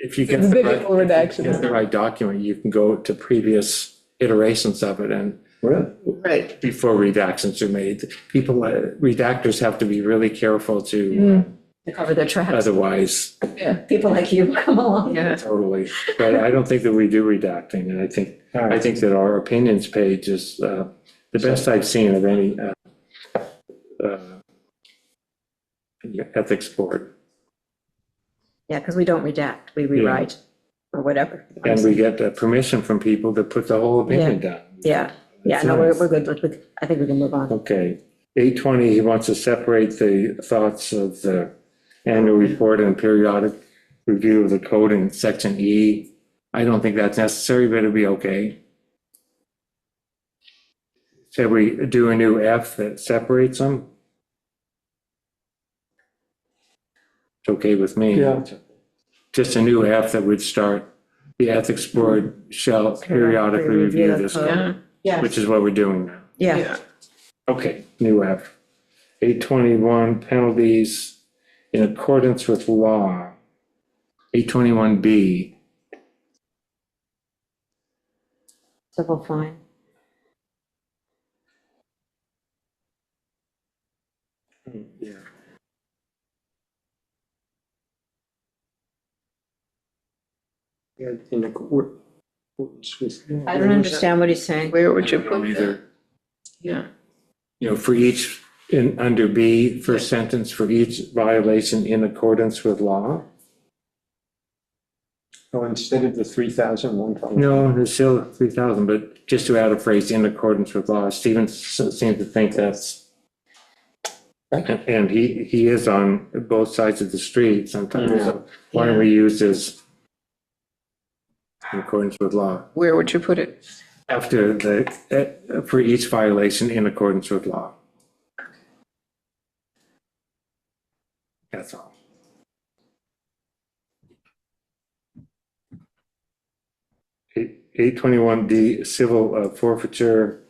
S2: If you get
S3: It's
S2: the
S3: digital
S2: right,
S3: redaction.
S2: get the right document, you can go to previous iterations of it and
S4: Really?
S10: Right.
S2: before redactions are made. People, redactors have to be really careful to,
S7: To cover their tracks.
S2: otherwise,
S7: People like you come along.
S10: Yeah.
S2: totally. But I don't think that we do redacting, and I think that our opinions page is the best I've seen of any ethics board.
S7: Yeah, because we don't redact, we rewrite, or whatever.
S2: And we get permission from people to put the whole opinion down.
S7: Yeah, yeah, no, we're good, I think we can move on.
S2: Okay, 820, he wants to separate the thoughts of the annual report and periodic review of the code in section E. I don't think that's necessary, but it'd be okay. Should we do a new F that separates them? It's okay with me.
S4: Yeah.
S2: Just a new F that would start, the ethics board shall periodically review this, code,
S10: Yeah.
S2: which is what we're doing now.
S7: Yeah,
S2: Okay, new F. 821 penalties in accordance with law. 821B.
S7: civil fine.
S2: Yeah.
S4: Yeah, in accordance with.
S7: I don't understand what he's saying.
S10: Where would you
S2: I don't
S10: put
S2: either.
S10: that? Yeah.
S2: For each, under B, first sentence, for each violation in accordance with law.
S4: Oh, instead of the 3,100.
S2: No, there's still 3,000, but just to add a phrase, in accordance with law. Stephen seems to think that's, and he is on both sides of the street sometimes. So why don't we use this in accordance with law?
S10: Where would you put it?
S2: After for each violation in accordance with law. That's all. Eight 821D, civil forfeiture.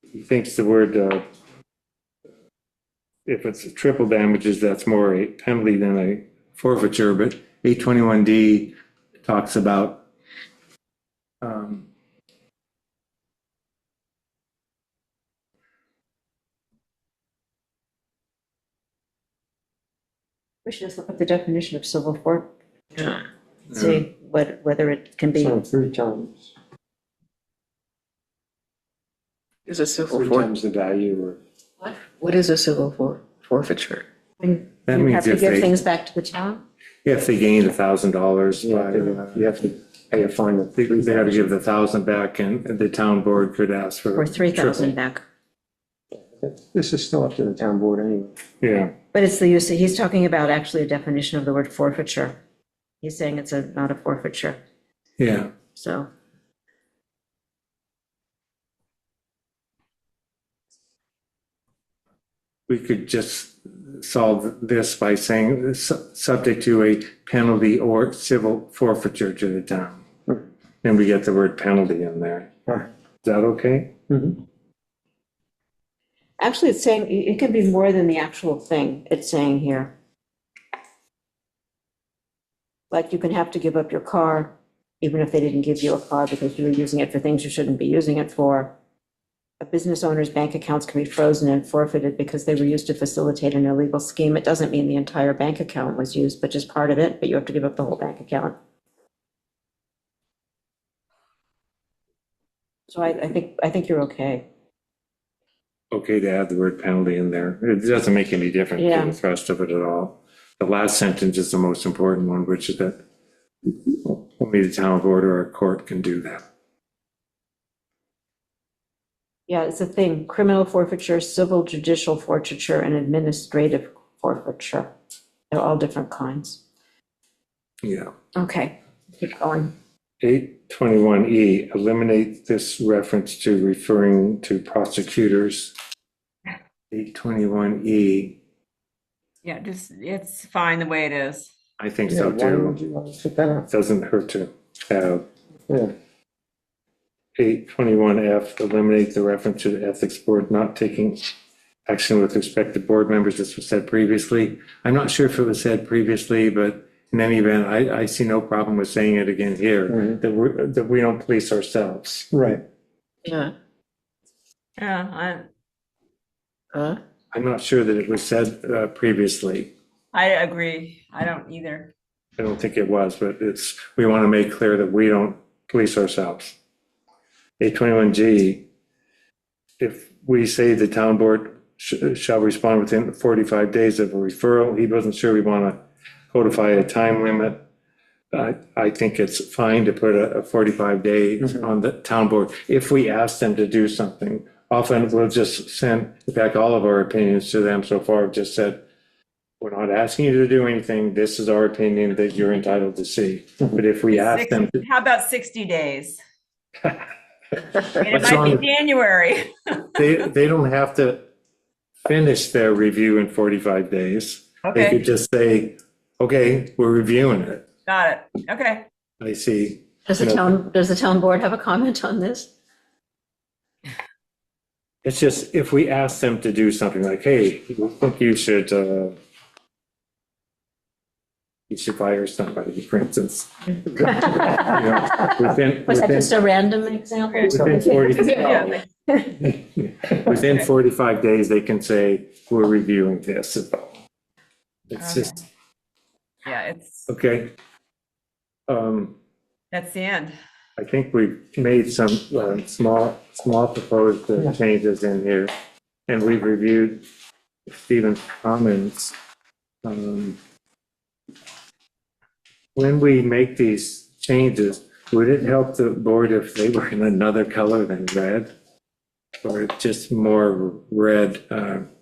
S2: He thinks the word, if it's triple damages, that's more a penalty than a forfeiture, but 821D talks about
S7: We should just look up the definition of civil forfeiture,
S10: Yeah.
S7: see whether it can be,
S4: So 3 times,
S10: Is a civil
S4: 3
S10: for,
S4: times the value or.
S10: what is a civil forfeiture?
S7: you
S2: That
S7: have
S2: means
S7: to
S2: if
S7: give
S2: they,
S7: things back to the town?
S2: if they gained $1,000,
S4: You have to pay a fine of
S2: they have to
S4: 3,000.
S2: give the 1,000 back, and the town board could ask for.
S7: Or 3,000
S2: triple.
S7: back?
S4: This is still up to the town board anyway.
S2: Yeah,
S7: But it's the use, he's talking about actually a definition of the word forfeiture. He's saying it's not a forfeiture,
S2: yeah.
S7: so.
S2: We could just solve this by saying, subject to a penalty or civil forfeiture to the town. And we get the word penalty in there.
S4: Right.
S2: Is that okay?
S4: Mhm.
S7: Actually, it's saying, it can be more than the actual thing it's saying here. Like you can have to give up your car, even if they didn't give you a car because you were using it for things you shouldn't be using it for. A business owner's bank accounts can be frozen and forfeited because they were used to facilitate an illegal scheme. It doesn't mean the entire bank account was used, but just part of it, but you have to give up the whole bank account. So I think you're okay.
S2: Okay to add the word penalty in there. It doesn't make any difference
S7: Yeah.
S2: to the thrust of it at all. The last sentence is the most important one, which is that only the town board or a court can do that.
S7: Yeah, it's a thing, criminal forfeiture, civil judicial forfeiture, and administrative forfeiture. They're all different kinds.
S2: Yeah.
S7: Okay, keep going.
S2: 821E, eliminate this reference to referring to prosecutors. 821E,
S1: Yeah, just, it's fine the way it is.
S2: I think
S4: Yeah,
S2: so
S4: why would
S2: too.
S4: you want to put that on?
S2: Doesn't hurt to have.
S4: Yeah.
S2: 821F, eliminate the reference to the ethics board not taking action with respect to board members. This was said previously. I'm not sure if it was said previously, but in any event, I see no problem with saying it again here, that we don't police ourselves.
S4: Right.
S10: Yeah.
S1: Yeah,
S10: Huh?
S2: I'm not sure that it was said previously.
S1: I agree. I don't either.
S2: I don't think it was, but we want to make clear that we don't police ourselves. 821G, if we say the town board shall respond within 45 days of a referral, he wasn't sure we want to codify a time limit. I think it's fine to put a 45 days on the town board. If we ask them to do something, often we'll just send back all of our opinions to them. So far, I've just said, we're not asking you to do anything. This is our opinion that you're entitled to see. But if we ask them to,
S1: How about 60 days? And it
S2: What's
S1: might
S2: wrong
S1: be January.
S2: they don't have to finish their review in 45 days. They could
S1: Okay,
S2: just say, okay, we're reviewing it.
S1: got it. Okay.
S2: I see.
S7: Does the town board have a comment on this?
S2: It's just, if we ask them to do something like, hey, we think you should fire somebody, for instance. You know,
S7: Was that just a random example?
S2: within 40
S1: Yeah.
S2: within 45 days, they can say, we're reviewing this. It's just,
S1: Yeah, it's,
S2: okay.
S1: that's the end.
S2: I think we've made some small proposed changes in here, and we've reviewed Stephen's comments. When we make these changes, would it help the board if they were in another color than red? Or just more red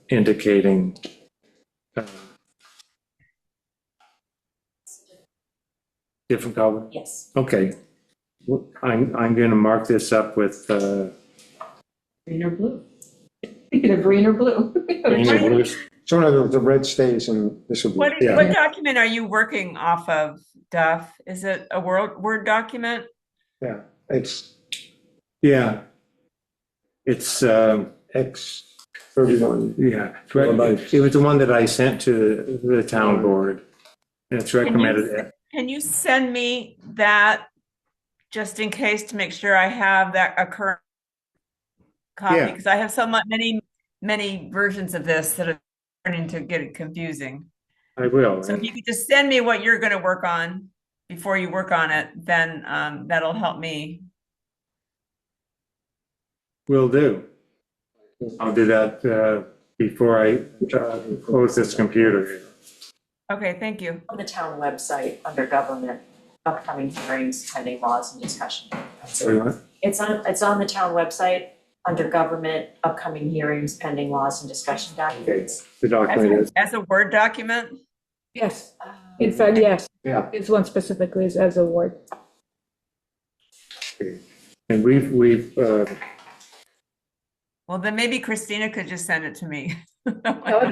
S2: indicating? Different color?
S5: Yes.
S2: Okay. I'm going to mark this up with
S9: Green or blue? Speaking of green or blue.
S2: green and blue.
S4: So in other words, the red stays and this will be.
S1: What document are you working off of, Duff? Is it a Word document?
S4: Yeah, it's
S2: Yeah. It's,
S4: X31.
S2: yeah, it was the one that I sent to the town board. And it's recommended.
S1: Can you send me that just in case to make sure I have a current copy?
S2: Yeah.
S1: Because I have so many versions of this that are starting to get confusing.
S2: I will.
S1: So if you could just send me what you're going to work on before you work on it, then that'll help me.
S2: Will do. I'll do that before I close this computer.
S1: Okay, thank you.
S5: On the town website, under government, upcoming hearings, pending laws and discussion.
S2: Sorry, what?
S5: It's on the town website, under government, upcoming hearings, pending laws and discussion documents.
S2: The document is,
S1: As a Word document?
S3: Yes, in fact, yes.
S4: Yeah.
S3: This one specifically is as a Word.
S2: and we've
S1: Well, then maybe Christina could just send it to me.
S3: would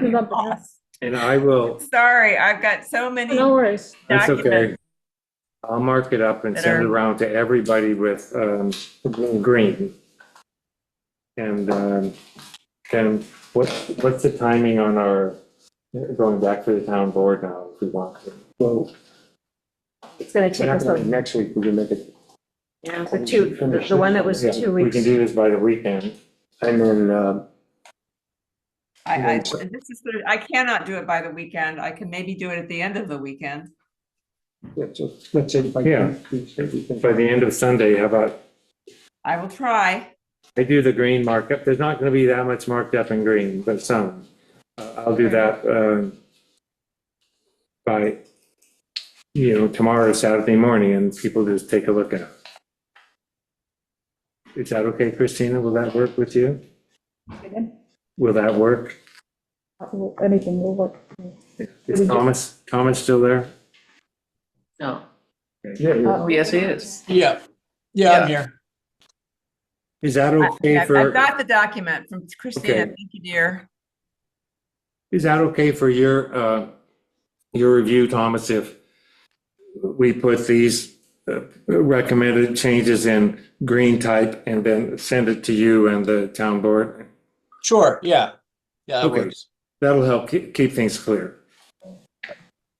S3: be lovely.
S2: and I will,
S1: Sorry, I've got so many
S3: No worries.
S2: that's okay.
S1: documents.
S2: I'll mark it up and
S1: That
S2: send it
S1: are-
S2: around to everybody with green. And And what's the timing on our, going back to the town board now, if we want to?
S4: Well,
S7: It's gonna take us, like,
S4: next week, we can make it,
S7: yeah, the one that was
S2: Yeah,
S7: 2
S2: we
S7: weeks.
S2: can do this by the weekend.
S4: and then,
S1: This is, I cannot do it by the weekend. I can maybe do it at the end of the weekend.
S4: so let's say by.
S2: Yeah. By the end of Sunday, how about,
S1: I will try.
S2: I do the green markup, there's not gonna be that much marked up in green, but some. I'll do that, by, tomorrow, Saturday morning, and people just take a look at it. Is that okay, Christina? Will that work with you? Will that work?
S3: Anything will work.
S2: Is Thomas still there?
S10: No.
S4: Yeah,
S10: Oh, yes, he is.
S8: Yeah, I'm here.
S2: Is that okay
S1: I've
S2: for,
S1: got the document from Christina.
S2: Okay.
S1: Thank you, dear.
S2: is that okay for your review, Thomas, if we put these recommended changes in green type and then send it to you and the town board?
S8: Sure, yeah. Yeah, that
S2: Okay.
S8: works.
S2: That'll help keep things clear.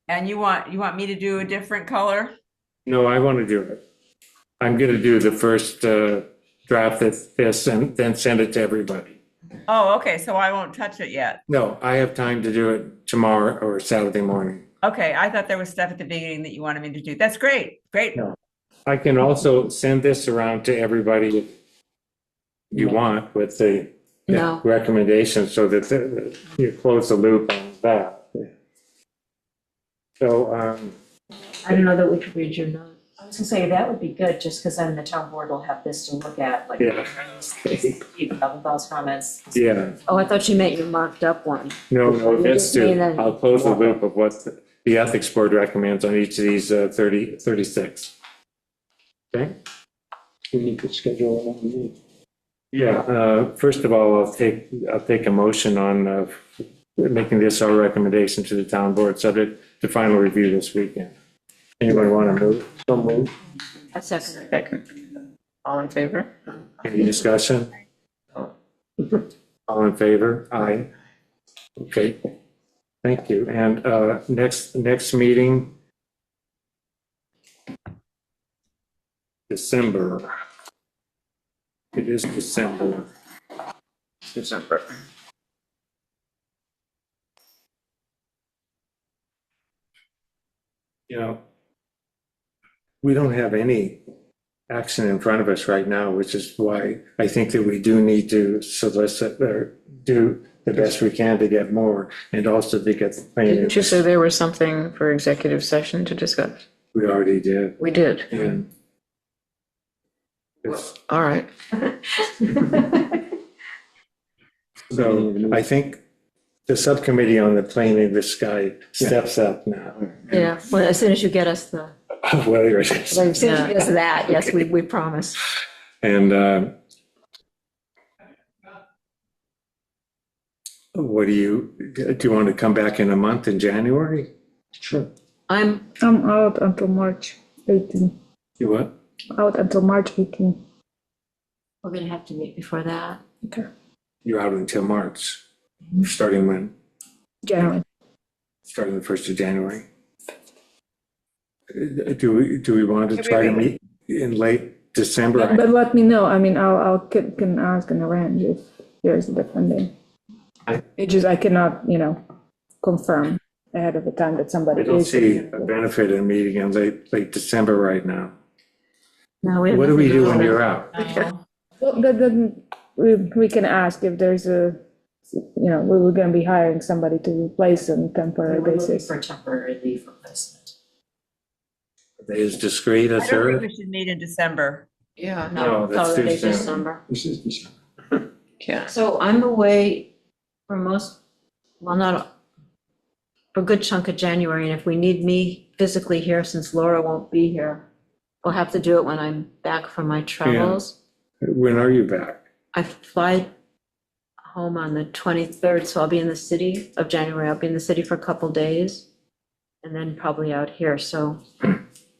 S1: And you want me to do a different color?
S2: No, I want to do it. I'm going to do the first draft that this and then send it to everybody.
S1: Oh, okay, so I won't touch it yet.
S2: No, I have time to do it tomorrow or Saturday morning.
S1: Okay, I thought there was stuff at the beginning that you wanted me to do. That's great, great.
S2: No. I can also send this around to everybody if you want with the
S7: No.
S2: recommendations so that you close the loop on that. So,
S7: I don't know that we could read your note.
S5: I was gonna say, that would be good, just because then the town board will have this to look at, like,
S2: Yeah.
S5: those comments.
S2: yeah,
S7: Oh, I thought you meant your marked up one.
S2: no,
S7: You
S2: that's
S7: just mean
S2: too.
S7: that-
S2: I'll close the loop of what the ethics board recommends on each of these 36. Okay?
S4: we need to schedule another meeting.
S2: Yeah, first of all, I'll take a motion on making this our recommendation to the town board, subject to final review this weekend. Anybody want to move?
S4: So move.
S7: A second.
S10: Second. All in favor?
S2: Any discussion? All in favor? Aye. Okay, thank you. And next meeting, December. It is December.
S10: December.
S2: We don't have any action in front of us right now, which is why I think that we do need to solicit or do the best we can to get more and also to get.
S10: Didn't you say there was something for executive session to discuss?
S2: We already did.
S10: We did.
S2: And it's-
S10: All right.
S2: so I think the subcommittee on the plain English sky steps up now.
S7: Yeah, well, as soon as you get us the,
S2: Whether it
S7: as
S2: is.
S7: soon as you get us that, yes, we promise.
S2: And what do you want to come back in a month in January?
S4: Sure.
S7: I'm
S3: out until March 18.
S2: You what?
S3: Out until March 18.
S7: We're gonna have to meet before that.
S3: Okay.
S2: You're out until March, starting when?
S3: January.
S2: Starting the 1st of January. Do we want to try to meet in late December?
S3: But let me know. I mean, I'll can ask and arrange if there's the funding. It just, I cannot, confirm ahead of the time that somebody
S2: I don't
S3: is.
S2: see a benefit in meeting in late December right now.
S7: No, we have
S2: What do we
S7: nothing
S2: do
S7: to
S2: when
S7: do.
S2: you're out?
S1: No.
S3: Well, then we can ask if there's we were gonna be hiring somebody to replace on a temporary
S5: We're looking
S3: basis.
S5: for temporary leave replacement.
S2: Are they as discreet
S1: I
S2: as
S1: don't think
S2: her?
S1: we should meet in December.
S10: Yeah,
S2: No, that's too
S7: Holiday
S2: soon.
S7: December.
S4: This is December.
S10: yeah.
S7: So I'm away for not, for a good chunk of January, and if we need me physically here, since Laura won't be here, we'll have to do it when I'm back from my travels.
S2: When are you back?
S7: I fly home on the 23rd, so I'll be in the city of January. I'll be in the city for a couple days, and then probably out here, so.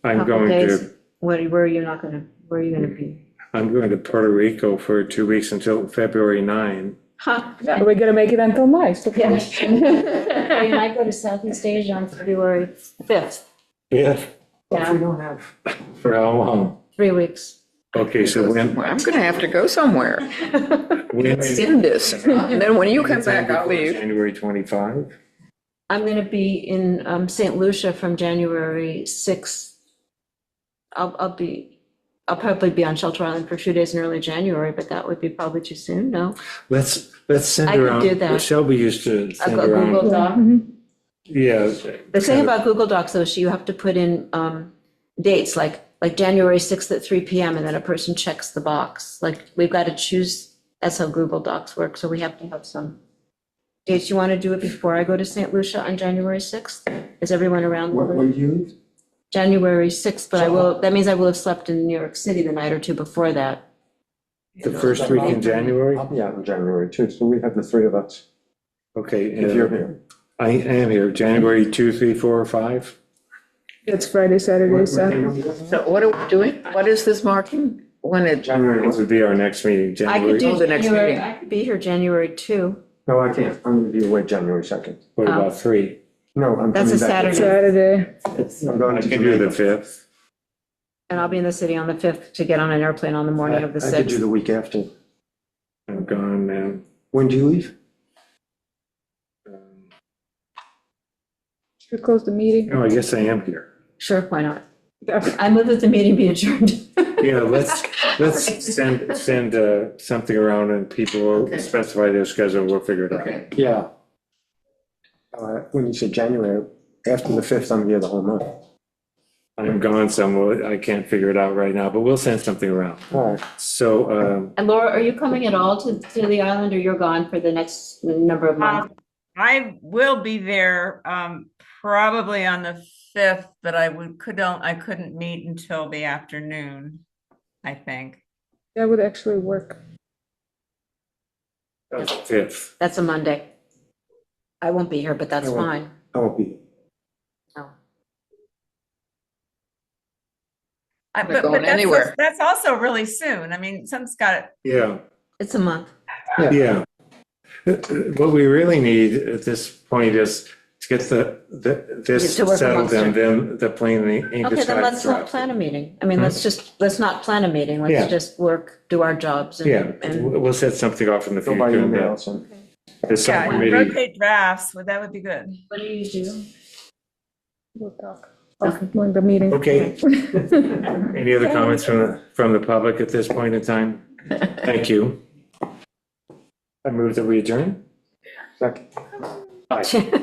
S2: I'm
S7: couple
S2: going
S7: days.
S2: to,
S7: Where are you gonna be?
S2: I'm going to Puerto Rico for 2 weeks until February 9.
S9: Huh.
S3: Yeah, we're gonna make it until March.
S7: Yeah. And I go to Southeast Asia on February 5th.
S2: Yeah,
S4: If we don't have,
S2: for how long?
S7: 3 weeks.
S2: Okay, so when,
S10: Well, I'm gonna have to go somewhere,
S2: when
S10: in this, and then when you come back, I'll leave.
S2: January 25?
S7: I'm going to be in St. Lucia from January 6th. I'll probably be on Shelter Island for a few days in early January, but that would be probably too soon, no?
S2: Let's send
S7: I could
S2: around,
S7: do that.
S2: Shelby used to
S7: I've
S2: send
S7: got Google
S2: around.
S7: Doc.
S2: Yeah.
S7: The thing about Google Docs, though, is you have to put in dates, like January 6th at 3 PM, and then a person checks the box. Like, we've got to choose, that's how Google Docs work, so we have to have some dates. You want to do it before I go to St. Lucia on January 6th? Is everyone around?
S4: when do you leave?
S7: January 6th, but that means I will have slept in New York City the night or two before that.
S2: The first week in January?
S4: I'll be out in January too, so we have the three of us,
S2: Okay.
S4: if you're here.
S2: I am here, January 2, 3, 4, or 5?
S3: It's Friday, Saturday, Sunday.
S10: So what are we doing? What is this marking? When it,
S4: January,
S2: This would be our next meeting,
S7: I
S2: January.
S7: could do
S10: the next
S7: January,
S10: meeting.
S7: I could be here January 2.
S4: no, I can't, I'm gonna be away January 2nd.
S2: What about 3?
S4: No, I'm
S7: That's a
S4: coming back.
S7: Saturday.
S3: Saturday.
S4: I'm going
S2: I
S4: to
S2: can do the
S4: Jamaica.
S2: 5th.
S7: And I'll be in the city on the 5th to get on an airplane on the morning of the
S4: I could do
S7: 6th.
S4: the week after.
S2: I'm gone now.
S4: When do you leave?
S3: Should we close the meeting?
S2: Oh, I guess I am here.
S7: Sure, why not? I move that the meeting be adjourned.
S2: Yeah, let's send something around and people will
S10: Okay.
S2: specify their schedule, we'll figure it out.
S10: okay,
S4: Yeah. When you said January, after the 5th, I'm here the whole month.
S2: I'm gone somewhere, I can't figure it out right now, but we'll send something around.
S4: All right.
S2: So,
S7: And Laura, are you coming at all to the island, or you're gone for the next number of months?
S1: I will be there, probably on the 5th, but I couldn't meet until the afternoon, I think.
S3: That would actually work.
S2: 5th.
S7: That's a Monday. I won't be here, but that's
S4: I won't.
S7: fine.
S4: I won't be.
S7: Oh.
S10: Not
S1: But
S10: going
S1: that's,
S10: anywhere.
S1: that's also really soon. I mean, someone's got,
S2: Yeah,
S7: It's a month.
S2: yeah. What we really need at this point is to get this
S7: To work
S2: settled
S7: amongst
S2: and then the plan.
S7: Okay, then let's not plan a meeting. I mean, let's not plan a meeting.
S2: Yeah.
S7: Let's just do our jobs. and-
S2: Yeah,
S7: And
S2: we'll set something off in the
S4: Go by
S2: future.
S4: email, so.
S2: The subcommittee,
S1: rotate drafts, that would be good.
S7: what do you do?
S3: We'll talk. Okay, during the meeting.
S2: okay. Any other comments from the public at this point in time? Thank you. I move that we adjourn.
S4: Second.
S2: Aye.